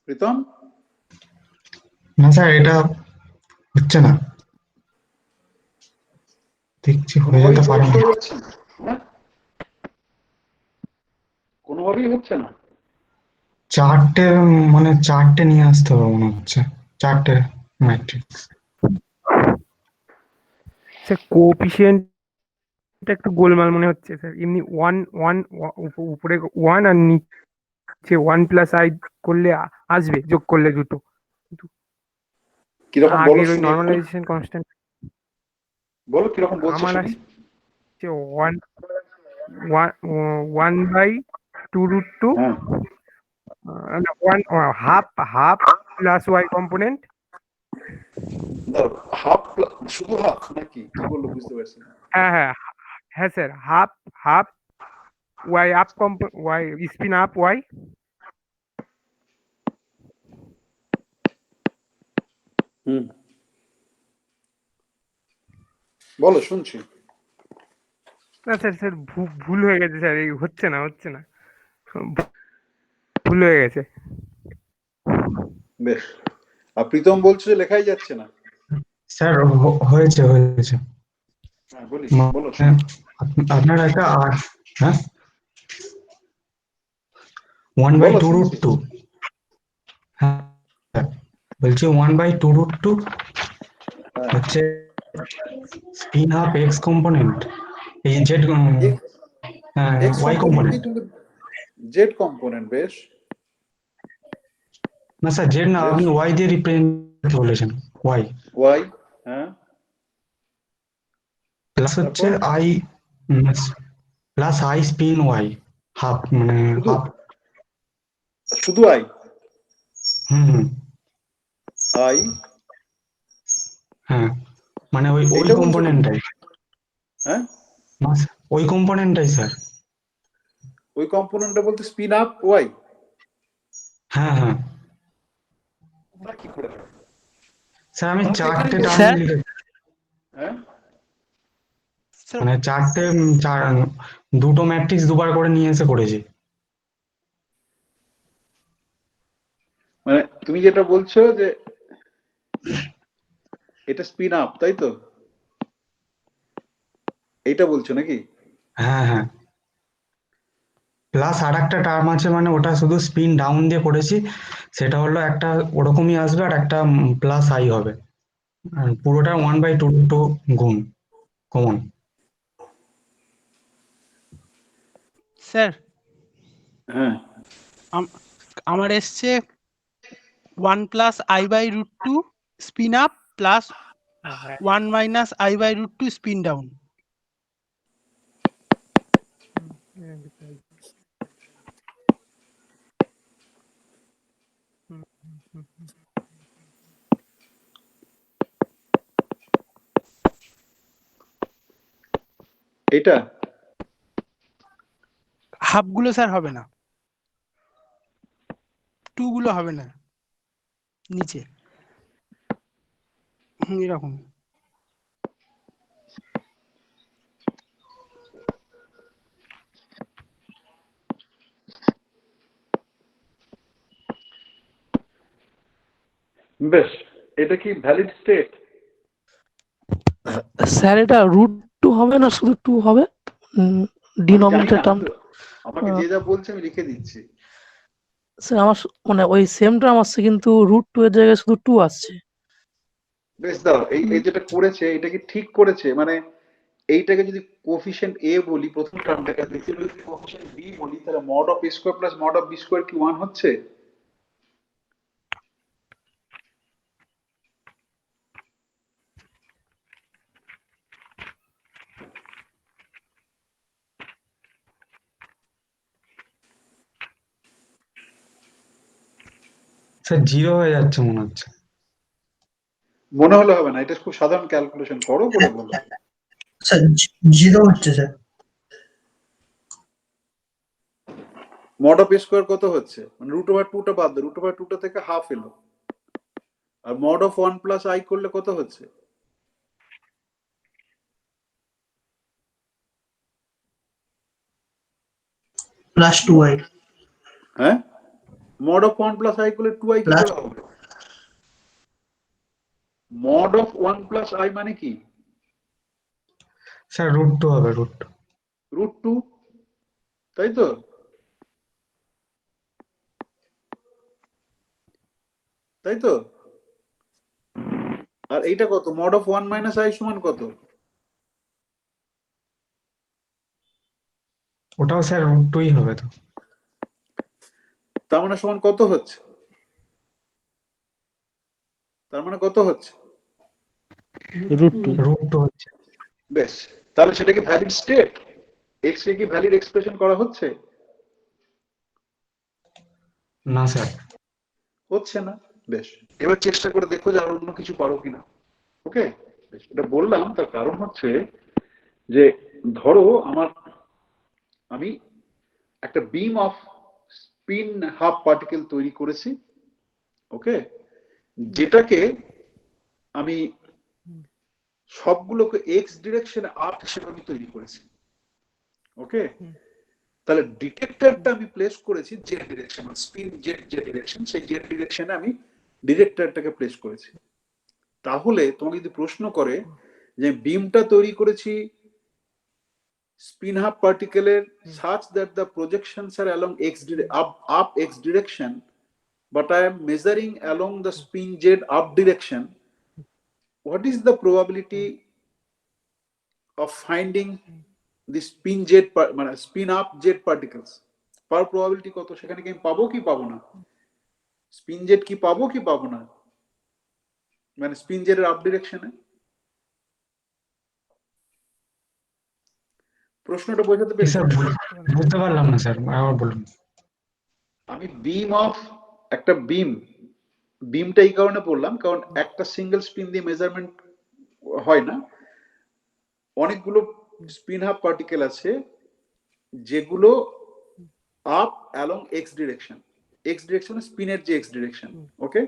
প্রীতম, না স্যার, এটা হচ্ছে না, দেখছি হয়ে কোনোভাবেই যেতে পারে সিলেক্ট না। হয়ে যাচ্ছে না? হ্যাঁ, কোনোভাবেই হচ্ছে না। চারটে, মানে চারটে নিয়ে আসতে হবে মনে হচ্ছে, চারটে ম্যাট্রিক্স। স্যার কোএফিসিয়েন্টটা একটু গোলমাল মনে হচ্ছে স্যার। এমনি ওয়ান ওয়ান উপরে ওয়ান আর নিচে ওয়ান প্লাস আই করলে আসবে, যোগ করলে দুটো। কিন্তু কিরকম বলো আগের ওই শুনি একটু, নর্মালাইজেশন কনস্ট্যান্ট বলো কিরকম বলছে আমার শুনি। আসছে one one one by two root two, হ্যাঁ, one half half plus Y component. Half, শুধু হাফ নাকি কি বললো বুঝতে পারছি না। হ্যাঁ হ্যাঁ হ্যাঁ sir, half half Y up Y spin up Y hmm, বলো শুনছি। না স্যার স্যার ভুল হয়ে গেছে স্যার, এই হচ্ছে না হচ্ছে না, ভুল হয়ে গেছে। বেশ, আর প্রীতম বলছো যে লেখাই যাচ্ছে না। স্যার হয়েছে হয়েছে। হ্যাঁ বলিস, বলো মানে শুনি। আপনার একটা হ্যাঁ, 1/2 বলো রুট শুনছি। টু। হ্যাঁ বলছি 1/2 রুট টু হ্যাঁ, হচ্ছে স্পিন হাফ এক্স কম্পোনেন্ট, এই জেড এক্স ওয়াই কম্পোনেন্ট কি কম্পোনেন্ট। তুমি, জেড কম্পোনেন্ট? বেশ না স্যার, জেড না, বেশ, আপনি ওয়াই দিয়ে রিপ্রেজেন্ট বলেছেন, ওয়াই ওয়াই, হ্যাঁ, প্লাস হচ্ছে তারপর I, plus I spin Y half, মানে শুধু, হাফ। শুধু আই, হুম, আই, হ্যাঁ, মানে ওই ওই এইটা বলছো তুমি? কম্পোনেন্টটাই। হ্যাঁ, না স্যার, ওই কম্পোনেন্টটাই স্যার। ওই কম্পোনেন্টটা বলতে স্পিন আপ ওয়াই। হ্যাঁ হ্যাঁ তোমরা কি করে রাখো? স্যার, আমি আমাকে এখানে চারটে বলছো। টার্ম স্যার লিখেছি, হ্যাঁ, স্যার মানে চারটে দুটো ম্যাট্রিক্স দুবার করে নিয়ে এসে করেছি। মানে তুমি যেটা বলছো যে এটা স্পিন আপ, তাই তো? এইটা বলছো নাকি? হ্যাঁ হ্যাঁ, প্লাস আর একটা টার্ম আছে, মানে ওটা শুধু স্পিন ডাউন দিয়ে করেছি, সেটা হলো একটা ওরকমই আসবে, আর একটা প্লাস আই হবে, আর পুরোটা 1/2 টু গুণ কমন। স্যার হ্যাঁ, আমার এসছে one plus I by root two spin up plus one minus I by root two spin down. এটা হাফ গুলো স্যার হবে না, টু গুলো হবে না নিচে, এরকম। বেশ, এটা কি ভ্যালিড স্টেট? স্যার এটা রুট টু হবে না, শুধু টু হবে আমি জানি ডিনোমিনেটর না, টার্ম। আমাকে যে যা বলছে আমি লিখে দিচ্ছি। স্যার আমার মানে ওই সেম টার্ম আসছে, কিন্তু রুট টু এর জায়গায় শুধু টু আসছে। বেশ দাও, এই এই যেটা করেছে এটা কি ঠিক করেছে? মানে এইটাকে যদি কোফিশিয়েন্ট এ বলি প্রথম টার্মটাকে, দ্বিতীয় যদি কোফিশিয়েন্ট বি বলি, তাহলে mod of A square plus mod of B square কি 1 হচ্ছে? স্যার জিরো হয়ে যাচ্ছে মনে হচ্ছে। মনে হলে হবে না, এটা খুব সাধারণ ক্যালকুলেশন করো, করে বলো। স্যার জিরো হচ্ছে sir. Mod of A square কত হচ্ছে, মানে রুট ওভার টুটা বাদ দাও, রুট ওভার টুটা থেকে হাফ এলো, আর মড অফ 1 প্লাস আই করলে কত হচ্ছে, প্লাস 2i। হ্যাঁ মড অফ 1 প্লাস আই করলে 2i কি করে হবে? মড অফ 1 প্লাস আই মানে কি স্যার √2 হবে, রুট 2, তাই তো? তাই তো? আর এইটা কত, মড অফ 1 মাইনাস আই সমান কত? ওটাও স্যার √2ই হবে তো। তার মানে সমান কত হচ্ছে, তার মানে কত হচ্ছে, √2 হচ্ছে। বেশ, তাহলে সেটা কি ভ্যালিড স্টেট, এক্স কে কি ভ্যালিড এক্সপ্রেশন করা হচ্ছে? না স্যার হচ্ছে না। বেশ, এবার চেষ্টা করে দেখো যে আর অন্য কিছু পারো কিনা। ওকে, এটা বললাম তার কারণ হচ্ছে যে ধরো আমি একটা বিম অফ স্পিন হাফ পার্টিকেল তৈরি করেছি, ওকে, যেটাকে আমি সবগুলোকে এক্স ডিরেকশনে আপ হিসেবে আমি তৈরি করেছি, ওকে। তাহলে ডিটেক্টরটা আমি প্লেস করেছি Z direction, spin Z direction, সেই জেড ডিরেকশনে আমি ডিটেক্টরটাকে প্লেস করেছি। তাহলে তোমাকে যদি প্রশ্ন করে যে বিমটা তৈরি করেছি স্পিন হাফ পার্টিকেলের such that the projections are along up x direction, but I am measuring along the spin z up direction, what is the probability of finding the spin z মানে spin up z particles? পার probability কত, সেখানে কি আমি পাবো কি পাবো না, spin Z কি পাবো কি পাবো না, মানে স্পিন জেড এর আপ ডিরেকশনে? প্রশ্নটা বোঝাতে পেরেছি? স্যার বুঝতে পারলাম না স্যার, আবার বলুন। আমি বিম অফ একটা বিমটা এই কারণে বললাম কারণ একটা সিঙ্গেল স্পিন দিয়ে মেজারমেন্ট হয় না, অনেকগুলো স্পিন হাফ পার্টিকেল আছে যেগুলো আপ অ্যালং এক্স ডিরেকশনে স্পিনের যে এক্স ডিরেকশন, ওকে,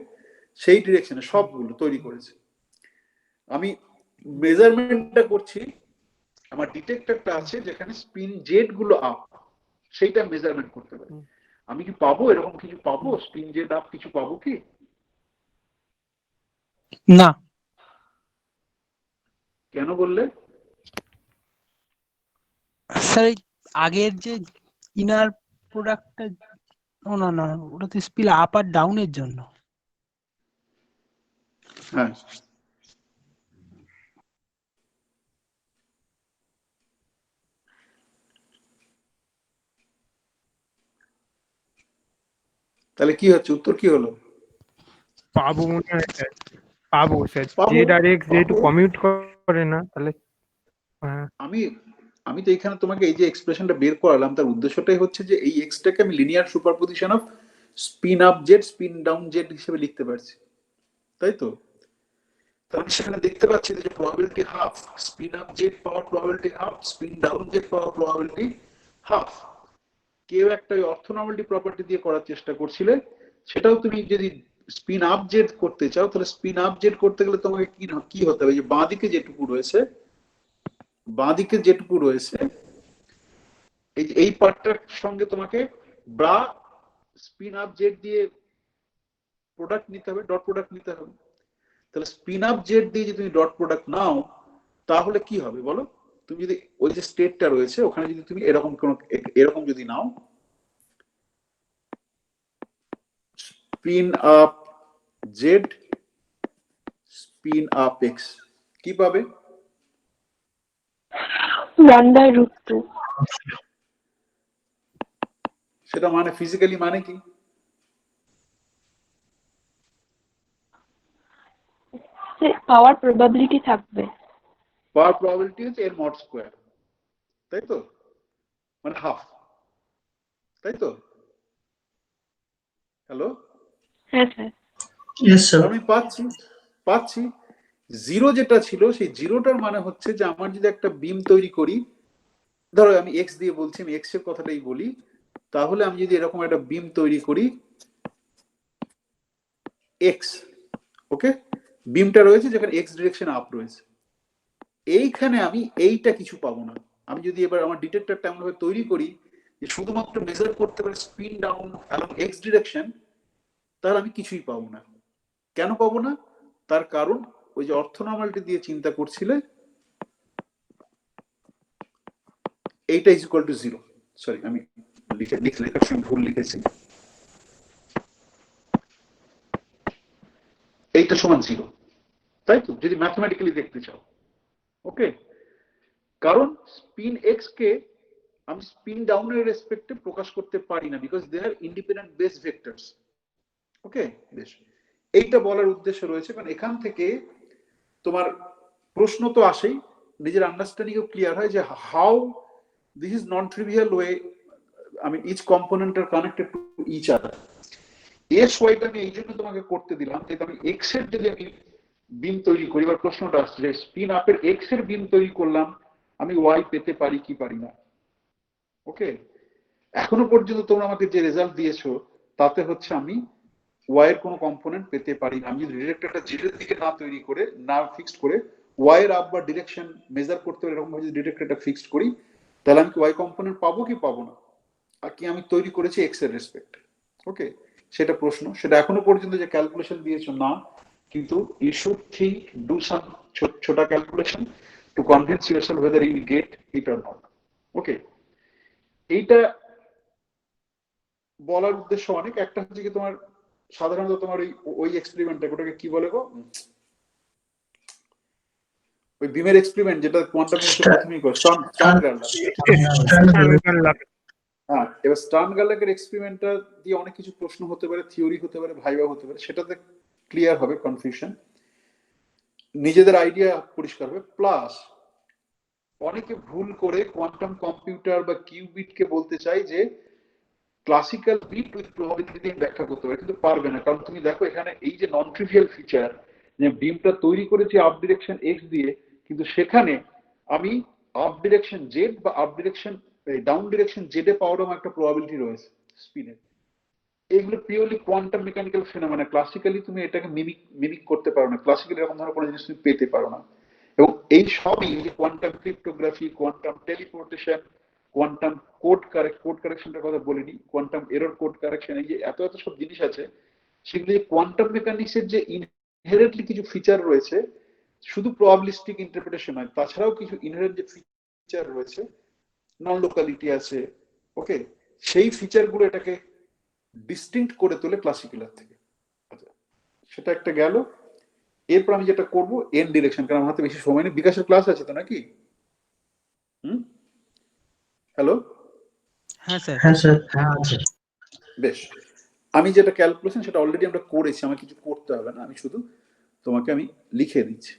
সেই ডিরেকশনে সবগুলো তৈরি করেছে। আমি মেজারমেন্টটা করছি, আমার ডিটেক্টরটা আছে যেখানে স্পিন জেড গুলো আপ, সেইটা মেজারমেন্ট করতে পারি। আমি কি পাবো এরকম কিছু পাবো, স্পিন জেড আপ কিছু পাবো কি? না। কেন বললে? স্যার আগের যে ইনার প্রোডাক্টটা, না না ওটা তো স্পিল আপ আর ডাউনের জন্য। হ্যাঁ, তাহলে কি হচ্ছে, উত্তর কি হলো? পাবো মনে হয় স্যার, পাবো স্যার, জেড আর এক্স যেহেতু কমিউট করে না তাহলে। আমি তো এখানে তোমাকে এই যে এক্সপ্রেশনটা বের করালাম তার উদ্দেশ্যটাই হচ্ছে যে এই এক্সটাকে আমি linear superposition off spin up Z spin down Z হিসেবে লিখতে পারছি, তাই তো? তাহলে সেখানে দেখতে পাচ্ছি যে probability half, spin up Z পাওয়ার probability half, spin down Z পাওয়ার প্রবাবিলিটি হাফ। কেউ একটা অর্থোনর্মালিটি প্রপার্টি দিয়ে করার চেষ্টা করছিলে, সেটাও তুমি যদি স্পিন আপ জেড করতে চাও তাহলে স্পিন আপ জেড করতে গেলে তোমাকে কি হতে হবে, যে বাঁদিকে যেটুকু রয়েছে এই পার্টটার সঙ্গে তোমাকে ব্রা স্পিন আপ জেড দিয়ে প্রোডাক্ট নিতে হবে, ডট প্রোডাক্ট নিতে হবে। তাহলে স্পিন আপ জেড দিয়ে যদি তুমি ডট প্রোডাক্ট নাও তাহলে কি হবে বলো? তুমি যদি ওই যে স্টেটটা রয়েছে ওখানে যদি তুমি এরকম যদি নাও, spin up Z spin up X, কি পাবে? 1/√2। সেটা মানে ফিজিক্যালি মানে কি? পাওয়ার প্রবাবিলিটি থাকবে, পাওয়ার প্রবাবিলিটি হচ্ছে এর মড স্কোয়ার, তাই তো, মানে হাফ, তাই তো? হ্যালো, হ্যাঁ স্যার। Yes sir. আমি পাচ্ছি জিরো যেটা ছিল সেই জিরোটার মানে হচ্ছে যে আমার যদি একটা বিম তৈরি করি, ধরো আমি এক্স দিয়ে বলছি, আমি এক্স এর কথাটাই বলি, তাহলে আমি যদি এরকম একটা বিম তৈরি করি এক্স, ওকে, বিমটা রয়েছে যেখানে এক্স ডিরেকশন আপ রয়েছে, এইখানে আমি এইটা কিছু পাবো না। আমি যদি এবার আমার ডিটেক্টরটা এমন ভাবে তৈরি করি যে শুধুমাত্র মেজার করতে পারে spin down along x direction, তাহলে আমি কিছুই পাবো না। কেন পাবো না? তার কারণ ওই যে অর্থোনর্মালটি দিয়ে চিন্তা করছিলে, এইটা is equal to zero. Sorry, আমি লেখার সময় ভুল লিখেছি, এইটা সমান জিরো, তাই তো, যদি ম্যাথমেটিক্যালি দেখতে চাও। ওকে, কারণ স্পিন এক্স কে আমি স্পিন ডাউনের রেসপেক্টে প্রকাশ করতে পারি না, because they are independent base vectors. Okay, বেশ, এইটা বলার উদ্দেশ্য রয়েছে, কারণ এখান থেকে তোমার প্রশ্ন তো আসেই, নিজের আন্ডারস্ট্যান্ডিংও ক্লিয়ার হয় যে how this is non trivial way, I mean each component are connected to each other. S ওয়াইটা আমি এই জন্য তোমাকে করতে দিলাম যে আমি এক্স এর যদি আমি বিম তৈরি করি, এবার প্রশ্নটা আসছে যে স্পিন আপের এক্স এর বিম তৈরি করলাম, আমি ওয়াই পেতে পারি কি পারি না। ওকে, এখনো পর্যন্ত তোমরা আমাকে যে রেজাল্ট দিয়েছো তাতে হচ্ছে আমি ওয়াই এর কোনো কম্পোনেন্ট পেতে পারি না। আমি যদি ডিরেক্টরটা জেড এর দিকে না তৈরি করে, না ফিক্সড করে ওয়াই এর আপ বা ডিরেকশন মেজার করতে পারি, এরকম ভাবে যদি ডিরেক্টরটা ফিক্সড করি, তাহলে আমি ওয়াই কম্পোনেন্ট পাবো কি পাবো না, আর কি আমি তৈরি করেছি এক্স এর রেসপেক্ট। ওকে, সেটা প্রশ্ন, সেটা এখনো পর্যন্ত যে ক্যালকুলেশন দিয়েছো না, কিন্তু you should think, do some ছোটা calculation to convince yourself whether you get it or not. Okay, এইটা বলার উদ্দেশ্য অনেক। একটা হচ্ছে কি তোমার সাধারণত তোমার ওই এক্সপেরিমেন্টটা, ওটাকে কি বলে গো, ওই বিমের এক্সপেরিমেন্ট যেটা কোয়ান্টাম প্রথমেই করে হ্যাঁ, এবার স্টার্ন-গার্লাকের এক্সপেরিমেন্টটা দিয়ে অনেক কিছু প্রশ্ন হতে পারে, থিওরি হতে পারে, ভাইভা হতে পারে, সেটাতে ক্লিয়ার হবে কনফিউশন, নিজেদের আইডিয়া পরিষ্কার হবে। প্লাস অনেকে ভুল করে কোয়ান্টাম কম্পিউটার বা কিউবিটকে বলতে চাই যে ক্লাসিক্যাল বিট উইথ প্রবাবিলিটি দিয়ে ব্যাখ্যা করতে পারে, কিন্তু পারবে না। কারণ তুমি দেখো এখানে এই যে নন ট্রিভিয়াল ফিচার, যে বিমটা তৈরি করেছি আপ ডিরেকশন এক্স দিয়ে, কিন্তু সেখানে আমি আপ ডিরেকশন জেড বা আপ ডিরেকশন ডাউন ডিরেকশন জেডে পাওয়ারও আমার একটা প্রবাবিলিটি রয়েছে স্পিনের। এগুলো purely quantum mechanical phenomena, classically তুমি এটাকে মিমিক করতে পারো না, ক্লাসিক্যালি এরকম ধরনের কোনো জিনিস তুমি পেতে পারো না। এবং এই সবই যে quantum cryptography, quantum teleportation, quantum code কারেকশনটার কথা বলিনি, কোয়ান্টাম এরর কোড কারেকশন, এই যে এত এত সব জিনিস আছে, সেগুলো কোয়ান্টাম মেকানিক্সের যে ইনহেরেন্টলি কিছু ফিচার রয়েছে, শুধু প্রবাবিলিস্টিক ইন্টারপ্রিটেশন নয়, তাছাড়াও কিছু ইনহেরেন্ট যে ফিচার রয়েছে, নন লোকালিটি আছে, ওকে, সেই ফিচারগুলো এটাকে ডিস্টিংক্ট করে তোলে ক্লাসিক্যালের থেকে। সেটা একটা গেল। এরপর আমি যেটা করব এন ডিরেকশন, কারণ আমার হাতে বেশি সময় নেই। বিকাশের ক্লাস আছে তো নাকি? হ্যালো, হ্যাঁ স্যার। হ্যাঁ স্যার, হ্যাঁ আছে। বেশ, আমি যেটা ক্যালকুলেশন সেটা অলরেডি আমরা করেছি, আমার কিছু করতে হবে না, আমি শুধু তোমাকে আমি লিখে দিচ্ছি।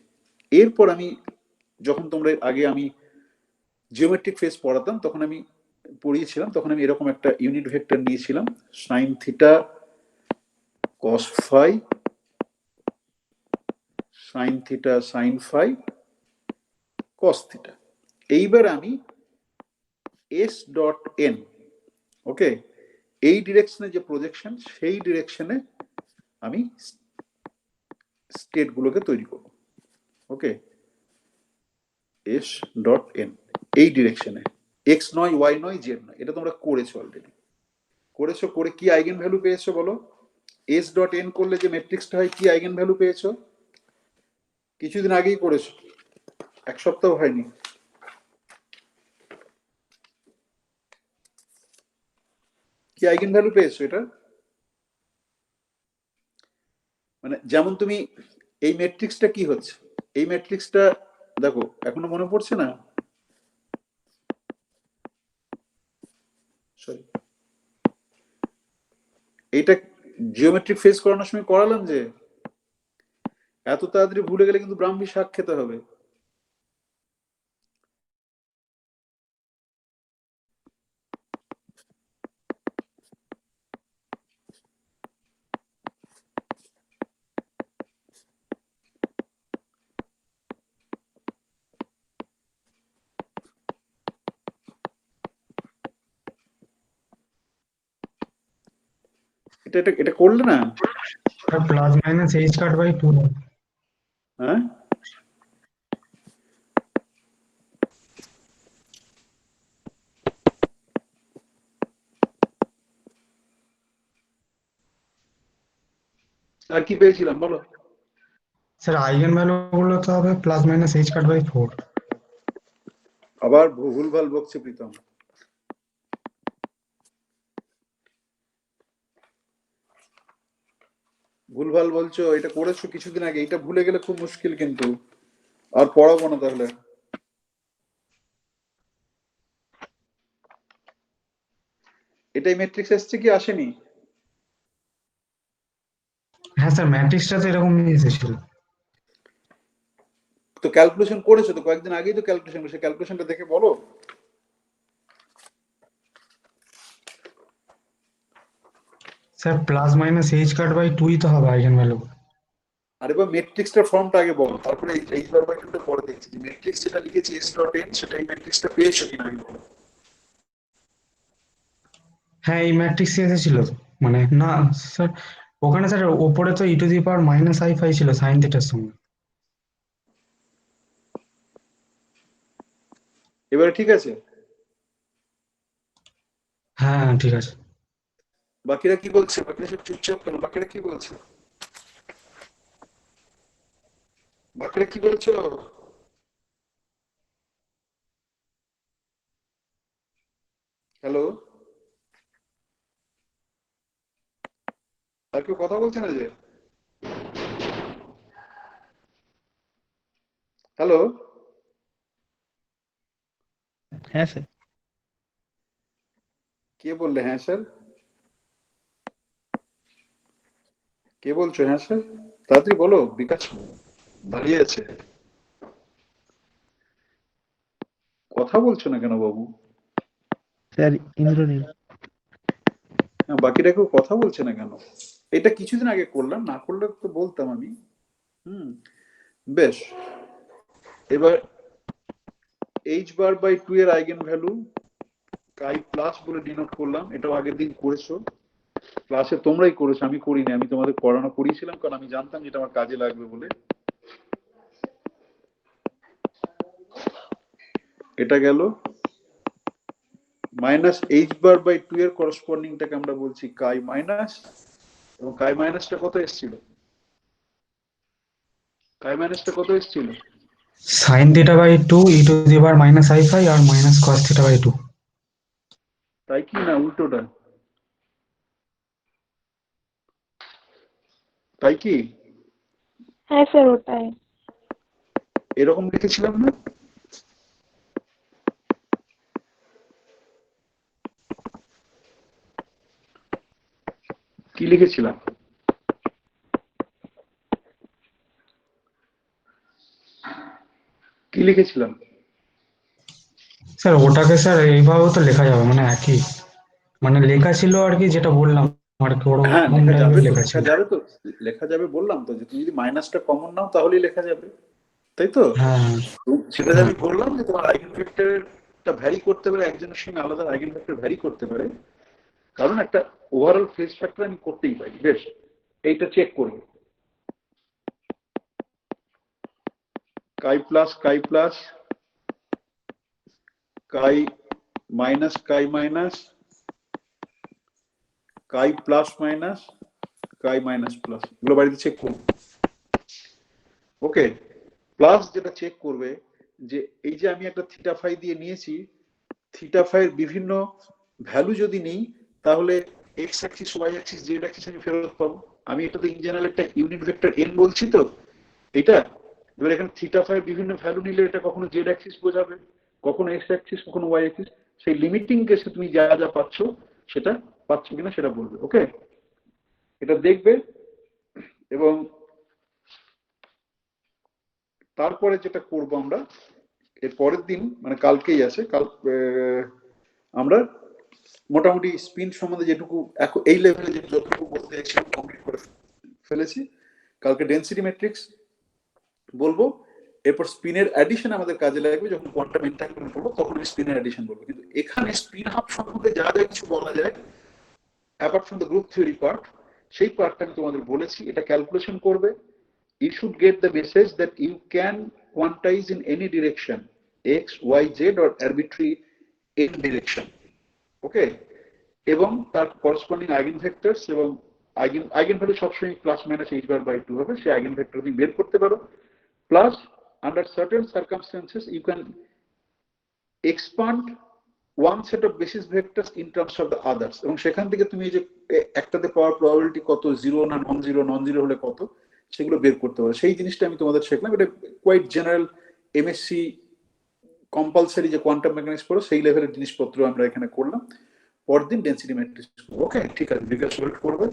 এরপর আমি যখন তোমরা আগে আমি জিওমেট্রিক ফেস পড়াতাম তখন আমি পড়িয়েছিলাম, তখন আমি এরকম একটা ইউনিট ভেক্টর নিয়েছিলাম, sine theta cos phi, sine theta sine phi cos theta. এইবার আমি এস ডট এন, ওকে, এই ডিরেকশনে যে প্রজেকশন, সেই ডিরেকশনে আমি স্টেট গুলোকে তৈরি করব। ওকে, এস ডট এন এই ডিরেকশনে, এক্স নয়, ওয়াই নয়, জেড নয়, এটা তোমরা করেছো অলরেডি। করেছো, করে কি আইগেন ভ্যালু পেয়েছো বলো? এস ডট এন করলে যে ম্যাট্রিক্সটা হয়, কি আইগেন ভ্যালু পেয়েছো? কিছুদিন আগেই করেছো, এক সপ্তাহ হয়নি। কি আইগেন ভ্যালু পেয়েছো এটা? মানে যেমন তুমি এই ম্যাট্রিক্সটা কি হচ্ছে, এই ম্যাট্রিক্সটা দেখো এখনো মনে পড়ছে না? সরি, এইটা জিওমেট্রিক ফেস করানোর সময় করালাম যে এত তাড়াতাড়ি ভুলে গেলে কিন্তু ব্রাহ্মী শাক খেতে হবে। এটা এটা এটা করলে না, plus minus H cut by 2। হ্যাঁ আর কি পেয়েছিলাম বলো? স্যার আইগেন ভ্যালু গুলো তো হবে plus minus H cut by 4। আবার ভুলভাল বকছে প্রীতম। ভুলভাল বলছো, এটা করেছো কিছুদিন আগে, এটা ভুলে গেলে খুব মুশকিল, কিন্তু আর পড়াবো না তাহলে। এটাই ম্যাট্রিক্স এসছে কি আসেনি? হ্যাঁ স্যার, ম্যাট্রিক্সটা তো এরকমই এসেছিল। তো ক্যালকুলেশন করেছো তো, কয়েকদিন আগেই তো ক্যালকুলেশন করেছো, ক্যালকুলেশনটা দেখে বলো। Sir plus minus H cut by 2ই তো হবে আইগেন ভ্যালু। আরে বা ম্যাট্রিক্সটার ফর্মটা আগে বল, তারপরে এই বার বাই টুটা পরে দেখছি যে ম্যাট্রিক্স যেটা লিখেছি এস ডট এন, সেটা এই ম্যাট্রিক্সটা পেয়েছো কিনা আমি বলো। হ্যাঁ এই ম্যাট্রিক্স এসেছিল তো, মানে না স্যার ওখানে স্যার ওপরে তো E to the power minus I phi ছিল সাইন থিটার সঙ্গে। এবারে ঠিক আছে? হ্যাঁ হ্যাঁ ঠিক আছে। বাকিরা কি বলছে? বাকিরা সব চুপচাপ কেন? বাকিরা কি বলছে? বাকিরা কি বলছো? হ্যালো, আর কেউ কথা বলছে না যে? হ্যালো, হ্যাঁ স্যার। কে বললে হ্যাঁ স্যার? কে বলছো হ্যাঁ স্যার? তাড়াতাড়ি বলো, বিকাশ দাঁড়িয়ে আছে। কথা বলছো না কেন বাবু? স্যার ইন্দ্রনীল। হ্যাঁ, বাকিরা কেউ কথা বলছে না কেন? এটা কিছুদিন আগে করলাম, না করলে তো বলতাম আমি। বেশ, এবার এইচ বার বাই 2 এর আইগেন ভ্যালু কাই প্লাস বলে ডিনোট করলাম। এটাও আগের দিন করেছো ক্লাসে, তোমরাই করেছো, আমি করিনি। আমি তোমাদের পড়ানো করিয়েছিলাম কারণ আমি জানতাম যেটা আমার কাজে লাগবে বলে। এটা গেল মাইনাস এইচ বার বাই 2 এর করসপন্ডিংটাকে আমরা বলছি কাই মাইনাস, এবং কাই মাইনাসটা কত এসেছিল? কাই মাইনাসটা কত এসেছিল? Sine theta by 2 E to the power minus I phi আর মাইনাস কস থিটা বাই 2। তাই কি না উল্টোটা? তাই কি? হ্যাঁ স্যার ওটাই। এরকম লিখেছিলাম না? কি লিখেছিলাম? কি লিখেছিলাম? স্যার ওটাকে স্যার এইভাবেও তো লেখা যাবে, মানে একই মানে লেখা ছিল আর কি, যেটা বললাম আর কি হ্যাঁ ওরকম লেখা যাবে টাইপের তো, লেখা লেখা ছিল। যাবে তো, লেখা যাবে বললাম তো, যে তুমি যদি মাইনাসটা কমন নাও তাহলেই লেখা যাবে, তাই তো? হ্যাঁ সেটা আমি বললাম যে তোমার আইগেন ভেক্টরটা ভ্যারি করতে পারে, একজনের সঙ্গে আলাদা আইগেন ভেক্টর ভ্যারি করতে পারে, কারণ একটা ওভারঅল ফেজ ফ্যাক্টর আমি করতেই পারি। বেশ, এইটা চেক করবে। কাই প্লাস কাই প্লাস কাই মাইনাস কাই মাইনাস কাই প্লাস মাইনাস কাই মাইনাস প্লাস, এগুলো বাড়িতে চেক করবো। ওকে, প্লাস যেটা চেক করবে যে এই যে আমি একটা থিটা ফাই দিয়ে নিয়েছি, থিটা ফাই এর বিভিন্ন ভ্যালু যদি নিই তাহলে X axis Y axis Z axis আমি ফেরত পাবো। আমি এটা তো ইন জেনারেল একটা ইউনিট ভেক্টর এন বলছি তো এটা। এবার এখানে থিটা ফাই এর বিভিন্ন ভ্যালু নিলে এটা কখনো জেড অ্যাক্সিস বোঝাবে, কখনো এক্স অ্যাক্সিস, কখনো ওয়াই অ্যাক্সিস। সেই লিমিটিং কেসে তুমি যা যা পাচ্ছ সেটা পাচ্ছ কিনা সেটা বলবে। ওকে, এটা দেখবে। এবং তারপরে যেটা করবো আমরা এর পরের দিন, মানে কালকেই আছে, কাল আমরা মোটামুটি স্পিন সম্বন্ধে যেটুকু এই লেভেলে যতটুকু বলতে চাইছিলাম কমপ্লিট করে ফেলেছি। কালকে ডেনসিটি ম্যাট্রিক্স বলবো, এরপর স্পিনের অ্যাডিশন আমাদের কাজে লাগবে। যখন কোয়ান্টাম এনট্যাঙ্গলমেন্ট করবো তখন স্পিনের অ্যাডিশন বলবো। কিন্তু এখানে স্পিন হাফ সম্বন্ধে যা যা কিছু বলা যায় apart from the group theory part, সেই পার্টটা আমি তোমাদের বলেছি, এটা ক্যালকুলেশন করবে। You should get the message that you can quantize in any direction, x, y, z or arbitrary n direction. Okay, এবং তার করসপন্ডিং আইগেন ভেক্টরস এবং আইগেন ভ্যালু সবসময় plus minus h bar by 2 হবে, সেই eigen vector তুমি বের করতে পারো। Plus under certain circumstances you can expand one set of basis vectors in terms of the others, এবং সেখান থেকে তুমি যে একটাতে পাওয়ার প্রবাবিলিটি কত, জিরো না নন জিরো হলে কত, সেগুলো বের করতে পারো। সেই জিনিসটা আমি তোমাদের শিখলাম। এটা কোয়াইট জেনারেল এমএসসি কম্পালসারি যে কোয়ান্টাম মেকানিক্স পড়ো সেই লেভেলের জিনিসপত্র আমরা এখানে করলাম। পরদিন ডেন্সিটি ম্যাট্রিক্স। ওকে, ঠিক আছে, বিকাশ করবে।